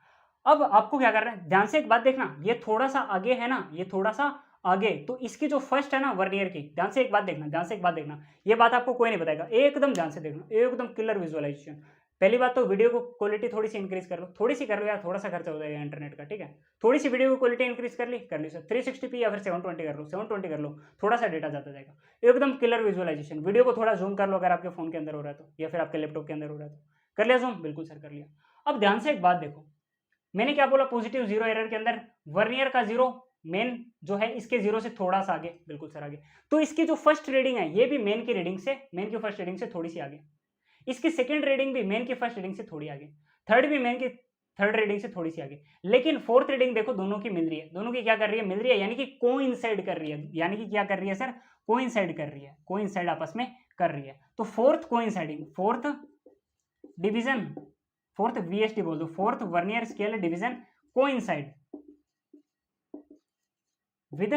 अब आपको क्या करना है, ध्यान से एक बात देखना, ये थोड़ा सा आगे है ना, ये थोड़ा सा आगे, तो इसकी जो फर्स्ट है ना वर्नियर की, ध्यान से एक बात देखना, ध्यान से एक बात देखना, ये बात आपको कोई नहीं बताएगा, एकदम ध्यान से देखना, एकदम क्लियर विजुअलाइजेशन। पहली बात तो वीडियो को क्वालिटी थोड़ी सी इंक्रीज कर लो, थोड़ी सी कर लो यार, थोड़ा सा खर्चा हो जाएगा इंटरनेट का, ठीक है। थोड़ी सी वीडियो की क्वालिटी इंक्रीज कर ली सर, 360p या फिर 720 कर लो, 720 कर लो, थोड़ा सा डेटा जाता जाएगा, एकदम क्लियर विजुअलाइजेशन। वीडियो को थोड़ा जूम कर लो अगर आपके फोन के अंदर हो रहा है तो, या फिर आपके लैपटॉप के अंदर हो रहा है तो। कर लिया जूम? बिल्कुल सर कर लिया। अब ध्यान से एक बात देखो, मैंने क्या बोला, पॉजिटिव जीरो एरर के अंदर वर्नियर का जीरो मेन जो है इसके जीरो से थोड़ा सा आगे, बिल्कुल सर आगे। तो इसकी जो फर्स्ट रीडिंग है ये भी मेन की रीडिंग से, मेन की फर्स्ट रीडिंग से थोड़ी सी आगे, इसकी सेकंड रीडिंग भी मेन की फर्स्ट रीडिंग से थोड़ी आगे, थर्ड भी मेन की थर्ड रीडिंग से थोड़ी सी आगे, लेकिन फोर्थ रीडिंग देखो दोनों की मिल रही है, दोनों की क्या कर रही है, मिल रही है, यानी कि कोइंसाइड कर रही है, यानी कि क्या कर रही है सर, कोइंसाइड कर रही है, कोइंसाइड आपस में कर रही है। तो fourth coinciding, fourth division, fourth VSD बोल दो, fourth vernier scale division coincide with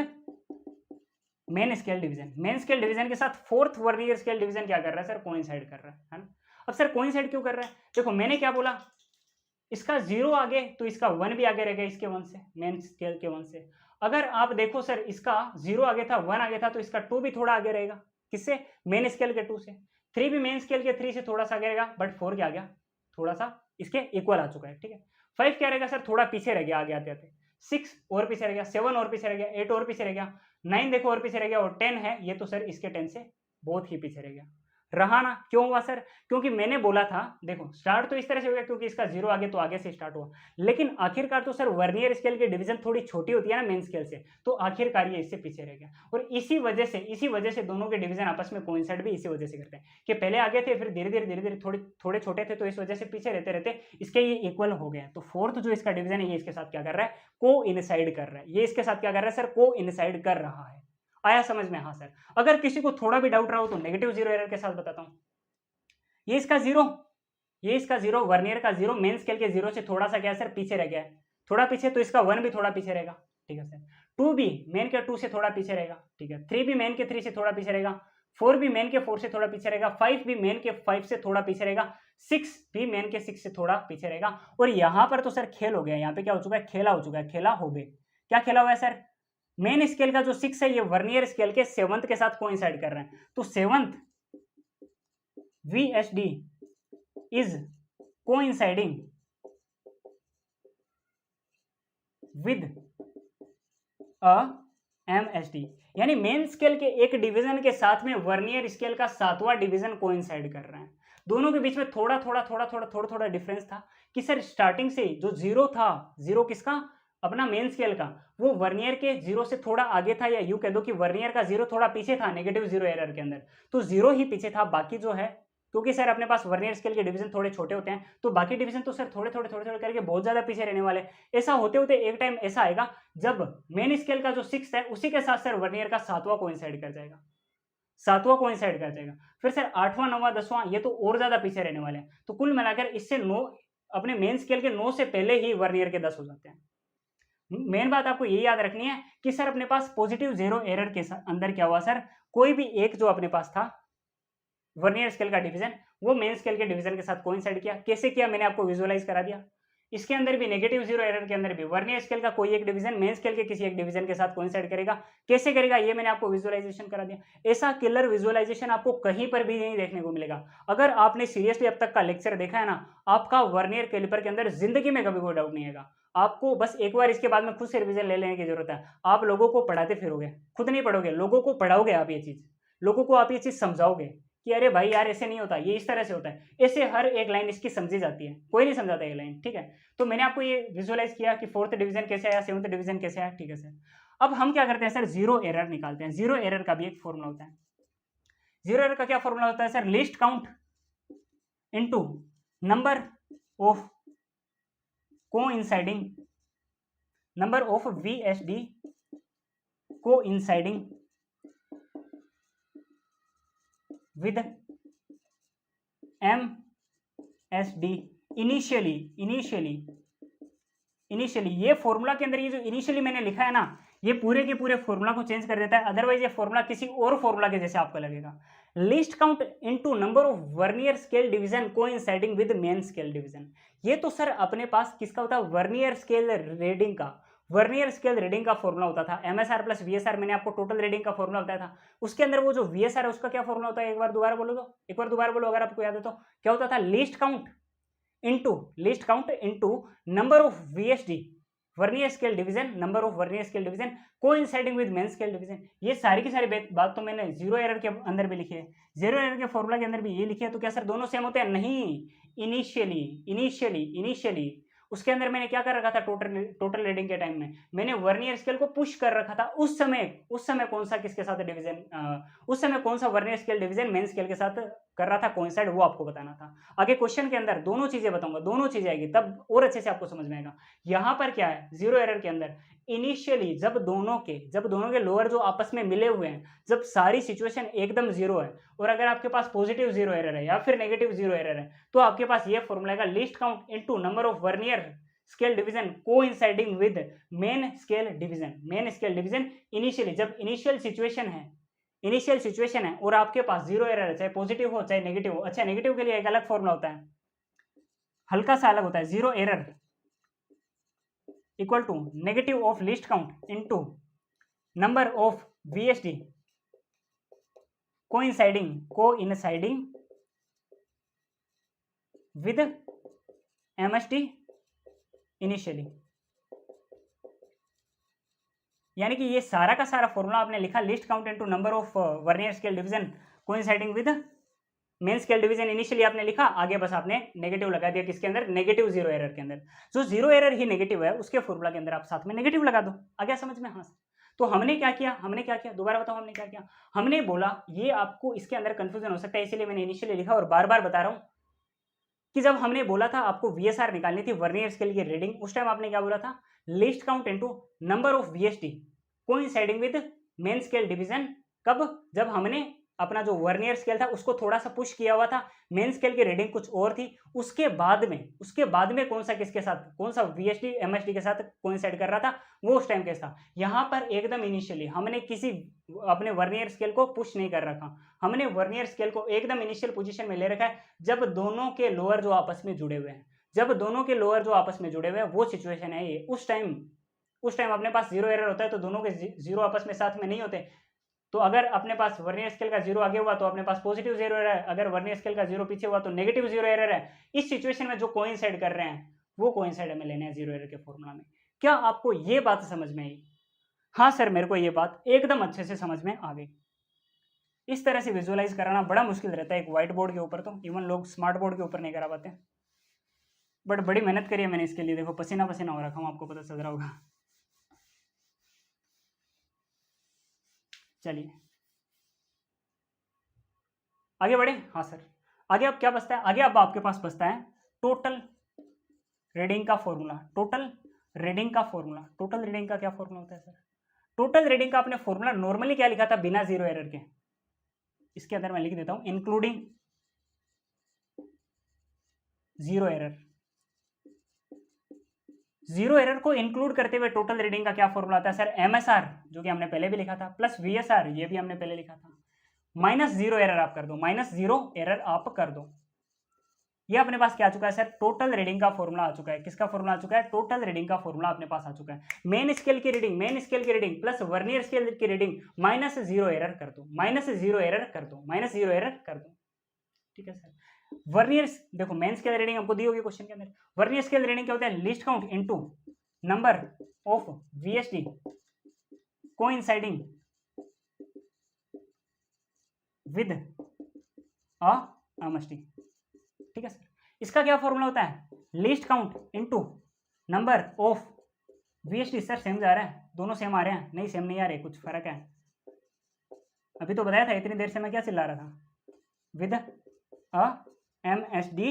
main scale division, main scale division के साथ फोर्थ वर्नियर स्केल डिवीजन क्या कर रहा है सर, कोइंसाइड कर रहा है ना। अब सर कोइंसाइड क्यों कर रहा है, देखो मैंने क्या बोला, इसका जीरो आगे तो इसका वन भी आगे रहेगा इसके वन से, मेन स्केल के वन से। अगर आप देखो सर इसका जीरो आगे था, वन आगे था, तो इसका टू भी थोड़ा आगे रहेगा, किससे, मेन स्केल के टू से। थ्री भी मेन स्केल के थ्री से थोड़ा सा आगे रहेगा, बट फोर क्या आ गया, थोड़ा सा इसके इक्वल आ चुका है, ठीक है। फाइव क्या रहेगा सर, थोड़ा पीछे रह गया आगे आते आते। सिक्स और पीछे रह गया, सेवन और पीछे रह गया, एट और पीछे रह गया, नाइन देखो और पीछे रह गया, और 10 है ये तो सर इसके 10 से बहुत ही पीछे रह गया। रहा ना, क्यों हुआ सर, क्योंकि मैंने बोला था, देखो स्टार्ट तो इस तरह से हो गया क्योंकि इसका जीरो आगे तो आगे से स्टार्ट हुआ, लेकिन आखिरकार तो सर वर्नियर स्केल की डिवीजन थोड़ी छोटी होती है ना मेन स्केल से, तो आखिरकार ये इससे पीछे रह गया। और इसी वजह से दोनों के डिवीजन आपस में कोइंसाइड भी इसी वजह से करते हैं कि पहले आगे थे, फिर धीरे धीरे थोड़े छोटे थे, तो इस वजह से पीछे रहते रहते इसके ये इक्वल हो गए। तो फोर्थ जो इसका डिवीजन है ये इसके साथ क्या कर रहा है, को इनसाइड कर रहा है, ये इसके साथ क्या कर रहा है सर, को इनसाइड कर रहा है। आया समझ में? हाँ सर। अगर किसी को थोड़ा भी डाउट रहा हो तो नेगेटिव जीरो एरर के साथ बताता हूं। ये इसका जीरो वर्नियर का जीरो मेन स्केल के जीरो से थोड़ा सा क्या है सर, पीछे रह गया है, थोड़ा पीछे, तो इसका वन भी थोड़ा पीछे रहेगा, ठीक है सर। टू भी मेन के टू से थोड़ा पीछे रहेगा, ठीक है। थ्री भी मेन के थ्री से थोड़ा पीछे रहेगा, फोर भी मेन के फोर से थोड़ा पीछे रहेगा, फाइव भी मेन के फाइव से थोड़ा पीछे रहेगा, सिक्स भी मेन के सिक्स से थोड़ा पीछे रहेगा। और यहां पर तो सर खेल हो गया, यहाँ पे क्या हो चुका है, खेला हो चुका है, खेला हो गए। क्या खेला हुआ है सर, मेन स्केल का जो सिक्स है ये वर्नियर स्केल के सेवंथ के साथ कोइंसाइड कर रहे हैं, तो seventh VSD is coinciding with a MSD, यानी मेन स्केल के एक डिवीजन के साथ में वर्नियर स्केल का सातवां डिवीजन कोइंसाइड कर रहे हैं। दोनों के बीच में थोड़ा डिफरेंस था कि सर स्टार्टिंग से जो जीरो था, जीरो किसका, अपना मेन स्केल का, वो वर्नियर के जीरो से थोड़ा आगे था, या यूं कह दो कि वर्नियर का जीरो थोड़ा पीछे था नेगेटिव जीरो एरर के अंदर, तो जीरो ही पीछे था, बाकी जो है, क्योंकि सर अपने पास वर्नियर स्केल के डिवीजन थोड़े छोटे होते हैं, तो बाकी डिवीजन तो सर थोड़े करके बहुत ज्यादा पीछे रहने वाले। ऐसा होते होते एक टाइम ऐसा आएगा जब मेन स्केल का जो सिक्स है उसी के साथ सर वर्नियर का सातवां कोइंसाइड कर जाएगा, फिर सर आठवां, नौवां, दसवां, ये तो और ज्यादा पीछे रहने वाले हैं। तो कुल मिलाकर इससे 9, अपने मेन स्केल के 9 से पहले ही वर्नियर के 10 हो जाते हैं। मेन बात आपको ये याद रखनी है कि सर अपने पास पॉजिटिव जीरो एरर के अंदर क्या हुआ सर, कोई भी एक जो अपने पास था वर्नियर स्केल का डिवीजन, वो मेन स्केल के डिवीजन के साथ कोइंसाइड किया। कैसे किया मैंने आपको विजुअलाइज करा दिया। इसके अंदर भी नेगेटिव जीरो एरर के अंदर भी वर्नियर स्केल का कोई एक डिवीजन मेन स्केल के किसी एक डिवीजन के साथ कोइंसाइड करेगा। कैसे करेगा ये मैंने आपको विजुअलाइजेशन करा दिया। ऐसा किलर विजुअलाइजेशन आपको कहीं पर भी नहीं देखने को मिलेगा। अगर आपने सीरियसली अब तक का लेक्चर देखा है ना, आपका वर्नियर कैलिपर के अंदर जिंदगी में कभी कोई डाउट नहीं आएगा। आपको बस एक बार इसके बाद में खुद से रिवीजन ले लेने की जरूरत है। आप लोगों को पढ़ाते फिरोगे, खुद नहीं पढ़ोगे, लोगों को पढ़ाओगे आप ये चीज, लोगों को आप ये चीज समझाओगे कि अरे भाई यार ऐसे नहीं होता, ये इस तरह से होता है। ऐसे हर एक लाइन इसकी समझी जाती है, कोई नहीं समझाता ये लाइन, ठीक है। तो मैंने आपको ये विजुअलाइज किया कि फोर्थ डिवीजन कैसे आया, सेवंथ डिवीजन कैसे आया, ठीक है सर। अब हम क्या करते हैं सर, जीरो एरर निकालते हैं। जीरो एरर का भी एक फॉर्मूला होता है। जीरो एरर का क्या फॉर्मूला होता है sir, least count into number of coinciding, number of VSD coinciding with MSD initially initially initially ये फॉर्मूला के अंदर ये जो इनिशियली मैंने लिखा है ना, ये पूरे के पूरे फॉर्मूला को चेंज कर देता है, अदरवाइज ये फॉर्मूला किसी और फॉर्मूला के जैसे आपको लगेगा। Least count into number of vernier scale division coinciding with main scale division. ये तो सर अपने पास किसका होता है, वर्नियर स्केल रीडिंग का, वर्नियर स्केल रीडिंग का फॉर्मूला होता था। एमएसआर प्लस वीएसआर मैंने आपको टोटल रीडिंग का फॉर्मूला बताया था। उसके अंदर वो जो वीएसआर है उसका क्या फॉर्मूला होता है, एक बार दोबारा बोलो तो, एक बार दोबारा बोलो अगर आपको याद है तो। क्या होता था, least count into number of VSD vernier scale division, number of vernier scale division coinciding with main scale division. ये सारी की सारी बात तो मैंने जीरो एरर के अंदर भी लिखी है, जीरो एरर के फॉर्मूला के अंदर भी ये लिखी है। तो क्या सर दोनों सेम होते हैं, नहीं। इनिशियली उसके अंदर मैंने क्या कर रखा था, टोटल रीडिंग के टाइम में मैंने वर्नियर स्केल को पुश कर रखा था। उस समय कौन सा किसके साथ डिवीजन, उस समय कौन सा vernier scale division main scale के साथ कर रहा था कोइंसाइड, वो आपको बताना था। आगे क्वेश्चन के अंदर दोनों चीजें बताऊंगा, दोनों चीजें आएगी तब और अच्छे से आपको समझ में आएगा। यहां पर क्या है, जीरो एरर के अंदर इनिशियली जब दोनों के लोअर जो आपस में मिले हुए हैं, जब सारी सिचुएशन एकदम जीरो है और अगर आपके पास पॉजिटिव जीरो एरर है या फिर नेगेटिव जीरो एरर है, तो आपके पास ये फॉर्मूला का least count into number of vernier scale division coinciding with main scale division initially, जब इनिशियल सिचुएशन है और आपके पास जीरो एरर है, चाहे पॉजिटिव हो चाहे नेगेटिव हो। अच्छा, नेगेटिव के लिए एक अलग फॉर्मूला होता है, हल्का सा अलग होता है, zero error equal to negative of least count into number of VSD coinciding with MSD initially. यानी कि ये सारा का सारा फॉर्मूला आपने लिखा, least count into number of vernier scale division coinciding with main scale division initially आपने लिखा, आगे बस आपने नेगेटिव लगा दिया, किसके अंदर, नेगेटिव जीरो एरर के अंदर। जो जीरो एरर ही नेगेटिव है उसके फॉर्मूला के अंदर आप साथ में नेगेटिव लगा दो। आ गया समझ में? हाँ। तो हमने क्या किया, दोबारा बताओ हमने क्या किया। हमने बोला ये आपको इसके अंदर कंफ्यूजन हो सकता है, इसीलिए मैंने इनिशियली लिखा और बार बार बता रहा हूं कि जब हमने बोला था आपको वीएसआर निकालनी थी, वर्नियर स्केल की रीडिंग, उस टाइम आपने क्या बोला था, least count into number of VSD coinciding with main scale division. कब, जब हमने अपना जो वर्नियर स्केल था उसको थोड़ा सा पुश किया हुआ था, मेन स्केल की रीडिंग कुछ और थी, उसके बाद में कौन सा किसके साथ, कौन सा वीएसडी एमएसडी के साथ कोइंसाइड कर रहा था, वो उस टाइम केस था। यहां पर एकदम इनिशियली हमने किसी अपने वर्नियर स्केल को पुश नहीं कर रखा, हमने वर्नियर स्केल को एकदम इनिशियल पोजीशन में ले रखा है, जब दोनों के लोअर जो आपस में जुड़े हुए हैं, वो सिचुएशन है ये। उस टाइम अपने पास जीरो एरर होता है, तो दोनों के जीरो आपस में साथ में नहीं होते। तो अगर अपने पास वर्नियर स्केल का जीरो आगे हुआ तो अपने पास पॉजिटिव जीरो एरर है, अगर वर्नियर स्केल का जीरो पीछे हुआ तो नेगेटिव जीरो एरर है। इस सिचुएशन में जो कोइंसाइड कर रहे हैं वो कोइंसाइड हमें लेने हैं जीरो एरर के फॉर्मूला में। क्या आपको ये बात समझ में आई? हाँ सर, मेरे को ये बात एकदम अच्छे से समझ में आ गई। इस तरह से विजुअलाइज कराना बड़ा मुश्किल रहता है एक व्हाइट बोर्ड के ऊपर, तो इवन लोग स्मार्ट बोर्ड के ऊपर नहीं करा पाते, बट बड़ी मेहनत करी है मैंने इसके लिए। देखो पसीना पसीना हो रखा हूँ, आपको पता चल रहा होगा। चलिए आगे बढ़े। हाँ सर, आगे अब क्या बचता है, आगे अब आपके पास बचता है टोटल रीडिंग का फॉर्मूला। टोटल रीडिंग का क्या फॉर्मूला होता है सर? टोटल रीडिंग का आपने फॉर्मूला नॉर्मली क्या लिखा था बिना जीरो एरर के, इसके अंदर मैं लिख देता हूं, including zero error. Zero error को इंक्लूड करते हुए टोटल रीडिंग का क्या फॉर्मूला आता है सर? एमएसआर, जो कि हमने पहले भी लिखा था, प्लस वीएसआर, ये भी हमने पहले लिखा था, माइनस जीरो एरर आप कर दो, ये अपने पास क्या आ चुका है सर? टोटल रीडिंग का फॉर्मूला आ चुका है। किसका फॉर्मूला आ चुका है? टोटल रीडिंग का फॉर्मूला अपने पास आ चुका है। मेन स्केल की रीडिंग प्लस वर्नियर स्केल की रीडिंग माइनस जीरो एरर कर दो, ठीक है सर। वर्नियर, देखो मेन स्केल रीडिंग हमको दी होगी क्वेश्चन के अंदर। वर्नियर स्केल रीडिंग क्या होता है? List count into number of VSD coinciding with MSD, ठीक है सर। इसका क्या फॉर्मूला होता है? List count into number of VSD. Sir same जा रहा है, दोनों सेम आ रहे हैं? नहीं, सेम नहीं आ रहे, कुछ फर्क है। अभी तो बताया था, इतनी देर से मैं क्या चिल्ला रहा था, विद एमएसडी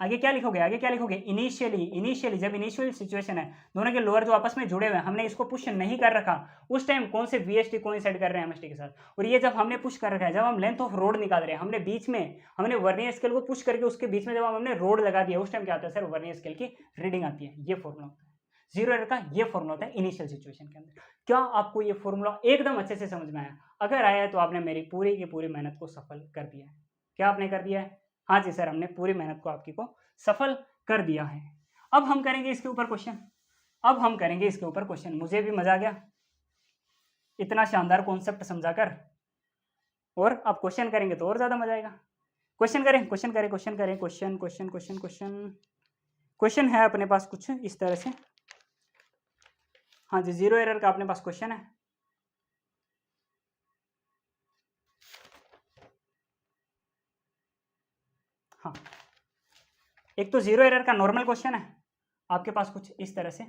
आगे क्या लिखोगे, आगे क्या लिखोगे, इनिशियली जब इनिशियल सिचुएशन है, दोनों के लोअर जो आपस में जुड़े हुए हैं, हमने इसको पुश नहीं कर रखा, उस टाइम कौन से वीएसटी कोइंसाइड कर रहे हैं एमएसटी के साथ, और ये जब हमने पुश कर रखा है, जब हम लेंथ ऑफ रोड निकाल रहे हैं, हमने बीच में हमने वर्नियर स्केल को पुश करके उसके बीच में जब हमने रोड लगा दिया, उस टाइम क्या आता है सर, वर्नियर स्केल की रीडिंग आती है। ये फॉर्मूला होता है जीरो एरर का, ये फॉर्मूला होता है इनिशियल सिचुएशन के अंदर। क्या आपको ये फॉर्मूला एकदम अच्छे से समझ में आया? अगर आया है तो आपने मेरी पूरी की पूरी मेहनत को सफल कर दिया है। क्या आपने कर दिया है? हाँ जी सर, हमने पूरी मेहनत को आपकी को सफल कर दिया है। अब हम करेंगे इसके ऊपर क्वेश्चन, मुझे भी मजा आ गया इतना शानदार कॉन्सेप्ट समझाकर, और अब क्वेश्चन करेंगे तो और ज्यादा मजा आएगा। क्वेश्चन करें। क्वेश्चन है अपने पास कुछ इस तरह से। हाँ जी, जीरो एरर का अपने पास क्वेश्चन है। हाँ, एक तो जीरो एरर का नॉर्मल क्वेश्चन है आपके पास कुछ इस तरह से।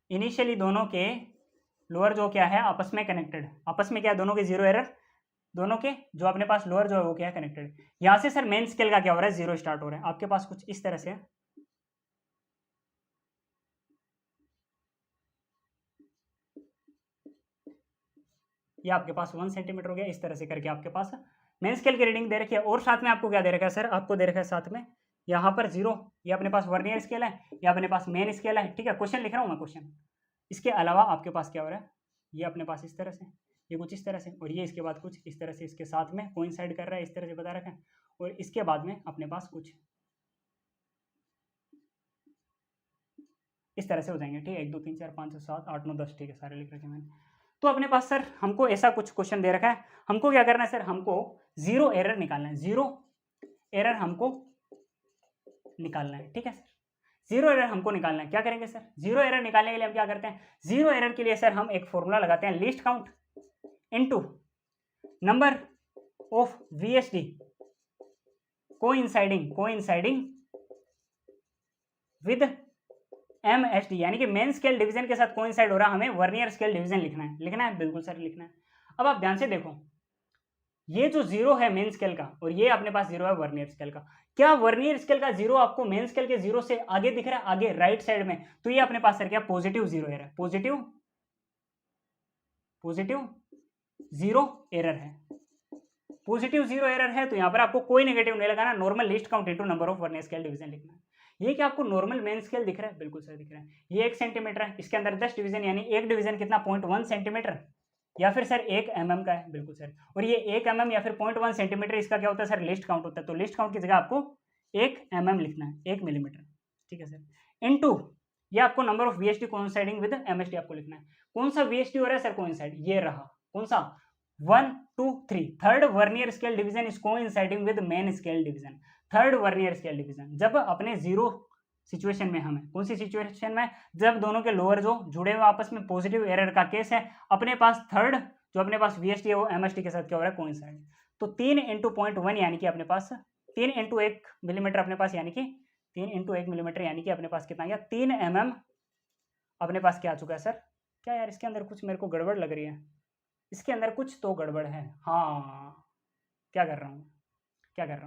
इनिशियली दोनों के लोअर जो क्या है आपस में कनेक्टेड, आपस में क्या, दोनों के जीरो एरर, दोनों के जो अपने पास लोअर जो है वो क्या है कनेक्टेड। यहां से सर मेन स्केल का क्या हो रहा है, जीरो स्टार्ट हो रहा है आपके पास कुछ इस तरह से। ये आपके पास 1 सेंटीमीटर हो गया, इस तरह से करके आपके पास मेन स्केल की रीडिंग दे रखी है, और साथ में आपको क्या दे रखा है सर, आपको दे रखा है साथ में यहाँ पर जीरो, ये अपने पास वर्नियर स्केल है, ये अपने पास मेन स्केल है। ठीक है, क्वेश्चन लिख रहा हूँ मैं क्वेश्चन। इसके अलावा आपके पास क्या हो रहा है, ये अपने पास इस तरह से, ये कुछ इस तरह से, और ये इसके बाद कुछ इस तरह से इसके साथ में कोइंसाइड कर रहा है, इस तरह से बता रखा है। और इसके बाद में अपने पास कुछ इस तरह से हो जाएंगे। ठीक है, 1 2 3 4 5 6 7 8 9 10, ठीक है, सारे लिख रखे मैंने। तो अपने पास सर हमको ऐसा कुछ क्वेश्चन दे रखा है, हमको क्या करना है सर, हमको जीरो एरर निकालना है, जीरो एरर हमको निकालना है। ठीक है सर, जीरो एरर हमको निकालना है। क्या करेंगे सर, जीरो एरर निकालने के लिए हम क्या करते हैं, जीरो एरर के लिए सर हम एक फॉर्मूला लगाते हैं, least count into number of VSD coinciding with MSD, यानी कि मेन स्केल डिवीजन के साथ कोइंसाइड हो रहा, हमें वर्नियर स्केल डिवीजन लिखना है, बिल्कुल सर लिखना है। अब आप ध्यान से देखो, ये जो जीरो है मेन स्केल का, और ये अपने पास जीरो है वर्नियर स्केल का। क्या वर्नियर स्केल का जीरो आपको मेन स्केल के जीरो से आगे दिख रहा है, आगे राइट साइड में? तो ये अपने पास सर क्या पॉजिटिव जीरो एरर है, पॉजिटिव जीरो एरर है, पॉजिटिव जीरो एरर है। तो यहां पर आपको कोई नेगेटिव नहीं लगाना, normal least count into number of vernier scale division लिखना है। ये क्या आपको नॉर्मल मेन स्केल दिख रहा है, बिल्कुल सर दिख रहा है। ये 1 सेंटीमीटर है, इसके अंदर 10 डिवीजन, यानी एक डिवीजन कितना 0.1 सेंटीमीटर, या फिर सर 1 mm का है, बिल्कुल सर। और ये 1 mm या फिर 0.1 सेंटीमीटर, इसका क्या होता है सर, लिस्ट काउंट होता है। तो लिस्ट काउंट की जगह आपको 1 mm लिखना है, 1 मिलीमीटर। ठीक है सर, इनटू ये आपको number of VSD coinciding with MSD आपको लिखना है। कौन सा वीएसडी हो रहा है सर कोइंसाइड, ये रहा, कौन सा, 1 2 3, third vernier scale division is coinciding with main scale division, third vernier scale division. जब अपने जीरो सिचुएशन में हमें, कौन सी सिचुएशन में, जब दोनों के लोअर जो जुड़े हुए आपस में पॉजिटिव एरर का केस है, अपने पास थर्ड जो अपने पास वीएसटी है वो एमएसटी के साथ क्या हो रहा है, कोइंसाइड। तो 3 × 0.1 यानी कि अपने पास 3 × 1 मिलीमीटर अपने पास, यानी कि 3 × 1 मिलीमीटर, यानी कि अपने पास कितना गया, 3 mm अपने पास क्या आ चुका है सर। क्या यार, इसके अंदर कुछ मेरे को गड़बड़ लग रही है, इसके अंदर कुछ तो गड़बड़ है। हाँ, क्या कर रहा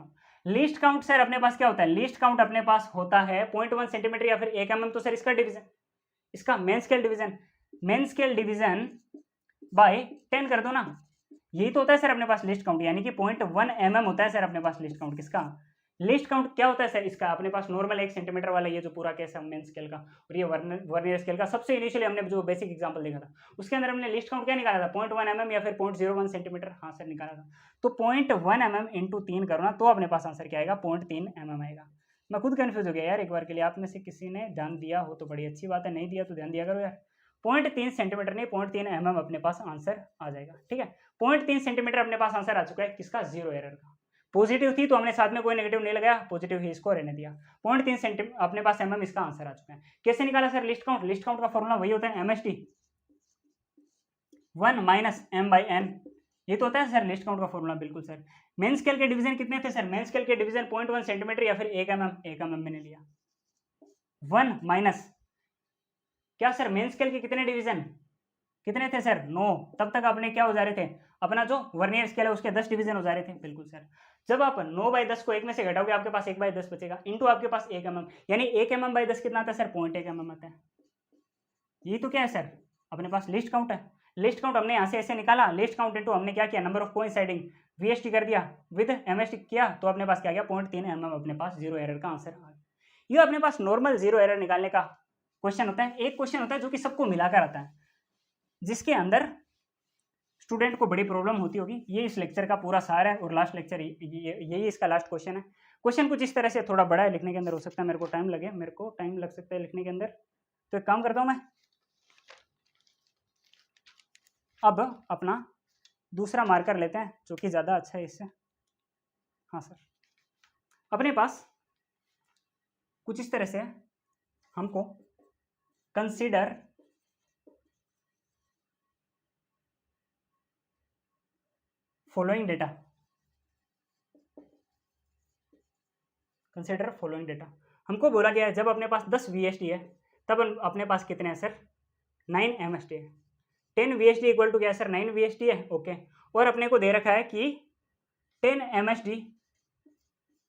हूँ, लीस्ट काउंट सर अपने पास क्या होता है, लीस्ट काउंट अपने पास होता है 0.1 सेंटीमीटर या फिर 1 mm। तो सर इसका डिवीजन, इसका मेन स्केल डिवीजन बाय 10 कर दो ना, यही तो होता है सर अपने पास लिस्ट काउंट, यानी कि 0.1 mm होता है सर अपने पास लिस्ट काउंट। किसका लिस्ट काउंट क्या होता है सर, इसका अपने पास नॉर्मल 1 सेंटीमीटर वाला ये जो पूरा केस है मेन स्केल का, और ये वर्नियर स्केल का। सबसे इनिशियली हमने जो बेसिक एग्जांपल देखा था उसके अंदर हमने लिस्ट काउंट क्या निकाला था, 0.1 mm या फिर 0.01 सेंटीमीटर, हाँ सर निकाला था। तो 0.1 mm इंटू 3 करो ना, तो अपने पास आंसर क्या आएगा, 0.3 mm आएगा। मैं खुद कंफ्यूज हो गया यार, एक बार के लिए आप में से किसी ने ध्यान दिया हो तो बड़ी अच्छी बात है, नहीं दिया तो ध्यान दिया करो यार। 0.3 सेंटीमीटर नहीं, 0.3 mm अपने पास आंसर आ जाएगा। ठीक है, 0.3 सेंटीमीटर अपने पास आंसर आ चुका है, किसका, जीरो एरर का। पॉजिटिव थी तो हमने साथ में कोई नेगेटिव नहीं लगाया, पॉजिटिव ही इसको रहने दिया। 0.3 सेंटीमीटर अपने पास mm इसका आंसर आ चुका है। कैसे निकाला सर लिस्ट काउंट का फॉर्मूला वही होता है, एमएसटी 1 - m/n, ये तो होता है सर लिस्ट काउंट का फॉर्मूला, बिल्कुल सर। मेन स्केल के डिवीजन कितने थे सर, मेन स्केल के डिवीजन 0.1 सेंटीमीटर या फिर 1 mm मैंने लिया। 1 माइनस क्या सर, मेन स्केल के कितने डिवीजन, कितने थे सर? 9। तब तक आपने क्या हो जा रहे थे, अपना जो वर्नियर स्केल है उसके 10 डिवीजन हो जा रहे थे। बिल्कुल सर। जब आप 9/10 को 1 में से घटाओगे आपके पास 1/10 बचेगा, इंटू आपके पास 1 mm, यानी 1 mm/10 कितना आता है सर? 0.1 mm आता है। ये तो क्या है सर? अपने पास लिस्ट काउंट है। लिस्ट काउंट हमने यहाँ से ऐसे निकाला, लिस्ट काउंट इंटू हमने क्या किया, नंबर ऑफ कोइंसाइडिंग VST कर दिया, विद MST किया, तो अपने पास क्या गया, 0.3 mm अपने पास जीरो एरर का आंसर आ गया। ये अपने पास नॉर्मल जीरो एरर निकालने का क्वेश्चन होता है। एक क्वेश्चन होता है जो कि सबको मिलाकर आता है, जिसके अंदर स्टूडेंट को बड़ी प्रॉब्लम होती होगी। ये इस लेक्चर का पूरा सार है और लास्ट लेक्चर यही इसका लास्ट क्वेश्चन है। क्वेश्चन कुछ इस तरह से, थोड़ा बड़ा है लिखने के अंदर, हो सकता है मेरे को टाइम लग सकता है लिखने के अंदर। तो एक काम करता हूं मैं, अब अपना दूसरा मार्कर लेते हैं जो कि ज़्यादा अच्छा है इससे। हाँ सर, अपने पास कुछ इस तरह से हमको consider following data, consider following data हमको बोला गया है। जब अपने पास 10 VST है तब अपने पास कितने हैं सर? 9 MST है। 10 VST इक्वल टू क्या है सर? 9 VST है। ओके, और अपने को दे रखा है कि 10 MST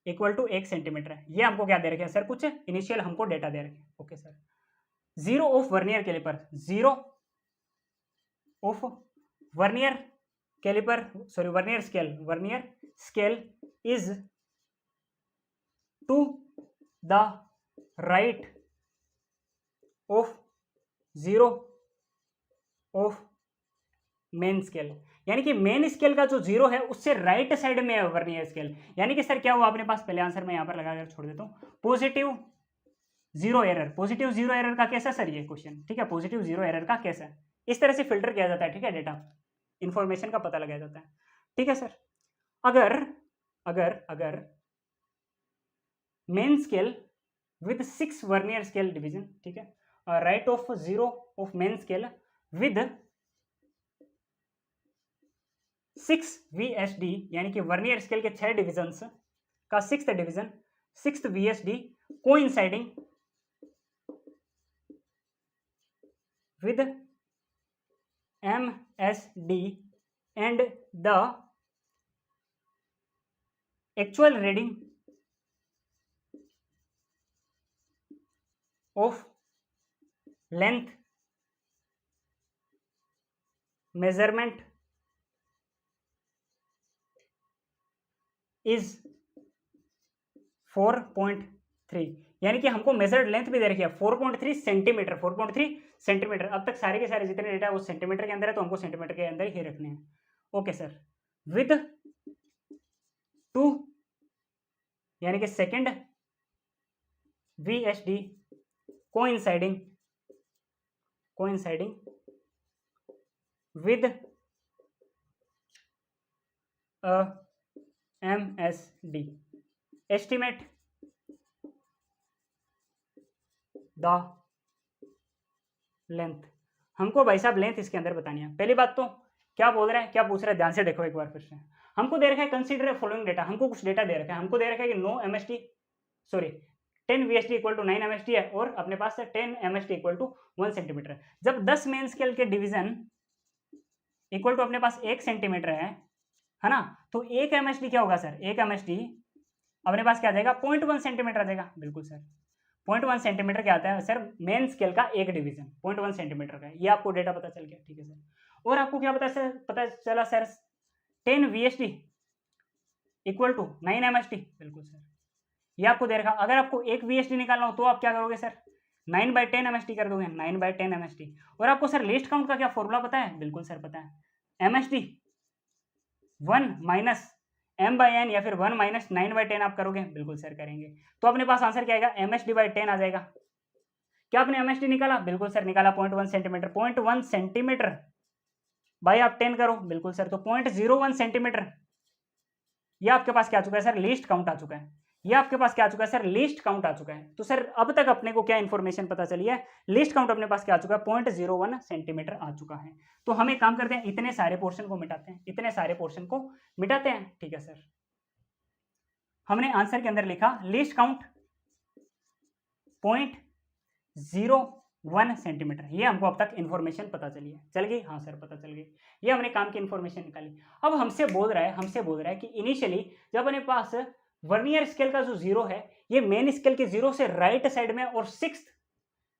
इक्वल टू 1 सेंटीमीटर है। ये हमको क्या दे रखे हैं सर? कुछ इनिशियल हमको डेटा दे रखे हैं। Okay sir, zero of vernier caliper, zero of vernier caliper, sorry vernier scale is to the right of zero of main scale, यानी कि मेन स्केल का जो जीरो है उससे राइट साइड में है वर्नियर स्केल। यानी कि सर क्या हुआ अपने पास, पहले आंसर मैं यहां पर लगाकर छोड़ देता हूं, positive zero error. Positive zero error का कैसा सर ये क्वेश्चन? ठीक है, पॉजिटिव जीरो एरर का कैसा है, इस तरह से फिल्टर किया जाता है। ठीक है, डेटा इंफॉर्मेशन का पता लगाया जाता है। ठीक है सर, अगर अगर अगर main scale with 6 vernier scale division, ठीक है, right of zero of main scale with 6 VSD, यानी कि वर्नियर स्केल के 6 डिविजन्स का 6th division, 6th VSD coinciding with MSD and the actual reading of length measurement is 4.3, यानी कि हमको measured length भी दे रखी है 4.3 सेंटीमीटर। 4.3 सेंटीमीटर। अब तक सारे के सारे जितने डेटा वो सेंटीमीटर के अंदर है, तो हमको सेंटीमीटर के अंदर ही रखने हैं। ओके सर, विद 2 यानी कि second VSD coinciding with MSD, estimate the length. हमको भाई साहब लेंथ इसके अंदर बतानी है। पहली बात तो क्या बोल रहा है, क्या पूछ रहा है, ध्यान से देखो एक बार फिर से। हमको दे रखा है कंसीडर फॉलोइंग डेटा, हमको कुछ डेटा दे रखा है। हमको दे रखा है कि 10 VST इक्वल टू 9 MST है, और अपने पास 10 MST इक्वल टू 1 सेंटीमीटर है। जब 10 मेन स्केल के डिवीजन इक्वल टू अपने पास 1 सेंटीमीटर है ना, तो 1 MST क्या होगा सर? 1 MST अपने पास क्या आ जाएगा? 0.1 सेंटीमीटर आ जाएगा। बिल्कुल सर, 0.1 सेंटीमीटर क्या आता है सर? मेन स्केल का एक डिवीजन 0.1 सेंटीमीटर का। ये आपको डेटा पता चल गया। ठीक है सर, और आपको क्या पता चला sir? 10 VST equal to 9 MST। बिल्कुल सर, ये आपको दे रखा। अगर आपको एक VST निकालना हो तो आप क्या करोगे सर? 9/10 MST कर दोगे, 9/10 MST। और आपको सर लिस्ट काउंट का क्या फॉर्मूला पता है? बिल्कुल सर पता है, MST 1 माइनस M/N, या फिर 1 माइनस 9/10 आप करोगे। बिल्कुल सर करेंगे, तो अपने पास आंसर क्या आएगा? MSD/10 आ जाएगा। क्या आपने MSD निकाला? बिल्कुल सर निकाला, 0.1 सेंटीमीटर। 0.1 सेंटीमीटर भाई आप 10 करो। बिल्कुल सर, तो 0.01 सेंटीमीटर ये आपके पास क्या आ चुका है सर? लिस्ट काउंट आ चुका है। ये आपके पास क्या आ चुका है सर? लिस्ट काउंट आ चुका है। तो सर अब तक अपने को क्या इंफॉर्मेशन पता चली है? लिस्ट काउंट अपने पास क्या आ चुका है? 0.01 सेंटीमीटर आ चुका है। तो हम एक काम करते हैं, इतने सारे पोर्शन को मिटाते हैं। ठीक है सर, हमने आंसर के अंदर लिखा लिस्ट काउंट 0.01 1 सेंटीमीटर। ये हमको अब तक इन्फॉर्मेशन पता चली है, चल गई, हाँ सर पता चल गई, ये हमने काम की इन्फॉर्मेशन निकाली। अब हमसे बोल रहा है कि इनिशियली जब अपने पास वर्नियर स्केल का जो जीरो है ये मेन स्केल के जीरो से राइट साइड में, और सिक्स्थ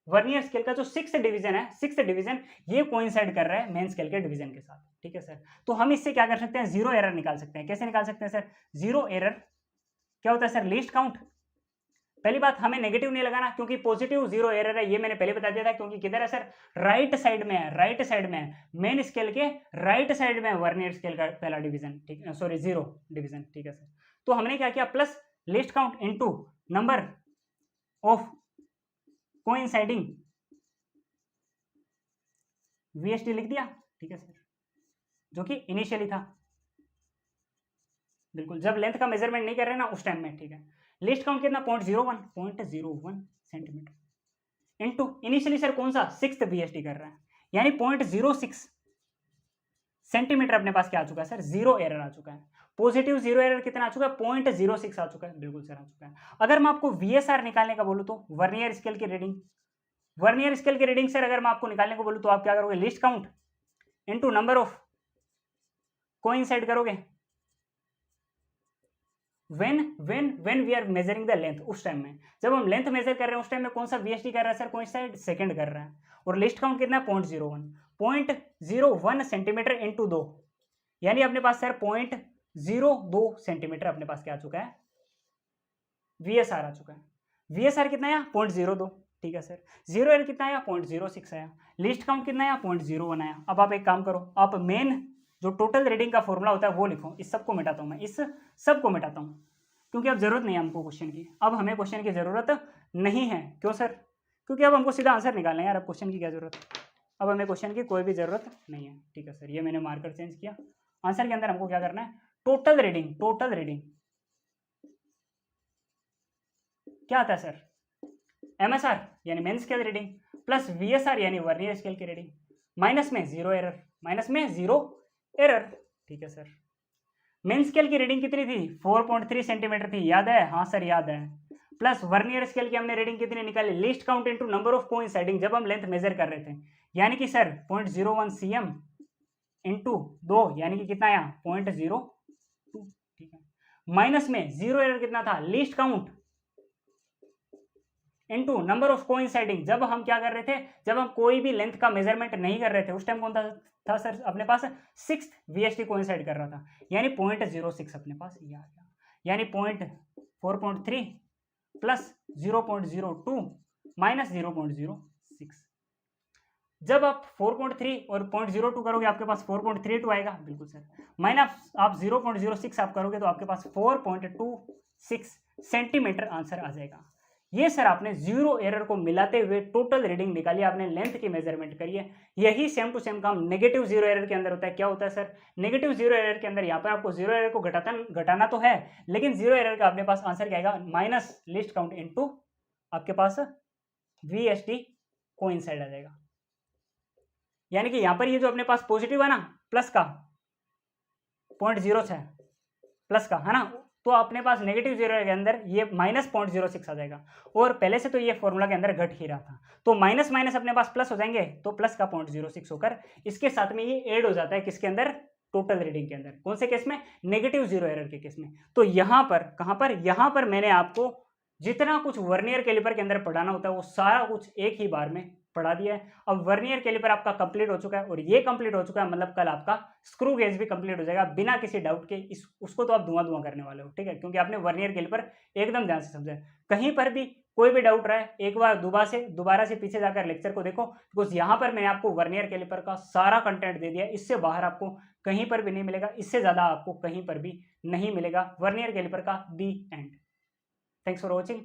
वर्नियर स्केल का जो सिक्स्थ डिवीजन ये कोइंसाइड कर रहा है मेन स्केल के डिवीजन के साथ, ठीक है सर। तो हम इससे क्या कर सकते हैं, जीरो एरर निकाल सकते हैं। कैसे निकाल सकते हैं सर, जीरो एरर क्या होता है सर, लीस्ट काउंट। पहली बात, हमें नेगेटिव नहीं लगाना क्योंकि पॉजिटिव जीरो एरर है, ये मैंने पहले बता दिया था, क्योंकि किधर है सर, राइट साइड में है, राइट साइड में है, मेन स्केल के राइट साइड में वर्नियर स्केल का पहला डिवीजन, ठीक है, सॉरी जीरो डिवीजन, ठीक है सर। तो हमने क्या किया, plus least count into number of coinciding VST लिख दिया, ठीक है सर, जो कि इनिशियली था, बिल्कुल जब लेंथ का मेजरमेंट नहीं कर रहे ना उस टाइम में, ठीक है। लिस्ट काउंट कितना, 0.01 सेंटीमीटर इनटू इनिशियली सर कौन सा, सिक्स्थ वीएसटी कर रहा है, यानी 0.06 सेंटीमीटर अपने पास क्या आ चुका है सर, जीरो एरर आ चुका है। पॉजिटिव जीरो एरर कितना आ चुका है, 0.06 आ चुका है, बिल्कुल सर आ चुका है। अगर मैं आपको वीएसआर निकालने का बोलूं तो वर्नियर स्केल की रीडिंग, वर्नियर स्केल की रीडिंग सर अगर मैं आपको निकालने को बोलूं तो आप क्या करोगे, list count into number of coincide करोगे when we are measuring the length, उस टाइम में जब हम लेंथ मेजर कर रहे हैं उस टाइम में कौन सा वीएसटी कर रहा है सर, कोइंसाइड सेकंड कर रहा है, और लिस्ट काउंट कितना है 0.01 सेंटीमीटर इंटू 2, यानी अपने पास सर 0.02 सेंटीमीटर अपने पास क्या आ चुका है, वीएसआर आ चुका है। वीएसआर कितना आया, 0.02, ठीक है सर। जीरो एरर कितना आया, 0.06 आया। लिस्ट काउंट कितना आया, 0.01 आया। अब आप एक काम करो, आप मेन जो टोटल रीडिंग का फॉर्मूला होता है वो लिखो, इस सबको मिटाता हूं मैं, इस सबको मिटाता हूं, क्योंकि अब जरूरत नहीं है हमको क्वेश्चन की, अब हमें क्वेश्चन की जरूरत नहीं है। क्यों सर, क्योंकि अब हमको सीधा आंसर निकालना है यार, अब क्वेश्चन की क्या जरूरत, अब हमें क्वेश्चन की कोई भी जरूरत नहीं है, ठीक है सर। ये मैंने मार्कर चेंज किया, आंसर के अंदर हमको क्या करना है, टोटल रीडिंग क्या आता है सर, एमएसआर यानी main scale reading, plus VSR यानी वर्नियर स्केल की रीडिंग, माइनस में जीरो एरर, ठीक है सर। मेन स्केल की रीडिंग कितनी थी, 4.3 सेंटीमीटर थी, याद है, हाँ सर याद है। प्लस वर्नियर स्केल की हमने रीडिंग कितनी निकाली, list count into number of coinciding, जब हम लेंथ मेजर कर रहे थे, यानी कि सर 0.01 cm इंटू 2, यानी कि कितना आया 0.02, ठीक है। माइनस में जीरो एरर कितना था, list count into number of coinciding, जब हम क्या कर रहे थे, जब हम कोई भी लेंथ का मेजरमेंट नहीं कर रहे थे उस टाइम कौन था सर, अपने पास सिक्स्थ वीएसटी कोइंसाइड कर रहा था, यानी 0.06 अपने पास ये आ गया, यानी 4.3 प्लस 0.02 माइनस 0.06। जब आप 4.3 और 0.02 करोगे आपके पास 4.32 आएगा, बिल्कुल सर, माइनस आप 0.06 आप करोगे तो आपके पास 4.26 सेंटीमीटर आंसर आ जाएगा। ये सर आपने जीरो एरर को मिलाते हुए टोटल रीडिंग निकाली, आपने लेंथ की मेजरमेंट करी है। यही सेम टू सेम काम नेगेटिव जीरो एरर के अंदर होता है। क्या होता है सर, नेगेटिव जीरो एरर के अंदर यहाँ पर आपको जीरो एरर को घटाना तो है, लेकिन जीरो एरर का अपने पास आंसर क्या आएगा, माइनस लिस्ट काउंट इनटू आपके पास वीएसटी कोइंसाइड आ जाएगा। यानी कि यहाँ पर ये जो अपने पास पॉजिटिव है ना, प्लस का 0.06 प्लस का है ना, तो अपने पास नेगेटिव जीरो के अंदर ये माइनस 0.06 आ जाएगा, और पहले से तो ये फॉर्मूला के अंदर घट ही रहा था, तो माइनस माइनस अपने पास प्लस हो जाएंगे, तो प्लस का 0.06 होकर इसके साथ में ये ऐड हो जाता है किसके अंदर, टोटल रीडिंग के अंदर। कौन से केस में, नेगेटिव जीरो एरर के केस में। तो यहाँ पर कहाँ पर, यहाँ पर मैंने आपको जितना कुछ वर्नियर कैलिपर के अंदर पढ़ाना होता है वो सारा कुछ एक ही बार में पढ़ा दिया है। अब वर्नियर कैलिपर आपका कंप्लीट हो चुका है, और ये कंप्लीट हो चुका है मतलब कल आपका स्क्रू गेज भी कंप्लीट हो जाएगा बिना किसी डाउट के। उसको तो आप धुआं करने वाले हो, ठीक है, क्योंकि आपने वर्नियर कैलिपर एकदम ध्यान से समझा। कहीं पर भी कोई भी डाउट रहा है एक बार दोबारा से पीछे जाकर लेक्चर को देखो, बिकॉज यहाँ पर मैंने आपको वर्नियर कैलिपर का सारा कंटेंट दे दिया, इससे बाहर आपको कहीं पर भी नहीं मिलेगा, इससे ज्यादा आपको कहीं पर भी नहीं मिलेगा। वर्नियर कैलिपर का दी एंड। Thanks for watching.